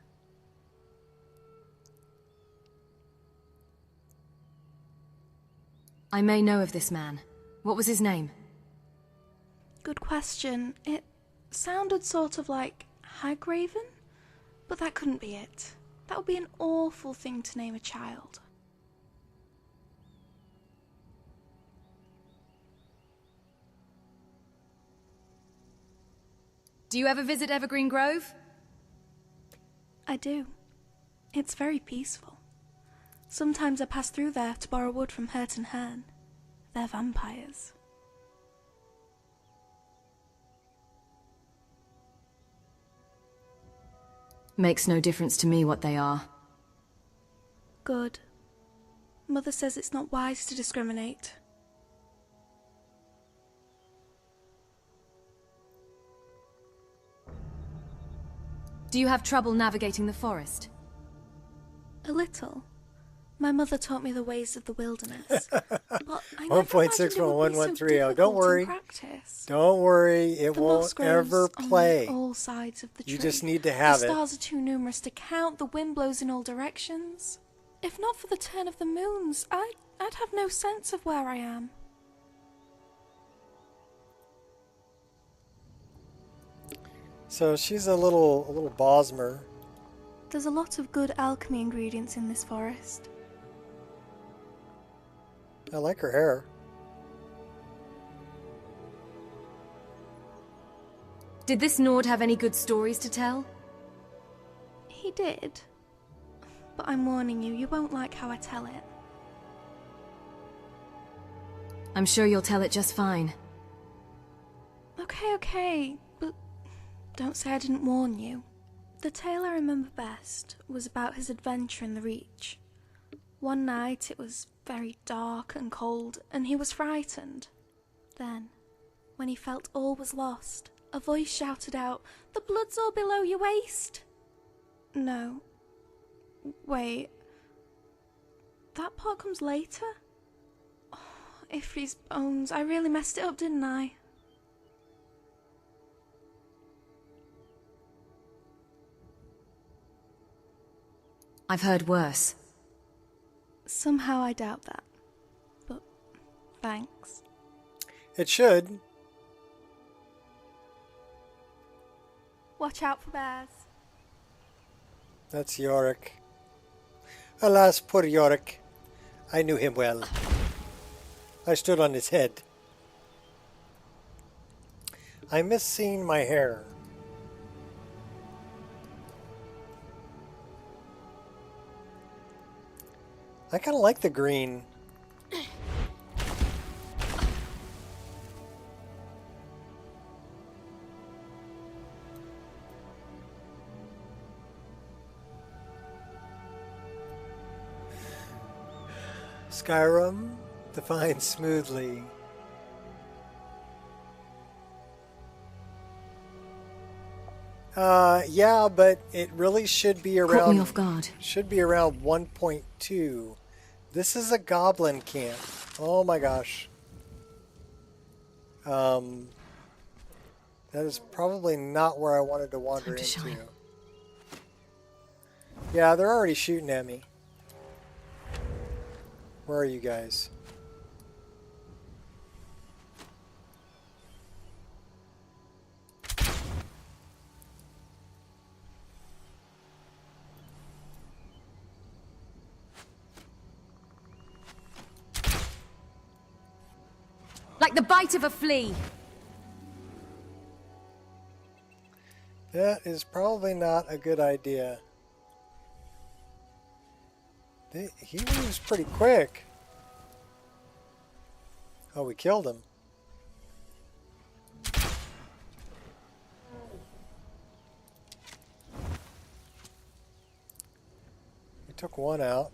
I may know of this man. What was his name? Good question. It sounded sort of like Hagraven, but that couldn't be it. That would be an awful thing to name a child. Do you ever visit Evergreen Grove? I do. It's very peaceful. Sometimes I pass through there to borrow wood from Hurt and Hern. They're vampires. Makes no difference to me what they are. Good. Mother says it's not wise to discriminate. Do you have trouble navigating the forest? A little. My mother taught me the ways of the wilderness. But I never 1.6 imagined it would be so 1.130. Don't difficult worry. in practice. Don't worry, it The moss won't grows ever on play. all sides of the tree. You just need to have the it. stars are too numerous to count. The wind blows in all directions. If not for the turn of the moons, I'd have no sense of where I am. So she's a little Bosmer. There's a lot of good alchemy ingredients in this forest. I like her hair. Did this Nord have any good stories to tell? He did. But I'm warning you, you won't like how I tell it. I'm sure you'll tell it just fine. Okay, but don't say I didn't warn you. The tale I remember best was about his adventure in the Reach. One night it was very dark and cold, and he was frightened. Then, when he felt all was lost, a voice shouted out, "The blood's all below your waist!" No. Wait. That part comes later? Oh, Ifri's bones, I really messed it up, didn't I? I've heard worse. Somehow I doubt that. But thanks. It should. Watch out for bears. That's Yorick. Alas, poor Yorick. I knew him well. I stood on his head. I miss seeing my hair. I kind of like the green. Skyrim defined smoothly. Yeah, but it really should be Caught me around off guard. 1.2. This is a goblin camp. Oh my gosh. That is probably not where I wanted to wander Time to into. shine. Yeah, they're already shooting at me. Where are you guys? Like the bite of a flea. That is probably not a good idea. He moves pretty quick. Oh, we killed him. We took one out.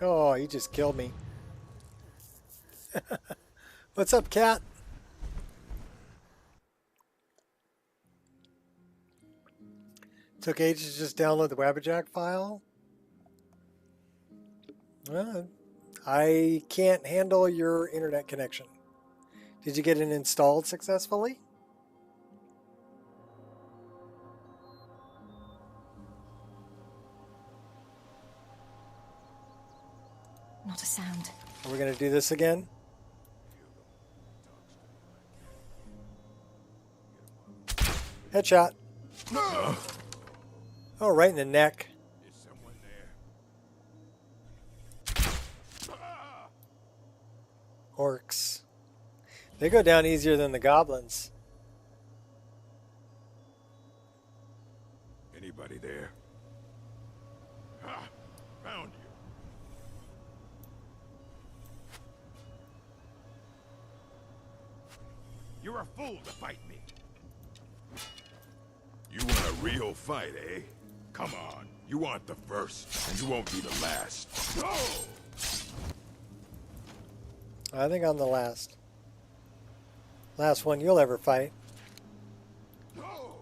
Oh, he just killed me. What's up, cat? Took ages to just download the Wabbajack file. Well, I can't handle your internet connection. Did you get it installed successfully? Not a sound. Are we going to do this again? Headshot. Oh, right in the neck. Is someone there? Orcs. They go down easier than the goblins. Anybody there? Ha! Found you. You're a fool to fight me. You want a real fight, eh? Come on. You aren't the first, and you won't be the last. Go! I think I'm the last. Last one you'll ever fight. Go!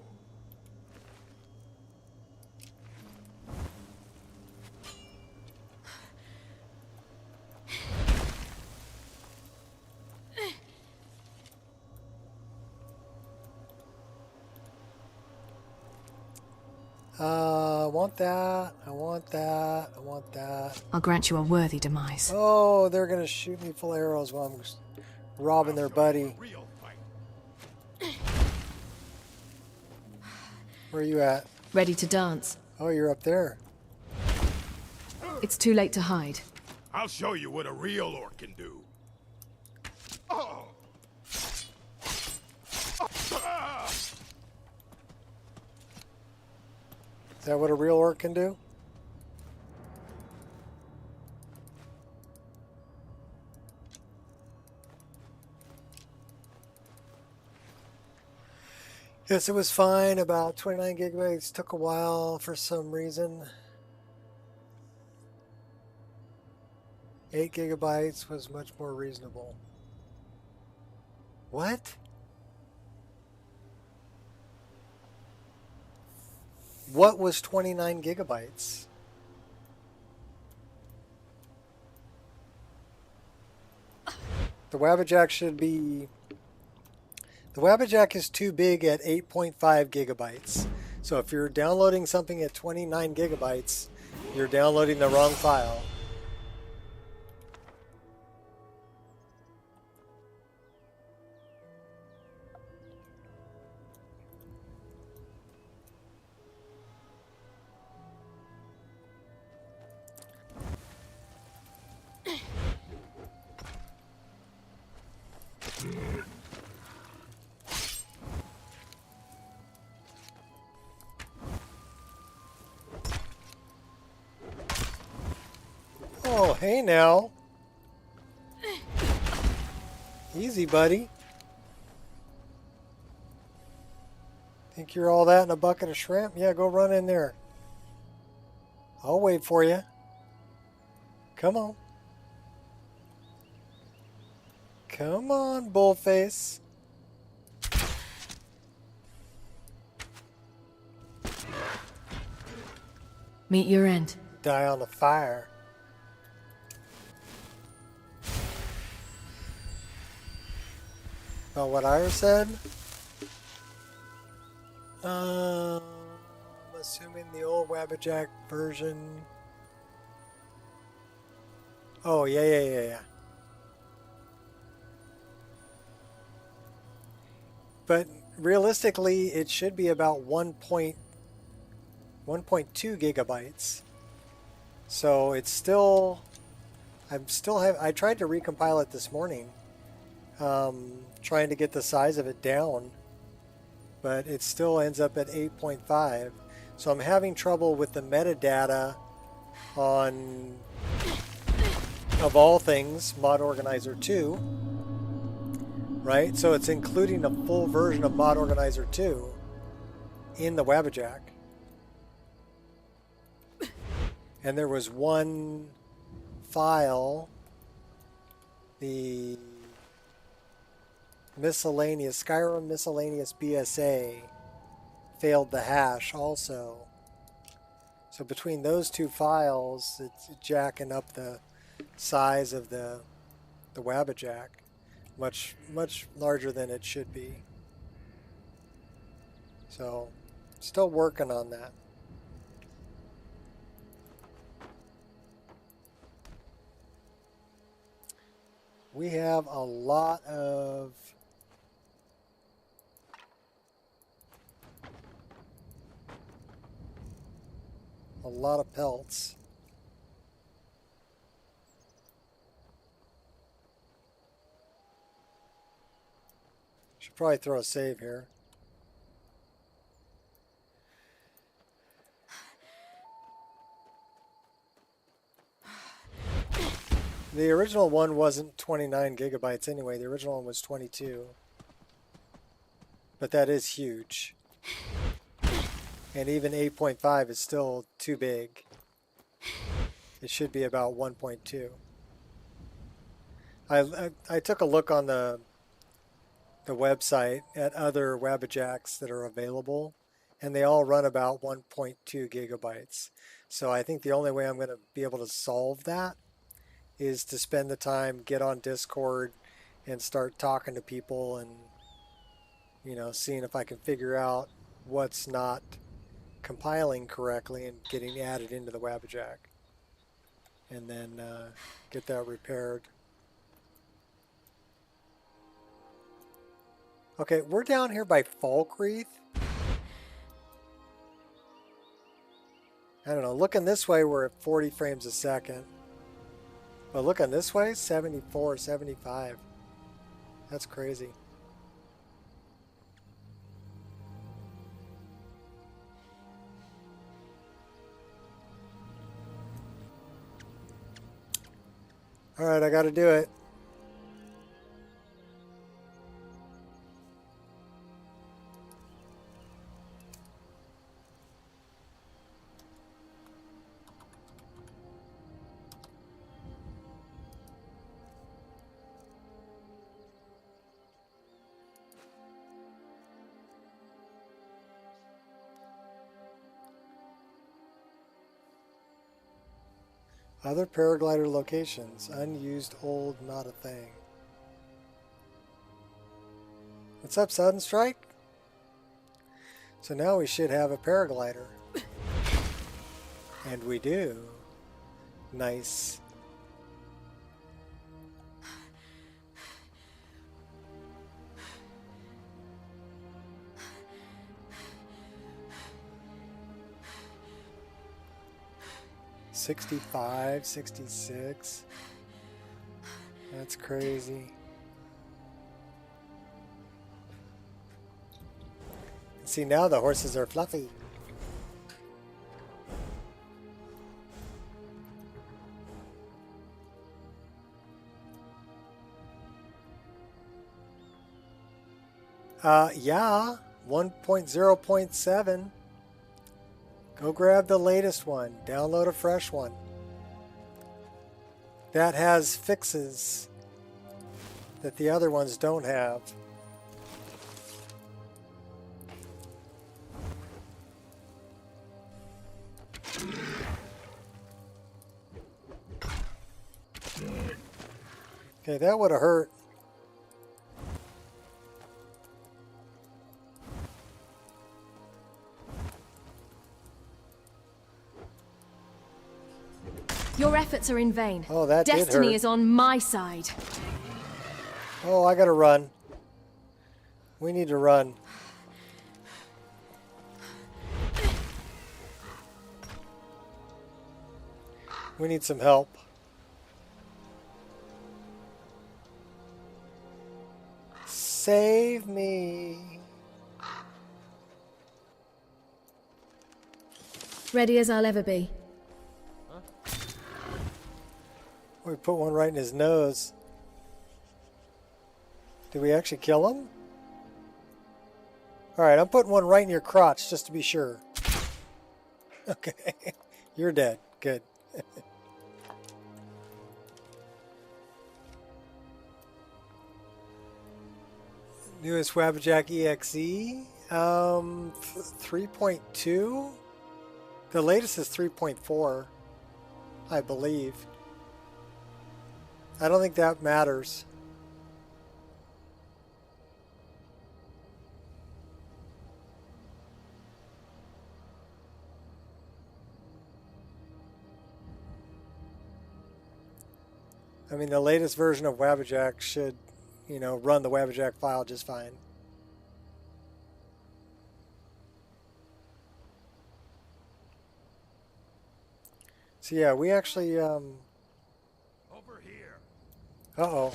I want that. I want that. I want that. I'll grant you a worthy demise. Oh, they're going to shoot me full of arrows while I'm robbing their buddy. Real fight. Where are you at? Ready to dance. Oh, you're up there. It's too late to hide. I'll show you what a real orc can do. Oh! Ah! Is that what a real orc can do? Yes, it was fine. About 29 gigabytes. Took a while for some reason. 8 gigabytes was much more reasonable. What? What was 29 gigabytes? The Wabbajack should be... The Wabbajack is too big at 8.5 gigabytes. So if you're downloading something at 29 gigabytes, you're downloading the wrong file. Oh, hey now. Easy, buddy. Think you're all that in a bucket of shrimp? Yeah, go run in there. I'll wait for you. Come on. Come on, bullface. Meet your end. Die on the fire. Oh, what Ira said? Assuming the old Wabbajack version. Oh, yeah. But realistically, it should be about 1.2 gigabytes. So it's still, I tried to recompile it this morning, trying to get the size of it down, but it still ends up at 8.5. So I'm having trouble with the metadata on, of all things, Mod Organizer 2, right? So it's including a full version of Mod Organizer 2 in the Wabbajack. And there was one file, the miscellaneous, Skyrim miscellaneous BSA, failed the hash also. So between those two files, it's jacking up the size of the Wabbajack, much larger than it should be. So still working on that. We have a lot of pelts. Should probably throw a save here. The original one wasn't 29 gigabytes anyway. The original one was 22. But that is huge. And even 8.5 is still too big. It should be about 1.2. I took a look on the website at other Wabbajacks that are available, and they all run about 1.2 gigabytes. So I think the only way I'm going to be able to solve that is to spend the time, get on Discord, and start talking to people and, you know, seeing if I can figure out what's not compiling correctly and getting added into the Wabbajack. And then get that repaired. Okay, we're down here by Falkreath. I don't know, looking this way we're at 40 frames a second. But looking this way, 74, 75. That's crazy. All right, I got to do it. Other paraglider locations. Unused, old, not a thing. What's up, Sudden Strike? So now we should have a paraglider. And we do. Nice. $65, $66. That's crazy. See, now the horses are fluffy. Yeah, 1.0.7. Go grab the latest one. Download a fresh one. That has fixes that the other ones don't have. Okay, that would have hurt. Your efforts are in vain. Oh, that did Destiny hurt. is on my side. Oh, I gotta run. We need to run. We need some help. Save me. Ready as I'll ever be. We put one right in his nose. Did we actually kill him? Alright, I'm putting one right in your crotch just to be sure. Okay. You're dead. Good. Newest Wabbajack EXE. 3.2? The latest is 3.4, I believe. I don't think that matters. I mean, the latest version of Wabbajack should, you know, run the Wabbajack file just fine. So yeah, we actually, Over here. uh-oh.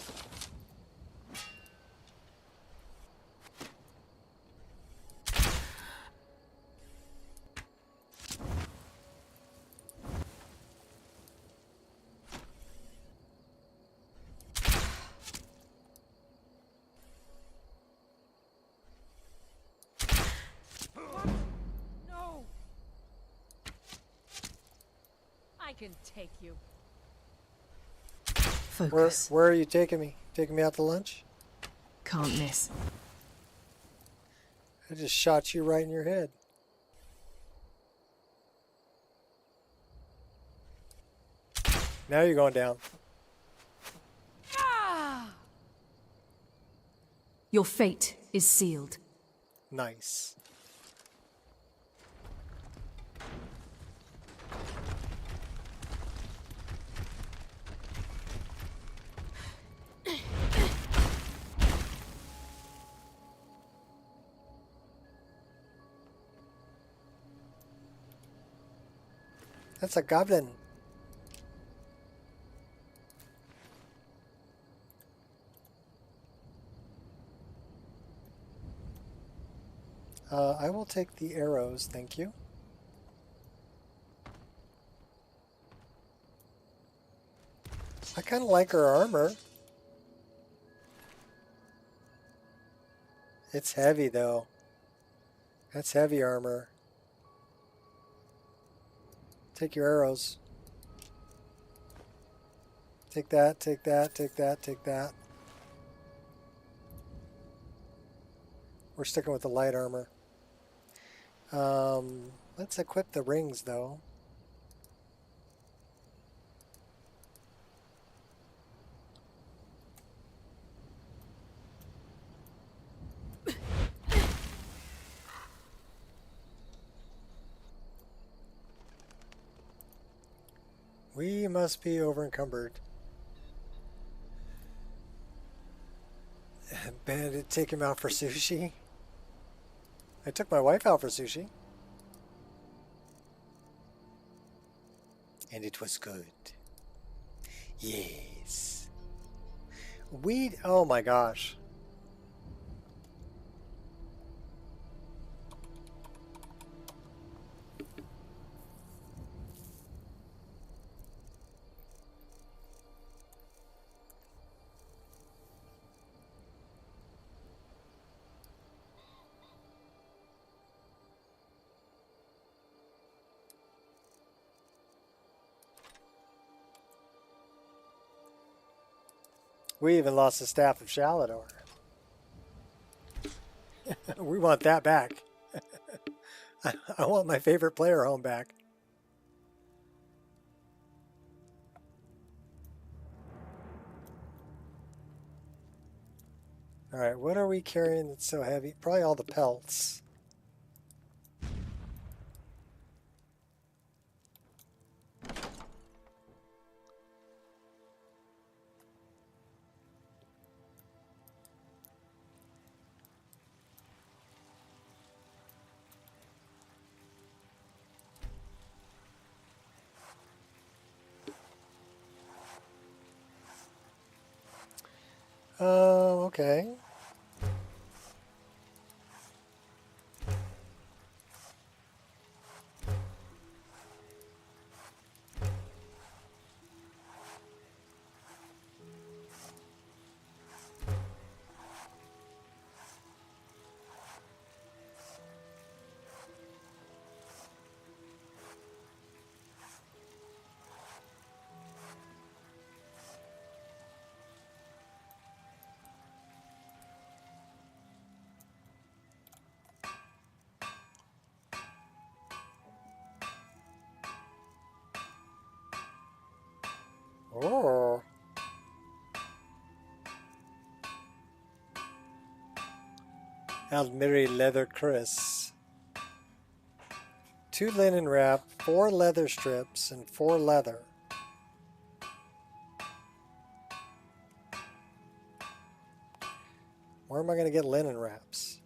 No! I can take you. Focus. Where are you taking me? Taking me out to lunch? Can't miss. I just shot you right in your head. Now you're going down. Ah! Your fate is sealed. Nice. That's a goblin. I will take the arrows, thank you. I kind of like her armor. It's heavy though. That's heavy armor. Take your arrows. Take that, take that, take that, take that. We're sticking with the light armor. Let's equip the rings though. We must be over encumbered. Bandit, take him out for sushi. I took my wife out for sushi. And it was good. Yes. Oh my gosh. We even lost the staff of Shalador. We want that back. I want my favorite player home back. Alright, what are we carrying that's so heavy? Probably all the pelts. Oh, okay. Oh. Almiri leather Chris. 2 linen wrap, 4 leather strips, and 4 leather. Where am I going to get linen wraps?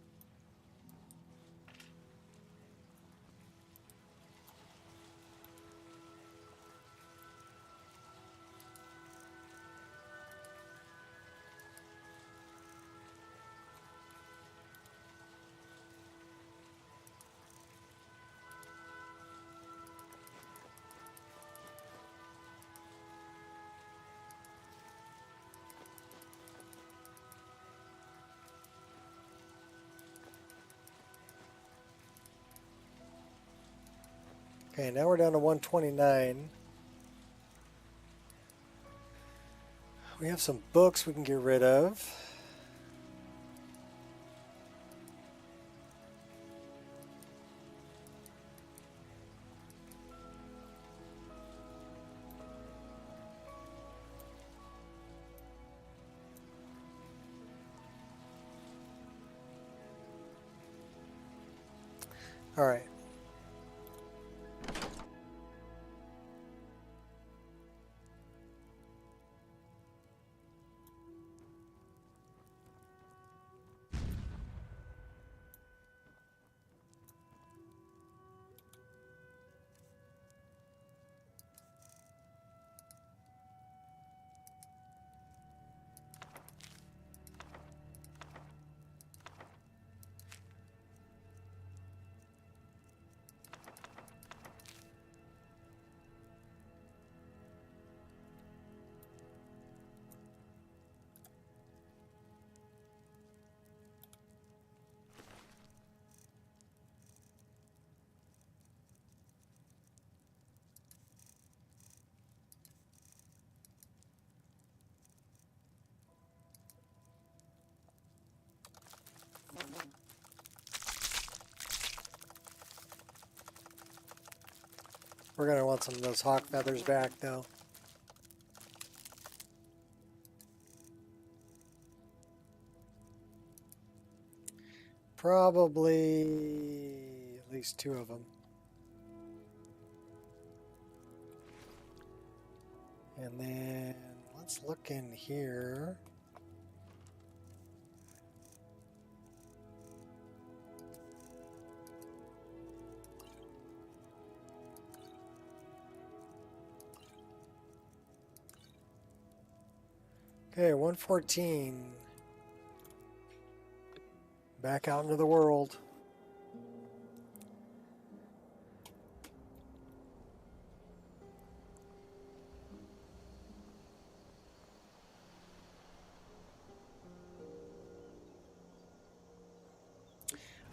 Okay, now we're down to 129. We have some books we can get rid of. All right. We're going to want some of those hawk feathers back, though. Probably at least 2 of them. And then let's look in here. Okay, 114. Back out into the world.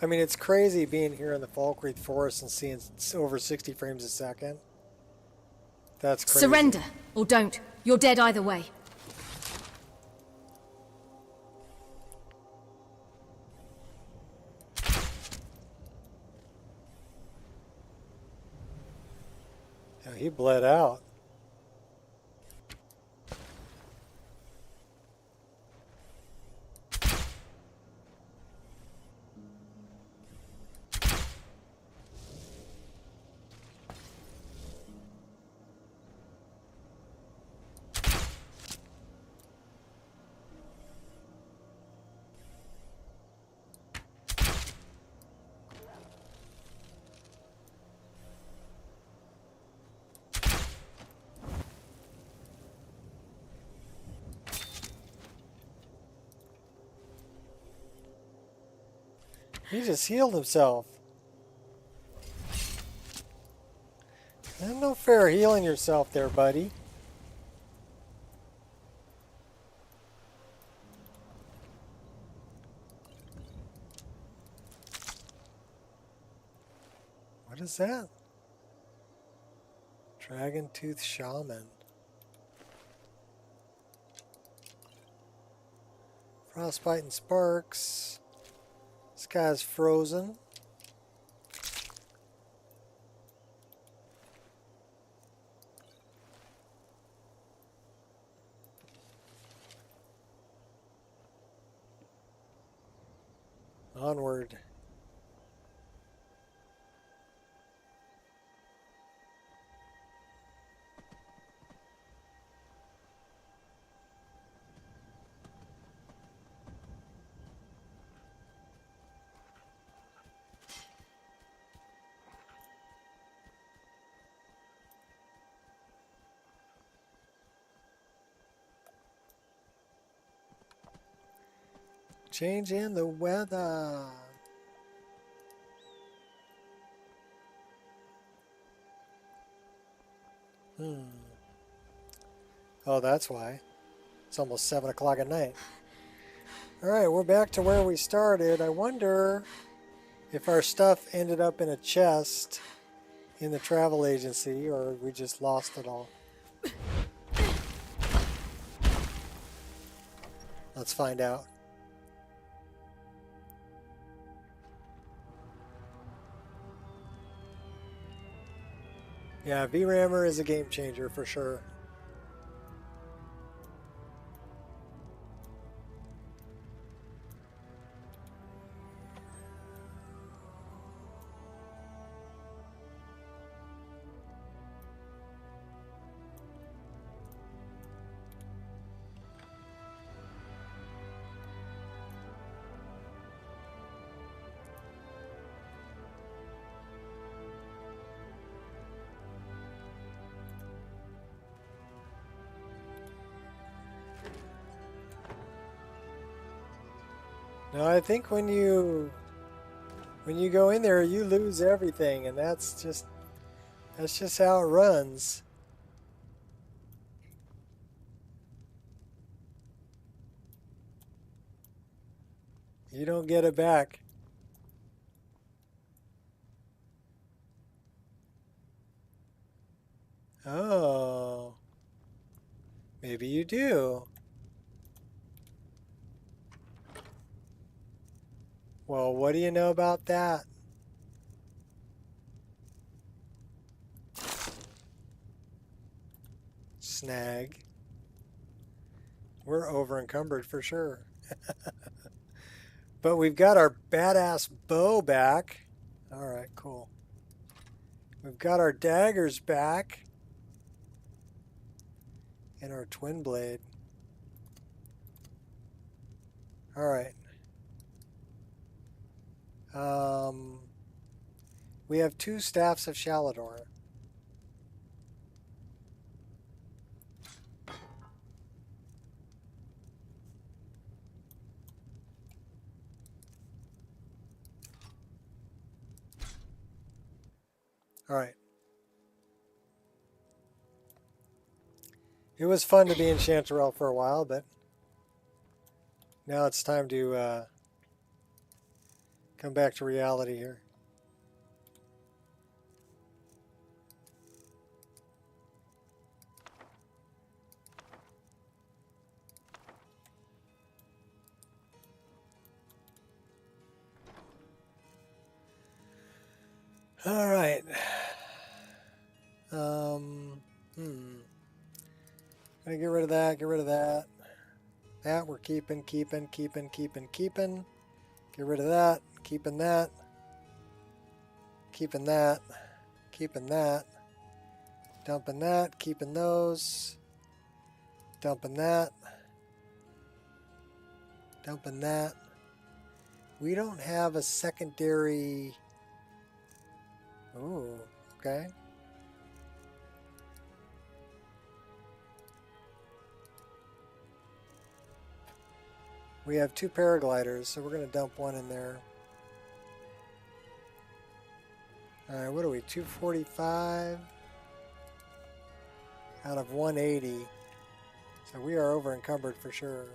I mean, it's crazy being here in the Falkreath Forest and seeing over 60 frames a second. That's crazy. Surrender, or don't. You're dead either way. he bled out. He just healed himself. There's no fair healing yourself there, buddy. What is that? Dragon Tooth Shaman. Frostbite and Sparks. This guy's frozen. Onward. Change in the weather. Oh, that's why. It's almost 7 o'clock at night. Alright, we're back to where we started. I wonder if our stuff ended up in a chest in the travel agency or we just lost it all. Let's find out. Yeah, VRAMr is a game changer for sure. Now I think when you go in there you lose everything, and that's just how it runs. You don't get it back. Oh. Maybe you do. Well, what do you know about that? Snag. We're over encumbered for sure. But we've got our badass bow back. Alright, cool. We've got our daggers back. And our twin blade. Alright. We have 2 staffs of Shalador. Alright. It was fun to be in Chanterelle for a while, but now it's time to come back to reality here. All right. Gonna get rid of that, get rid of that. That we're keeping. Get rid of that, keeping that. Keeping that. Dumping that, keeping those. Dumping that. Dumping that. We don't have a secondary. Ooh, okay. We have 2 paragliders, so we're going to dump one in there. Alright, what are we? 245 out of 180. So we are over encumbered for sure.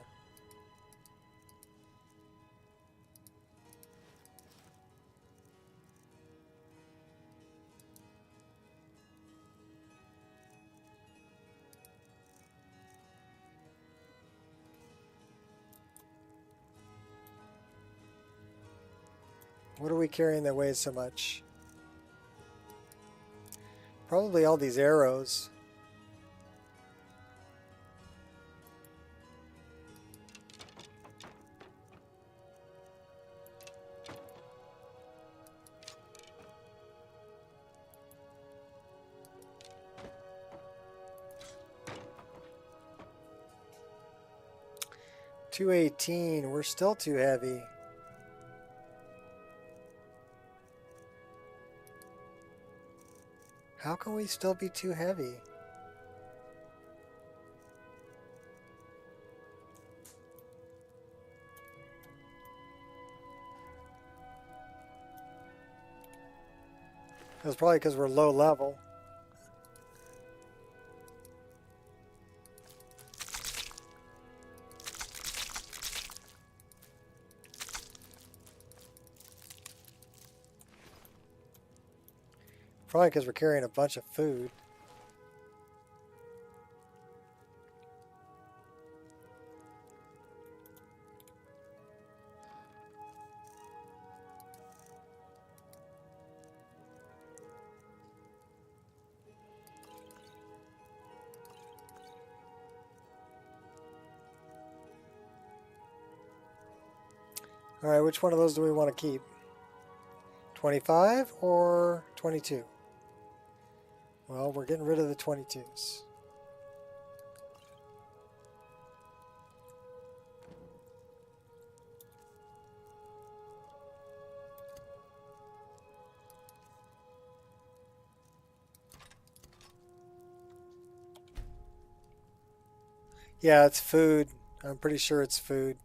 What are we carrying that weighs so much? Probably all these arrows. $218. We're still too heavy. How can we still be too heavy? That's probably because we're low level. Probably because we're carrying a bunch of food. All right, which one of those do we want to keep? 25 or 22? Well, we're getting rid of the 22s. Yeah, it's food. I'm pretty sure it's food.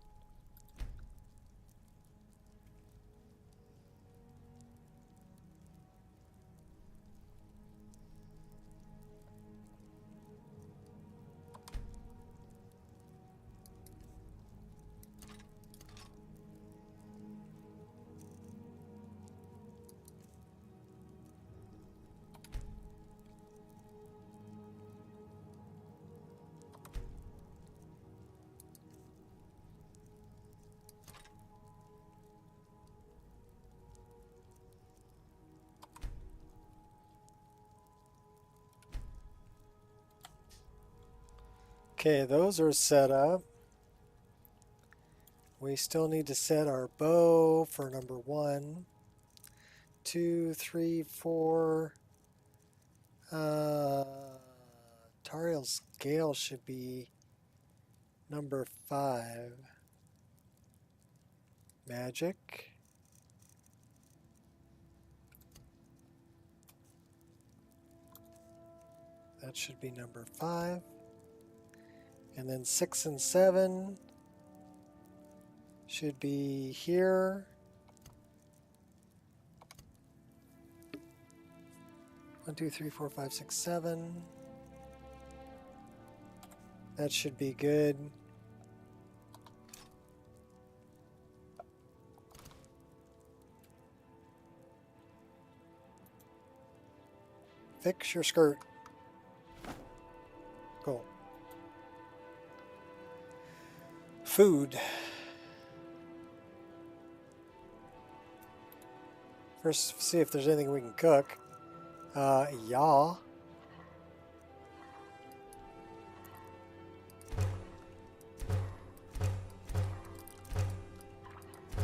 Okay, those are set up. We still need to set our bow for number 1, 2, 3, 4. Tariel's scale should be number 5. Magic. That should be number 5. And then 6 and 7 should be here. 1, 2, 3, 4, 5, 6, 7. That should be good. Fix your skirt. Cool. Food. First, see if there's anything we can cook. Yeah.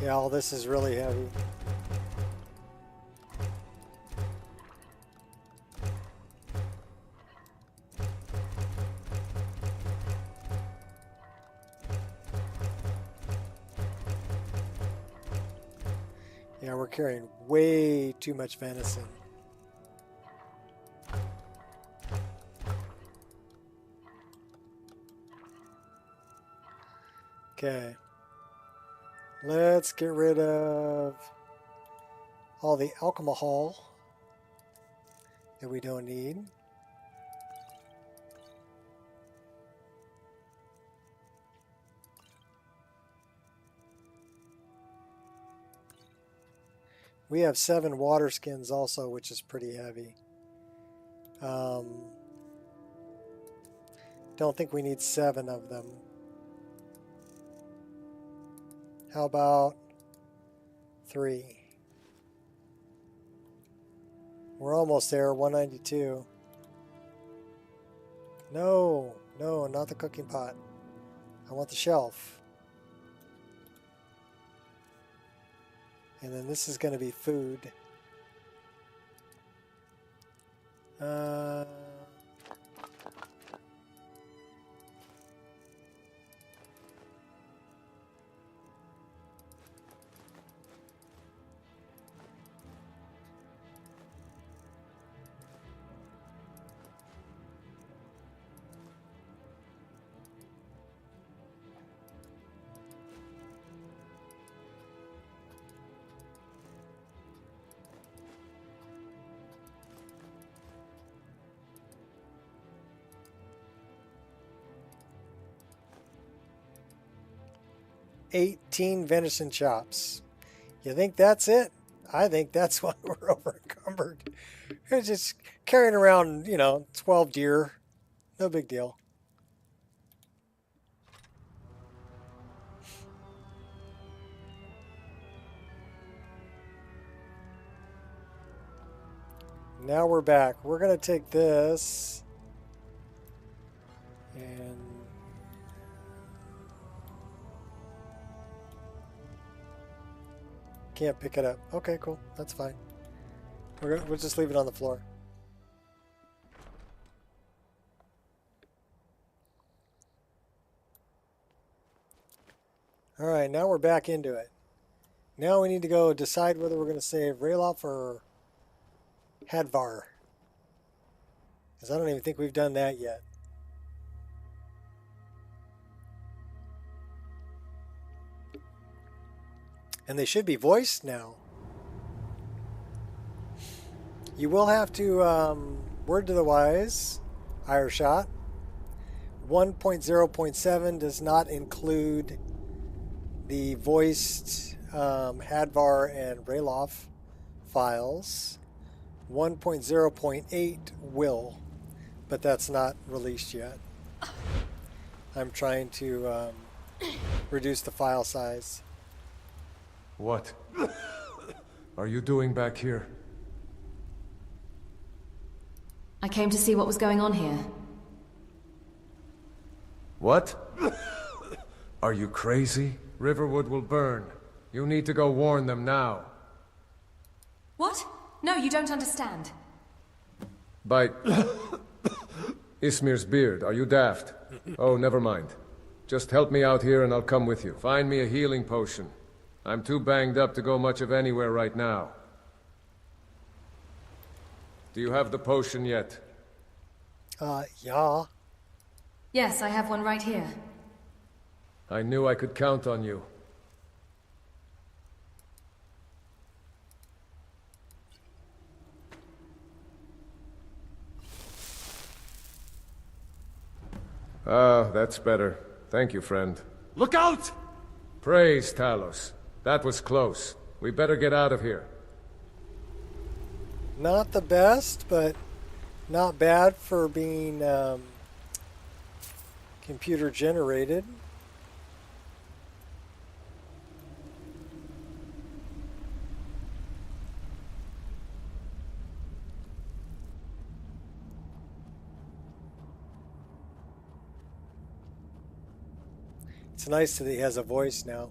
Yeah, all this is really heavy. Yeah, we're carrying way too much venison. Okay. Let's get rid of all the alcohol that we don't need. We have 7 water skins also, which is pretty heavy. Don't think we need 7 of them. How about 3? We're almost there, 192. No, no, not the cooking pot. I want the shelf. And then this is going to be food. 18 venison chops. You think that's it? I think that's why we're over encumbered. We're just carrying around, 12 deer. No big deal. Now we're back. We're going to take this and can't pick it up. Okay, cool. That's fine. We'll just leave it on the floor. All right, now we're back into it. Now we need to go decide whether we're going to save Ralof or Hadvar. Because I don't even think we've done that yet. And they should be voiced now. You will have to, word to the wise, Ireshot. 1.0.7 does not include the voiced Hadvar and Ralof files. 1.0.8 will, but that's not released yet. I'm trying to reduce the file size. What are you doing back here? I came to see what was going on here. What? Are you crazy? Riverwood will burn. You need to go warn them now. What? No, you don't understand. By Ismir's beard, are you daft? Oh, never mind. Just help me out here and I'll come with you. Find me a healing potion. I'm too banged up to go much of anywhere right now. Do you have the potion yet? Yeah. Yes, I have one right here. I knew I could count on you. Ah, that's better. Thank you, friend. Look out! Praise Talos. That was close. We better get out of here. Not the best, but not bad for being computer generated. It's nice that he has a voice now.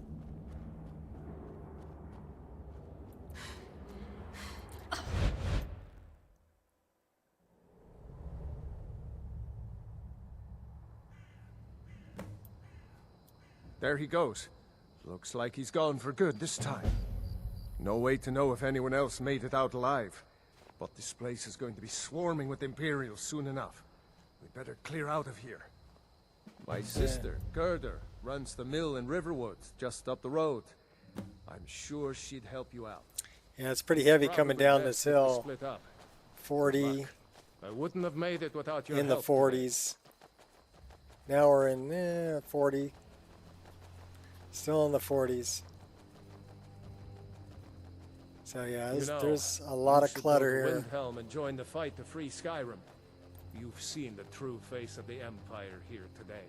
There he goes. Looks like he's gone for good this time. No way to know if anyone else made it out alive. But this place is going to be swarming with Imperials soon enough. We better clear out of here. My sister, Gerda, runs the mill in Riverwood, just up the road. I'm sure she'd help you out. Yeah, it's pretty heavy coming down this hill. Split up. 40 I wouldn't have made it without your in the help 40s. Now we're in 40. Still in the 40s. So yeah, there's a lot of clutter here. Windhelm and join the fight to free Skyrim. You've seen the true face of the Empire here today.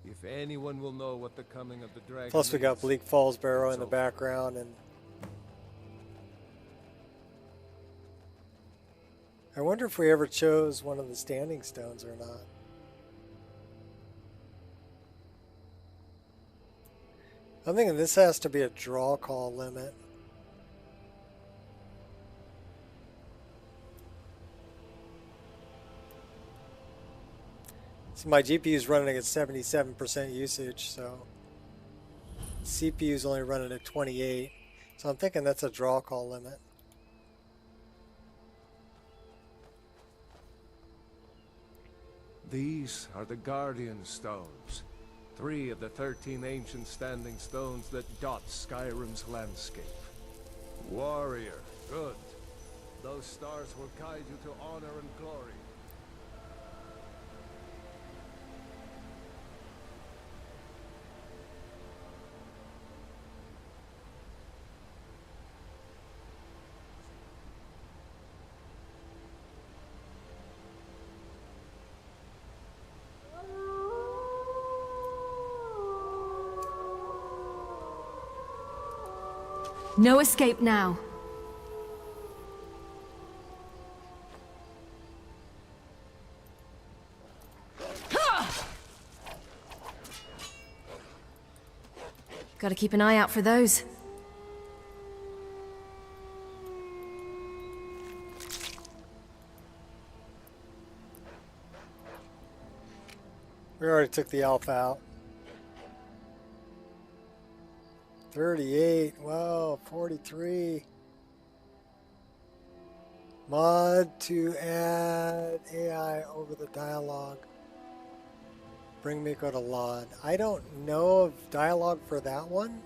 If anyone will know what the coming of the dragon Plus we got is, Bleak Falls Barrow in the over. background, and I wonder if we ever chose one of the standing stones or not. I'm thinking this has to be a draw call limit. So my GPU is running at 77% usage, so CPU is only running at 28. So I'm thinking that's a draw call limit. These are the Guardian Stones. 3 of the 13 ancient standing stones that dot Skyrim's landscape. Warrior, good. Those stars will guide you to honor and glory. No escape now. Gotta keep an eye out for those. We already took the alpha out. 38, wow, 43. Mod to add AI over the dialogue. Bring Nico to Laud. I don't know of dialogue for that one.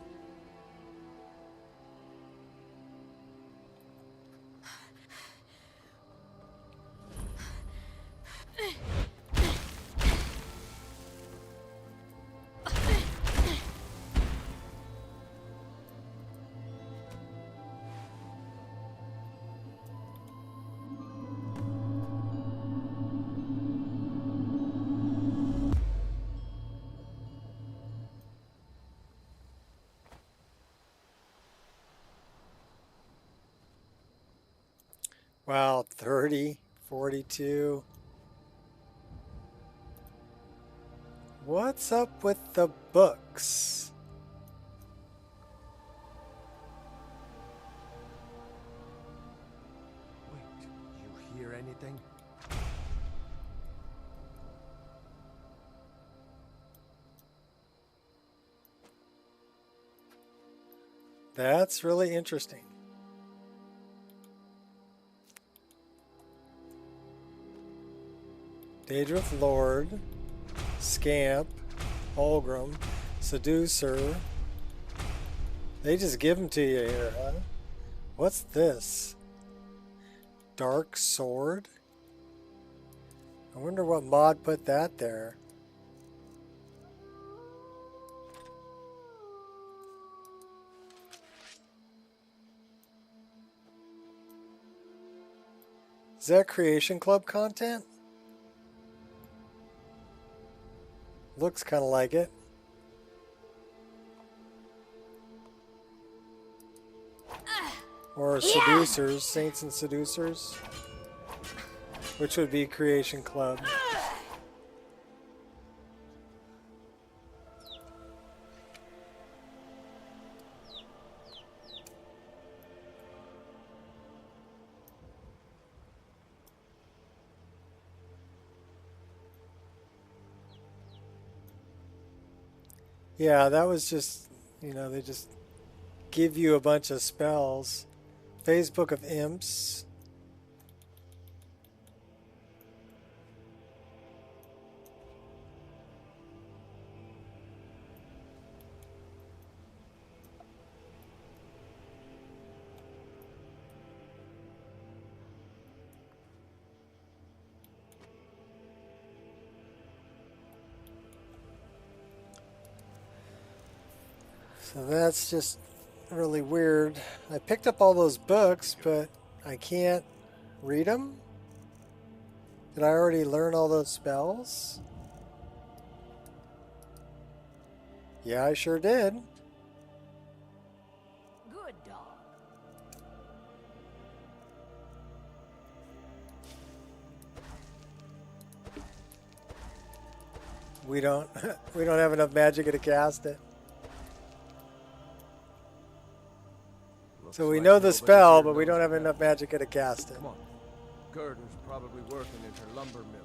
Wow, 30, 42. What's up with the books? Wait, you hear anything? That's really interesting. Daedrith Lord, Scamp, Holgrim, Seducer. They just give them to you here, huh? What's this? Dark Sword? I wonder what mod put that there. Is that Creation Club content? Looks kind of like it. Or Seducers, Saints and Seducers. Which would be Creation Club. Yeah, that was just, you know, they just give you a bunch of spells. Phase Book of Imps. So that's just really weird. I picked up all those books, but I can't read them. Did I already learn all those spells? Yeah, I sure did. Good dog. We don't we don't have enough magic to cast it. So we know the spell, but we don't have enough magic to cast it. Come on. Gerda's probably working in her lumber mill.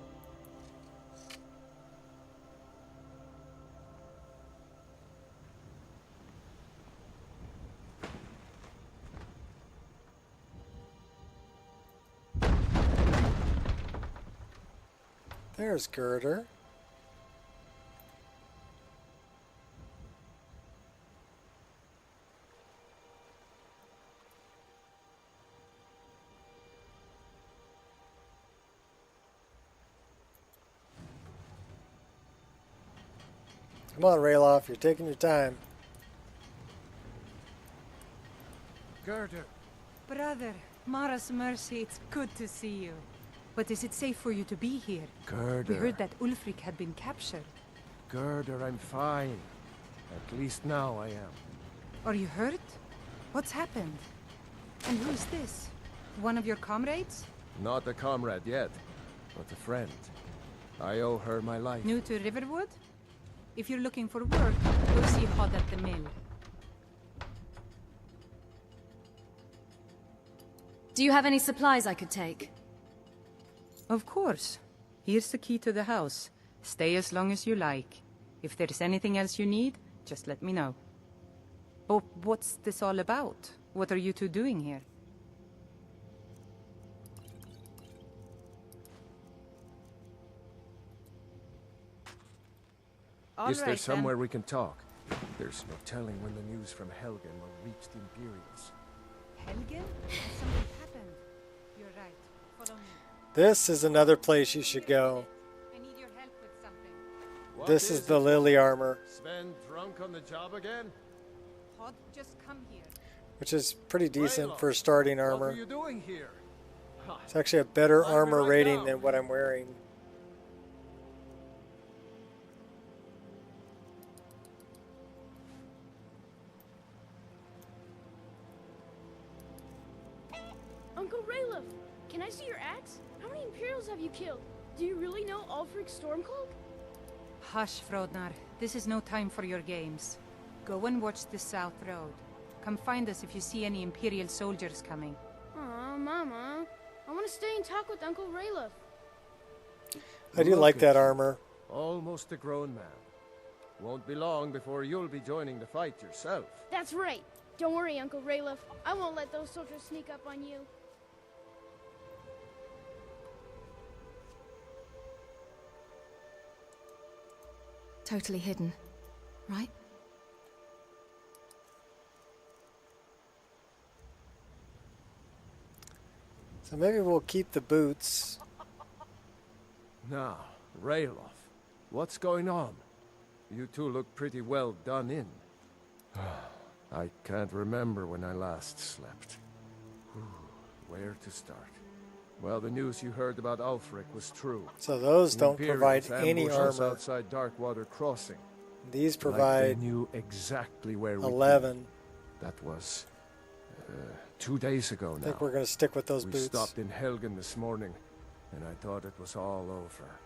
There's Girder. Come on, Rayloff, you're taking your time. Gerda. Brother, Mara's mercy, it's good to see you. But is it safe for you to be here? Gerda. We heard that Ulfric had been captured. Gerda, I'm fine. At least now I am. Are you hurt? What's happened? And who's this? One of your comrades? Not a comrade yet, but a friend. I owe her my life. New to Riverwood? If you're looking for work, go see Hod at the mill. Do you have any supplies I could take? Of course. Here's the key to the house. Stay as long as you like. If there's anything else you need, just let me know. Oh, what's this all about? What are you two doing here? Is there somewhere we can talk? There's no telling when the news from Helgen will reach the Imperials. Helgen? Something happened. You're right. Follow me. This is another place you should go. I need your help with something. What This is the it? Lily armor, Sven drunk on the job again? Hod, just come here. which is pretty decent for starting What are armor. you doing here? Ha, It's actually a better I'll be armor right rating down. than what I'm wearing. Uncle Rayleigh, can I see your axe? How many Imperials have you killed? Do you really know Ulfric Stormcloak? Hush, Frodnar. This is no time for your games. Go and watch the South Road. Come find us if you see any Imperial soldiers coming. Aw, Mama. I want to stay and talk with Uncle Rayleigh. I do Look like at that you. armor. Almost a grown man. Won't be long before you'll be joining the fight yourself. That's right. Don't worry, Uncle Rayleigh. I won't let those soldiers sneak up on you. Totally hidden, right? So maybe we'll keep the boots. Now, Rayloff, what's going on? You two look pretty well done in. I can't remember when I last slept. Where to start? Well, the news you heard about Ulfric was true. So those The don't provide Imperials any ambushed us armor. outside Darkwater Crossing. These Like provide they knew exactly where we'd be. 11. That was 2 days ago I now. think we're going to stick with those We boots. stopped in Helgen this morning, and I thought it was all over.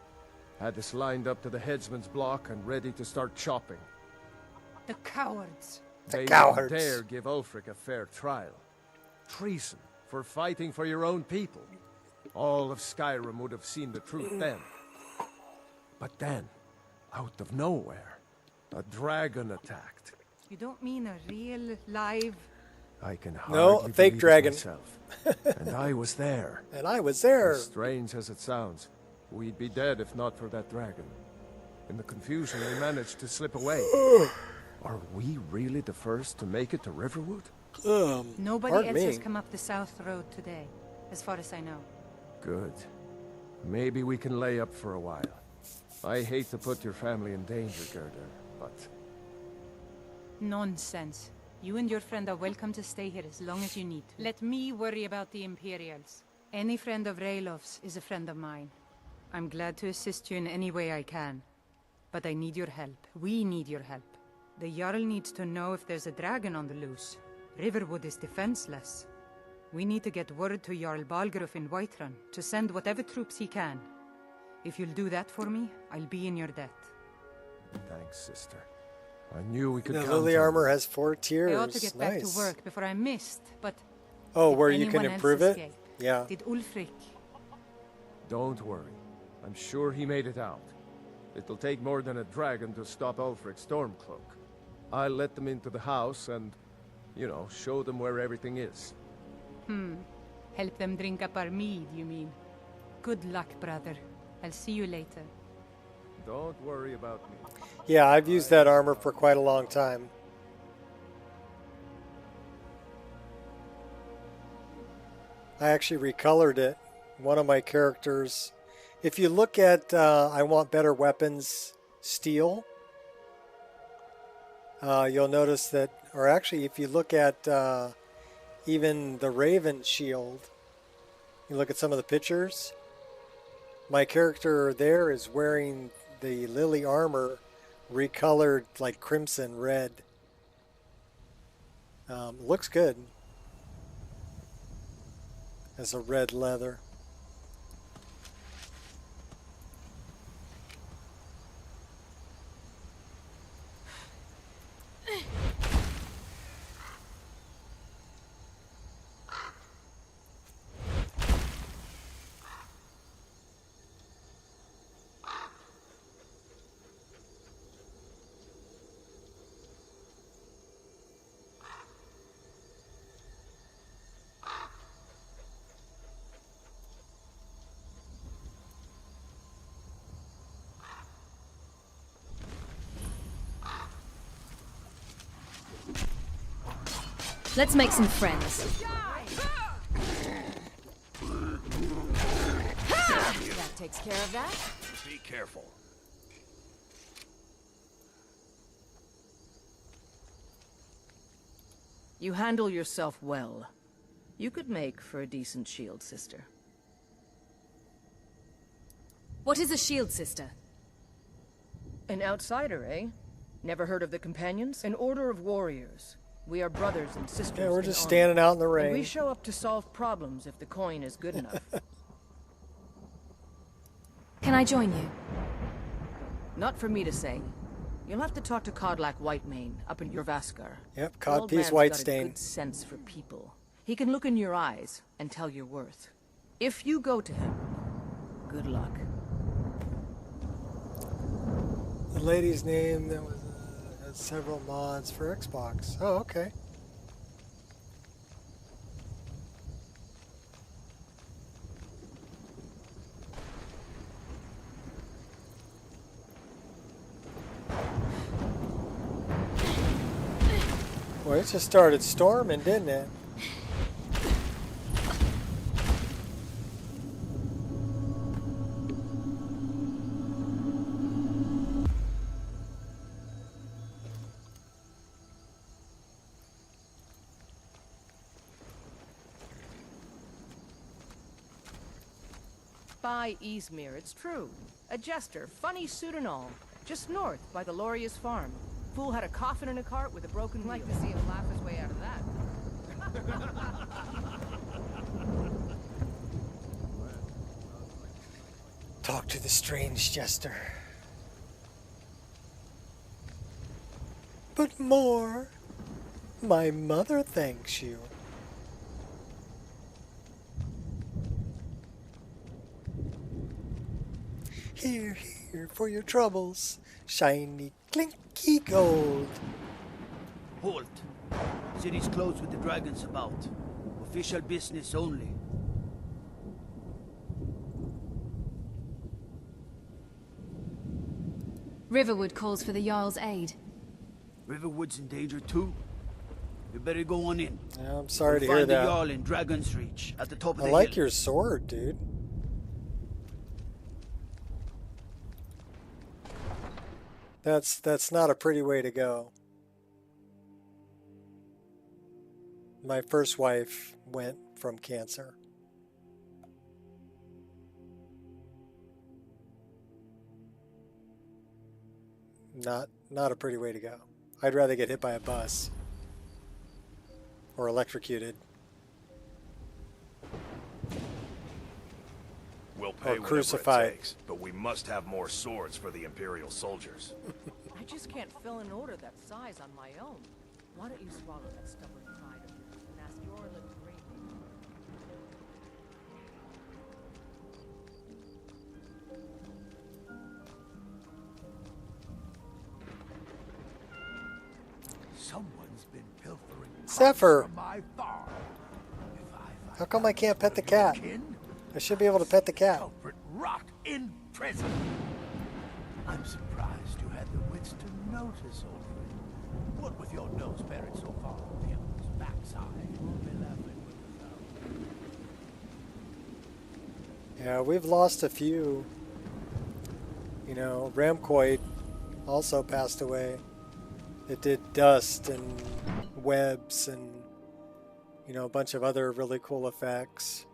Had us lined up to the headsman's block and ready to start chopping. The cowards. They cowards. didn't dare give Ulfric a fair trial. Treason for fighting for your own people. All of Skyrim would have seen the truth then. But then, out of nowhere, A dragon attacked. You don't mean a real, live... I can No, hardly a fake believe it dragon. myself. And I was there. And I was there. As strange as it sounds, we'd be dead if not for that dragon. In the confusion, we managed to slip away. Are we really the first to make it to Riverwood? Nobody pardon else me. has come up the South Road today, as far as I know. Good. Maybe we can lay up for a while. I hate to put your family in danger, Gerda, but... Nonsense. You and your friend are welcome to stay here as long as you need to. Let me worry about the Imperials. Any friend of Raylov's is a friend of mine. I'm glad to assist you in any way I can. But I need your help. We need your help. The Jarl needs to know if there's a dragon on the loose. Riverwood is defenseless. We need to get word to Jarl Balgruuf in Whiterun to send whatever troops he can. If you'll do that for me, I'll be in your debt. Thanks, sister. I knew we could The count lily on armor you. has 4 tiers. I ought to get back Nice. to work before I missed, but... Oh, did where you can anyone else improve it? escape? Yeah. Did Ulfric? Don't worry. I'm sure he made it out. It'll take more than a dragon to stop Ulfric's Stormcloak. I'll let them into the house and, you know, show them where everything is. Help them drink up our mead, you mean? Good luck, brother. I'll see you later. Don't worry about me. Yeah, I've used that armor for quite a long time. I actually recolored it. One of my characters. If you look at I want better weapons steel, you'll notice that, or actually if you look at even the Raven shield, you look at some of the pictures, my character there is wearing the lily armor recolored like crimson red. Looks good as a red leather. Let's make some friends. That takes care of that. Be careful. You handle yourself well. You could make for a decent shield, sister. What is a shield, sister? An outsider, eh? Never heard of the Companions? An order of warriors. We are brothers and sisters. Yeah, we're in just honor. standing out in the And we rain. show up to solve problems if the coin is good enough. Can I join you? Not for me to say. You'll have to talk to Codlac Whitemane up in Jorvaskar. Yep, The old codpiece man's white got a stain. good sense for people. He can look in your eyes and tell your worth. If you go to him, good luck. The lady's name that was had several mods for Xbox. Oh, okay. Boy, it just started storming, didn't it? By Easmere, it's true. A jester, funny suit and all. Just north, by the Loria's farm. Fool had a coffin in a cart with a broken wheel. Like to see him laugh his way out of that. Talk to the strange jester. But more. My mother thanks you. Here, here. here for your troubles. Shiny, clinky gold. Halt. City's closed with the dragons about. Official business only. Riverwood calls for the Jarl's aid. Riverwood's in danger too. You better go on in. Yeah, I'm sorry to We'll hear find the that. Jarl in Dragon's Reach at the top of I the like hill. your sword, dude. That's not a pretty way to go. My first wife went from cancer. Not a pretty way to go. I'd rather get hit by a bus or electrocuted. We'll pay whatever crucified. it takes, but we must have more swords for the Imperial soldiers. I just can't fill an order that size on my own. Why don't you swallow that stubborn pride of yours and ask your little green? Someone's been pilfering Zephyr, from my farm. how come I can't pet the cat? Kin, I should be able to pet the cat. culprit rot in prison. I'm surprised you had the wits to notice, old friend. What with your nose buried so far up the other's backside, we'll be laughing with the Yeah, we've lost a few. You know, Ramquality also passed away. It did dust and webs and, you know, a bunch of other really cool effects.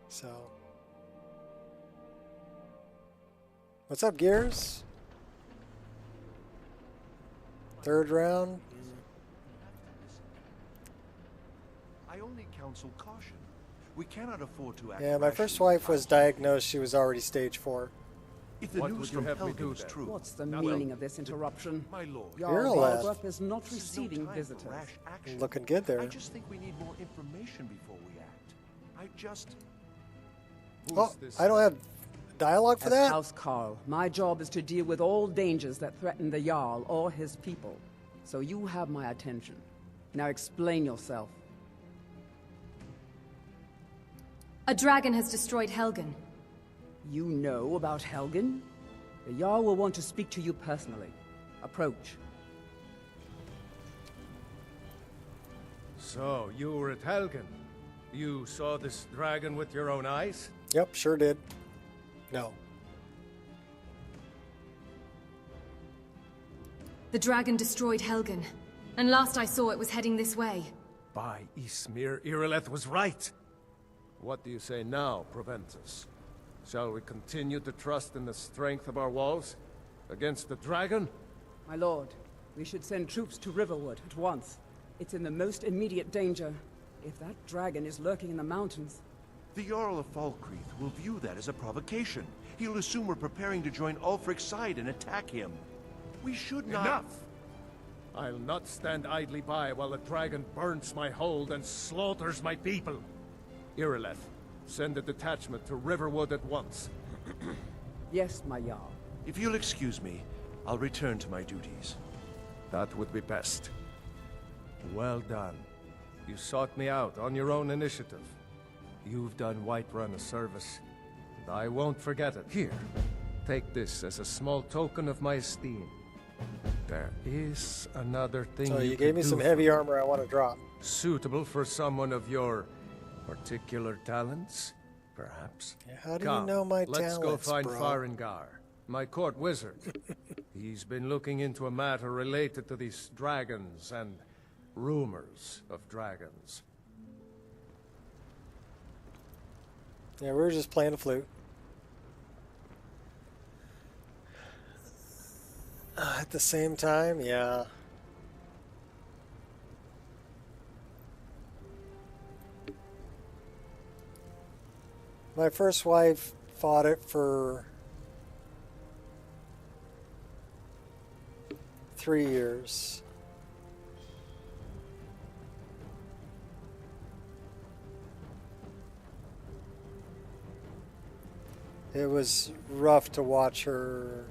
So, what's up, Gears? Third round. I only counsel caution. We cannot afford to act Yeah, my rashly. first wife was diagnosed. She was already stage 4. If the What news would you from have me Helgen do is then? true, What's the now, meaning of this interruption? my lord, You're Jarl allowed. Waldrop is not this is no receiving time for visitors. rash action. Looking good there. I just think we need more information before we act. I just... Oh, I don't have dialogue for As that? House Carl, my job is to deal with all dangers that threaten the Jarl or his people. So you have my attention. Now explain yourself. A dragon has destroyed Helgen. You know about Helgen? The Jarl will want to speak to you personally. Approach. So, you were at Helgen. You saw this dragon with your own eyes? Yep, sure did. No. The dragon destroyed Helgen, and last I saw it was heading this way. By Ysmir, Irileth was right. What do you say now, Proventus? Shall we continue to trust in the strength of our walls against the dragon? My lord, we should send troops to Riverwood at once. It's in the most immediate danger. If that dragon is lurking in the mountains... The Jarl of Falkreath will view that as a provocation. He'll assume we're preparing to join Ulfric's side and attack him. We should not... Enough! I'll not stand idly by while the dragon burns my hold and slaughters my people. Irileth, send a detachment to Riverwood at once. Yes, my Jarl. If you'll excuse me, I'll return to my duties. That would be best. Well done. You sought me out on your own initiative. You've done Whiterun a service, and I won't forget it. Here, take this as a small token of my esteem. There is another thing So you could gave me do some for heavy me. armor I want to drop. Suitable for someone of your particular talents, perhaps. Yeah, how do Come, you know my let's talents, go find bro? Farengar, my court wizard. He's been looking into a matter related to these dragons and rumors of dragons. Yeah, we were just playing the flute. At the same time, yeah. My first wife fought it for 3 years. It was rough to watch her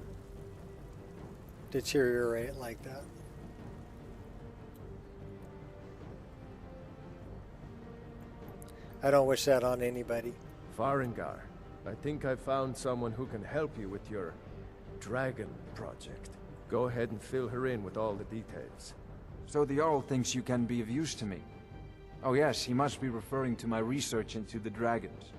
deteriorate like that. I don't wish that on anybody. Farengar, I think I found someone who can help you with your dragon project. Go ahead and fill her in with all the details. So the Jarl thinks you can be of use to me. Oh yes, he must be referring to my research into the dragons.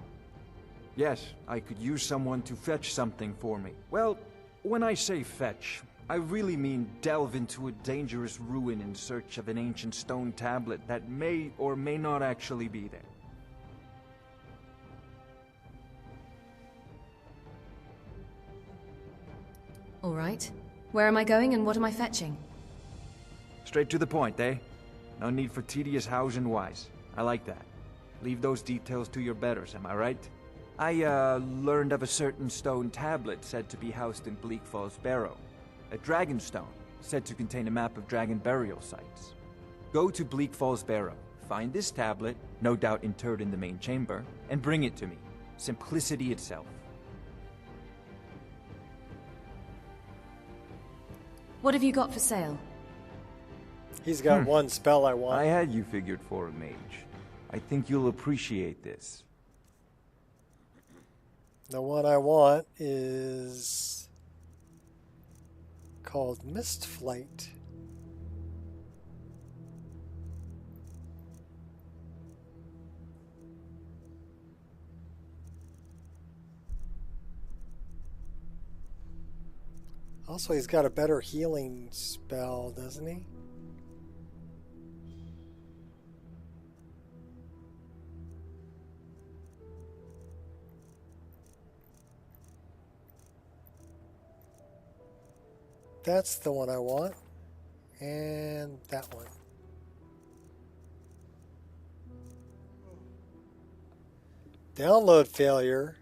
Yes, I could use someone to fetch something for me. Well, when I say fetch, I really mean delve into a dangerous ruin in search of an ancient stone tablet that may or may not actually be there. All right. Where am I going and what am I fetching? Straight to the point, eh? No need for tedious hows and whys. I like that. Leave those details to your betters, am I right? I, learned of a certain stone tablet said to be housed in Bleak Falls Barrow. A dragon stone, said to contain a map of dragon burial sites. Go to Bleak Falls Barrow, find this tablet, no doubt interred in the main chamber, and bring it to me. Simplicity itself. What have you got for sale? He's got one spell I want. I had you figured for a mage. I think you'll appreciate this. The one I want is called Mist Flight. Also, he's got a better healing spell, doesn't he? That's the one I want. And that one. Download failure.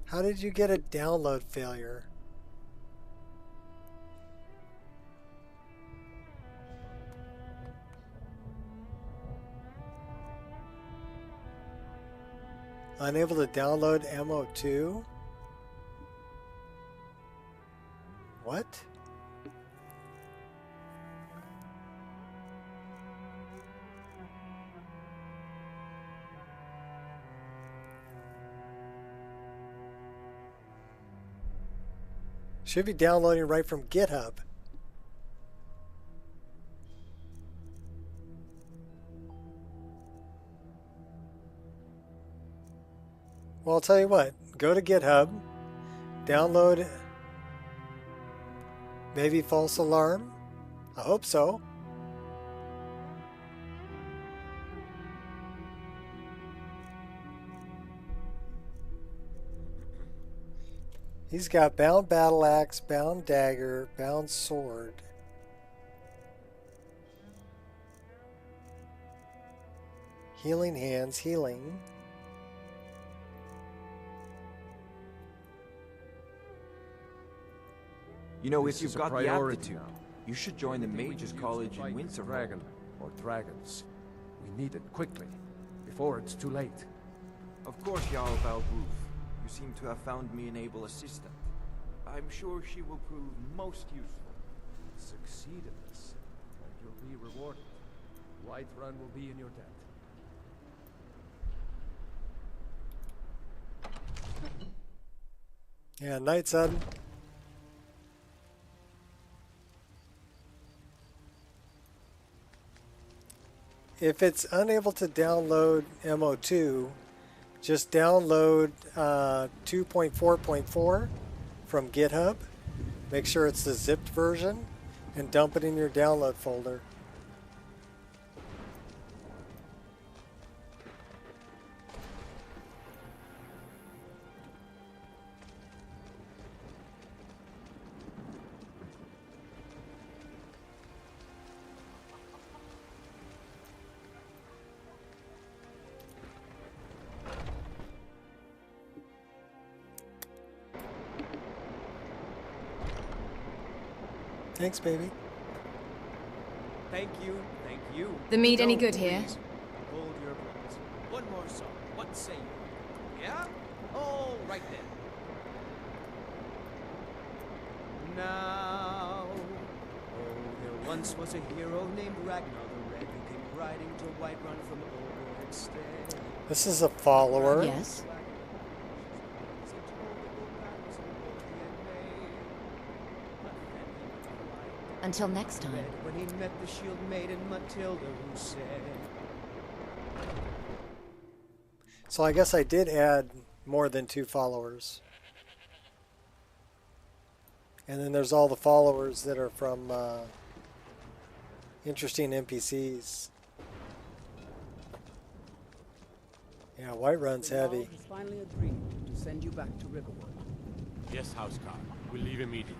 How did you get a download failure? Unable to download MO2? What? Should be downloading right from GitHub. Well, I'll tell you what. Go to GitHub, download maybe false alarm. I hope so. He's got bound battle axe, bound dagger, bound sword. Healing hands, healing. You know, This if you've is a got the priority aptitude, now. you should join the Anything we Mages can use College to in fight the Windsor. dragon or dragons. We need it quickly, before it's too late. Of course, Jarl Valbruf. You seem to have found me an able assistant. I'm sure she will prove most useful. Succeed in this, and you'll be rewarded. Whiterun will be in your debt. Yeah, night, son. If it's unable to download MO2, just download 2.4.4 from GitHub. Make sure it's the zipped version and dump it in your download folder. Thanks, baby. Thank you, thank you. The mead any Don't good here? please. Hold your breath. One more song. What say you? Yeah? Oh, right then. Now, oh, there once was a hero named Ragnar the Red who came riding to Whiterun from Oldstead. This is a follower. Yes. Until next time. When he met the shield maiden Matilda, who said, So I guess I did add more than 2 followers. And then there's all the followers that are from interesting NPCs. Yeah, Whiterun's heavy. Has finally agreed to send you back to Riverwood. Yes, Housecarl. We'll leave immediately.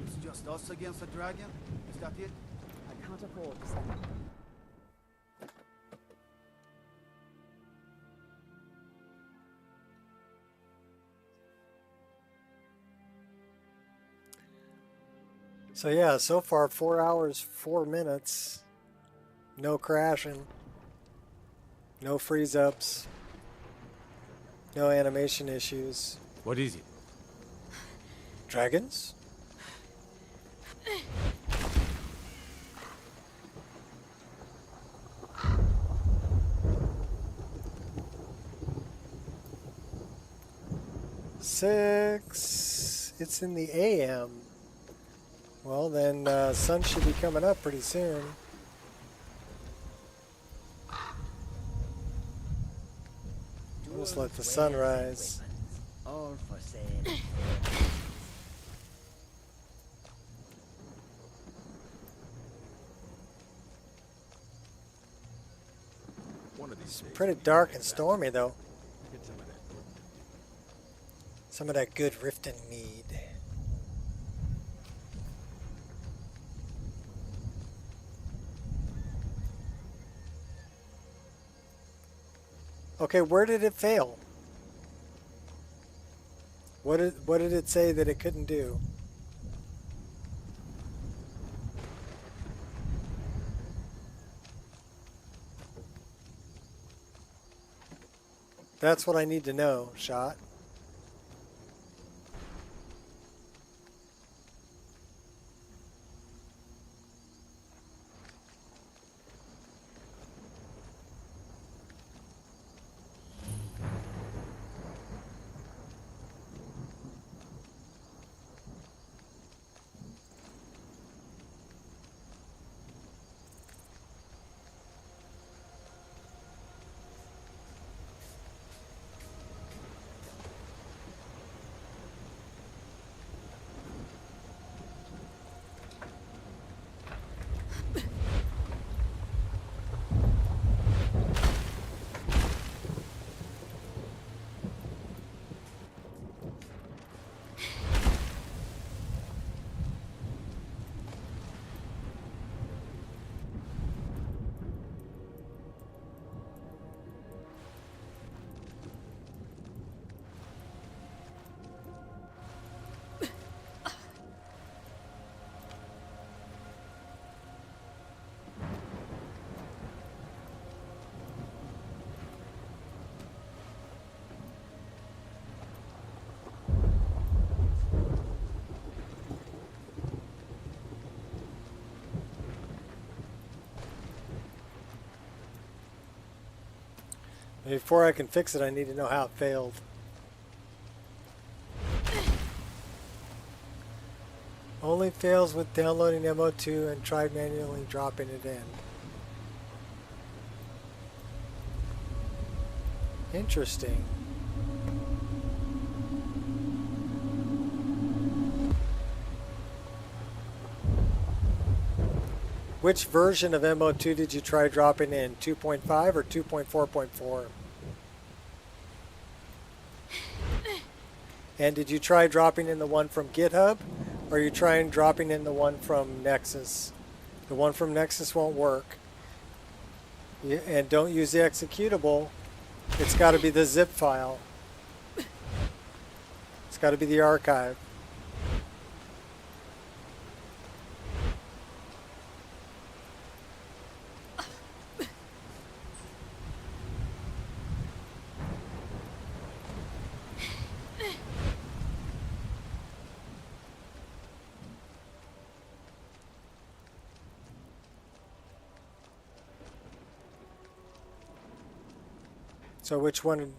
It's just us against the dragon? Is that it? I can't afford to send you. So yeah, so far 4 hours, 4 minutes. No crashing. No freeze ups. No animation issues. What is it? Dragons? Six. It's in the AM. Well, then sun should be coming up pretty soon. Just let the sun rise. All for sale. It's pretty dark and stormy, though. Some of that good Riften mead. Okay, where did it fail? What did it say that it couldn't do? That's what I need to know, Shot. Before I can fix it, I need to know how it failed. Only fails with downloading MO2 and try manually dropping it in. Interesting. Which version of MO2 did you try dropping in? 2.5 or 2.4.4? And did you try dropping in the one from GitHub? Or are you trying dropping in the one from Nexus? The one from Nexus won't work. And don't use the executable. It's got to be the zip file. It's got to be the archive. So which one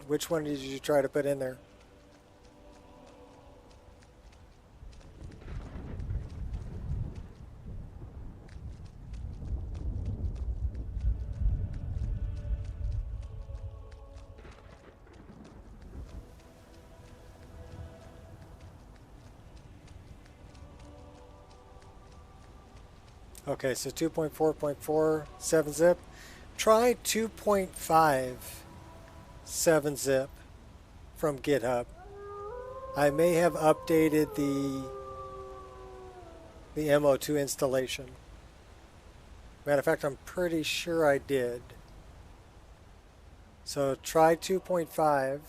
did you try to put in there? Okay, so 2.4.4 7-zip. Try 2.5 7-zip from GitHub. I may have updated the MO2 installation. Matter of fact, I'm pretty sure I did. So try 2.5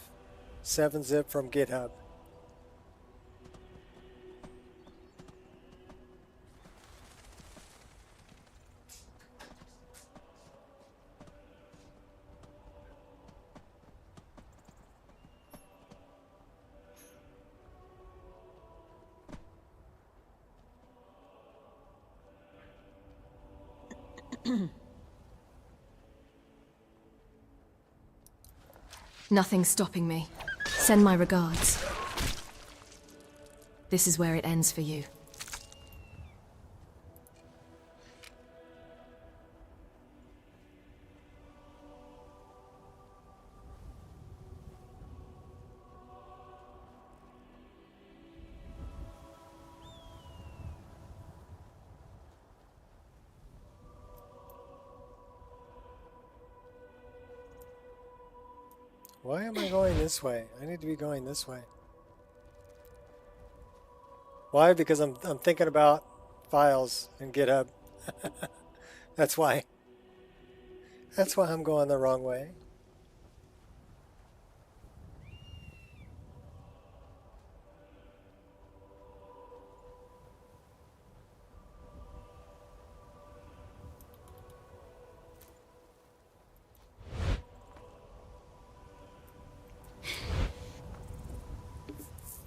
7-zip from GitHub. Nothing's stopping me. Send my regards. This is where it ends for you. Why am I going this way? I need to be going this way. Why? Because I'm thinking about files in GitHub. That's why. That's why I'm going the wrong way.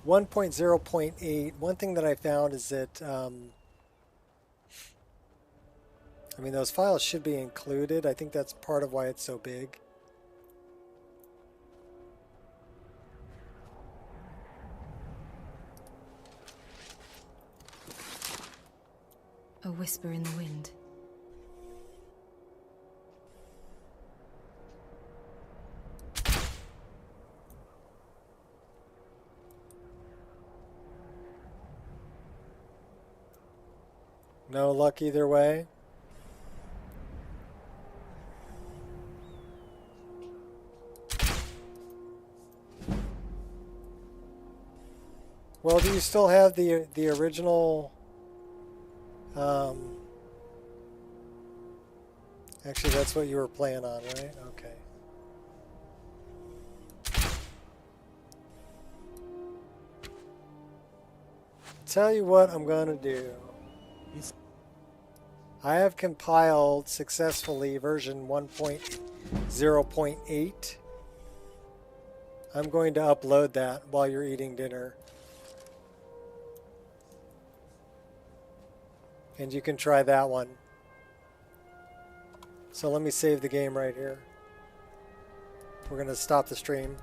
One point 0.8. One thing that I found is that I mean, those files should be included. I think that's part of why it's so big. A whisper in the wind. No luck either way. Well, do you still have the original? Actually, that's what you were playing on, right? Okay. Tell you what I'm going to do. I have compiled successfully version 1.0.8. I'm going to upload that while you're eating dinner. And you can try that one. So let me save the game right here. We're going to stop the stream.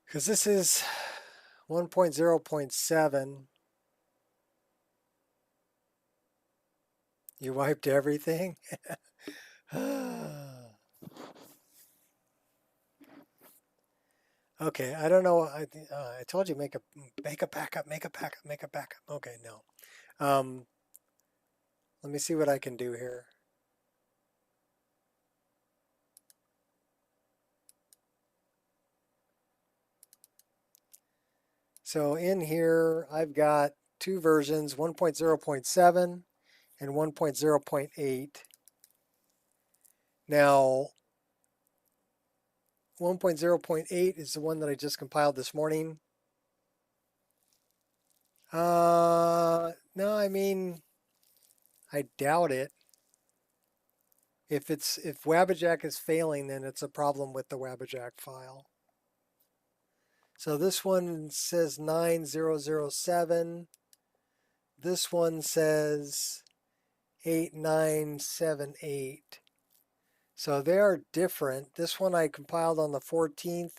Because this is 1.0.7. You wiped everything? Okay, I don't know. I told you make a backup, make a backup. Okay, no. Let me see what I can do here. So in here, I've got two versions, 1.0.7 and 1.0.8. Now, 1.0.8 is the one that I just compiled this morning. No, I mean, I doubt it. If Wabbajack is failing, then it's a problem with the Wabbajack file. So this one says 9007. This one says 8978. So they are different. This one I compiled on the 14th.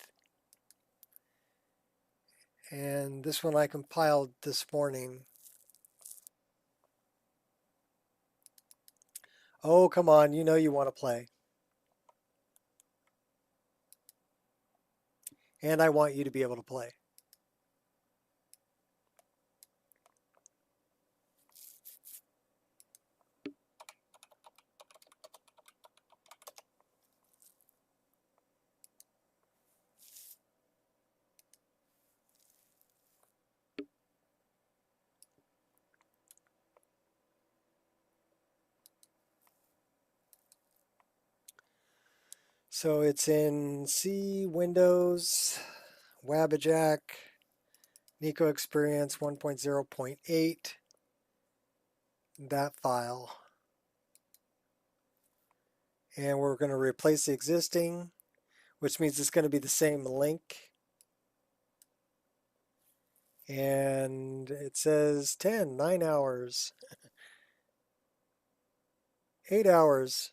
And this one I compiled this morning. Oh, come on. You know you want to play. And I want you to be able to play. So it's in C, Windows, Wabbajack, Nico Experience 1.0.8, that file. And we're going to replace the existing, which means it's going to be the same link. And it says 9 hours, 8 hours.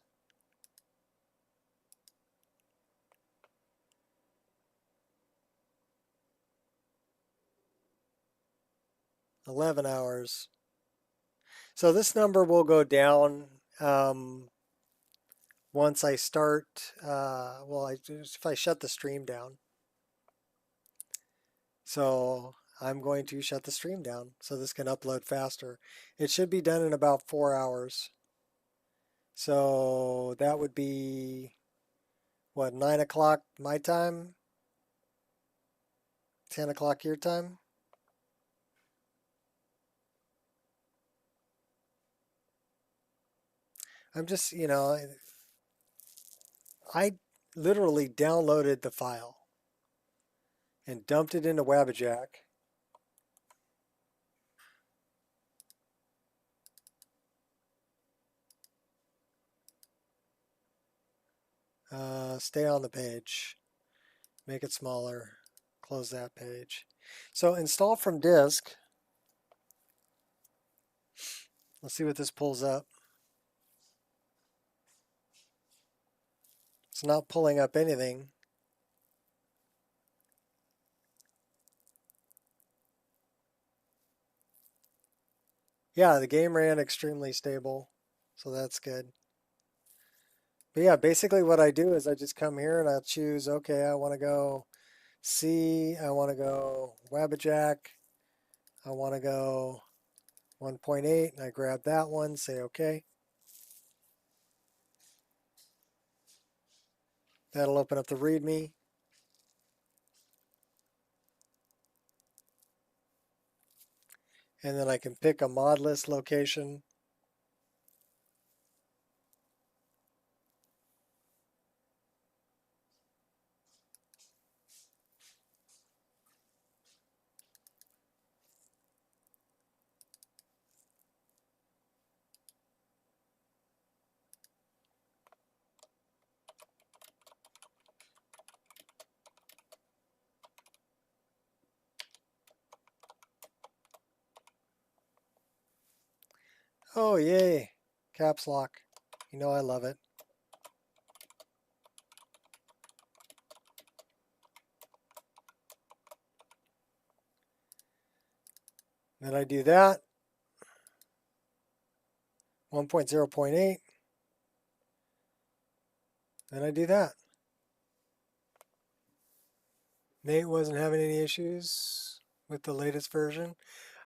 11 hours. So this number will go down once I start, if I shut the stream down. So I'm going to shut the stream down so this can upload faster. It should be done in about 4 hours. So that would be, what, 9 o'clock my time? 10 o'clock your time? I'm just, I literally downloaded the file and dumped it into Wabbajack. Stay on the page. Make it smaller. Close that page. So install from disk. Let's see what this pulls up. It's not pulling up anything. Yeah, the game ran extremely stable, so that's good. But yeah, basically what I do is I just come here and I'll choose, okay, I want to go C, I want to go Wabbajack, I want to go 1.8, and I grab that one, say okay. That'll open up the Readme. And then I can pick a mod list location. Oh, yay. Caps lock. You know I love it. Then I do that. 1.0.8. Then I do that. Nate wasn't having any issues with the latest version.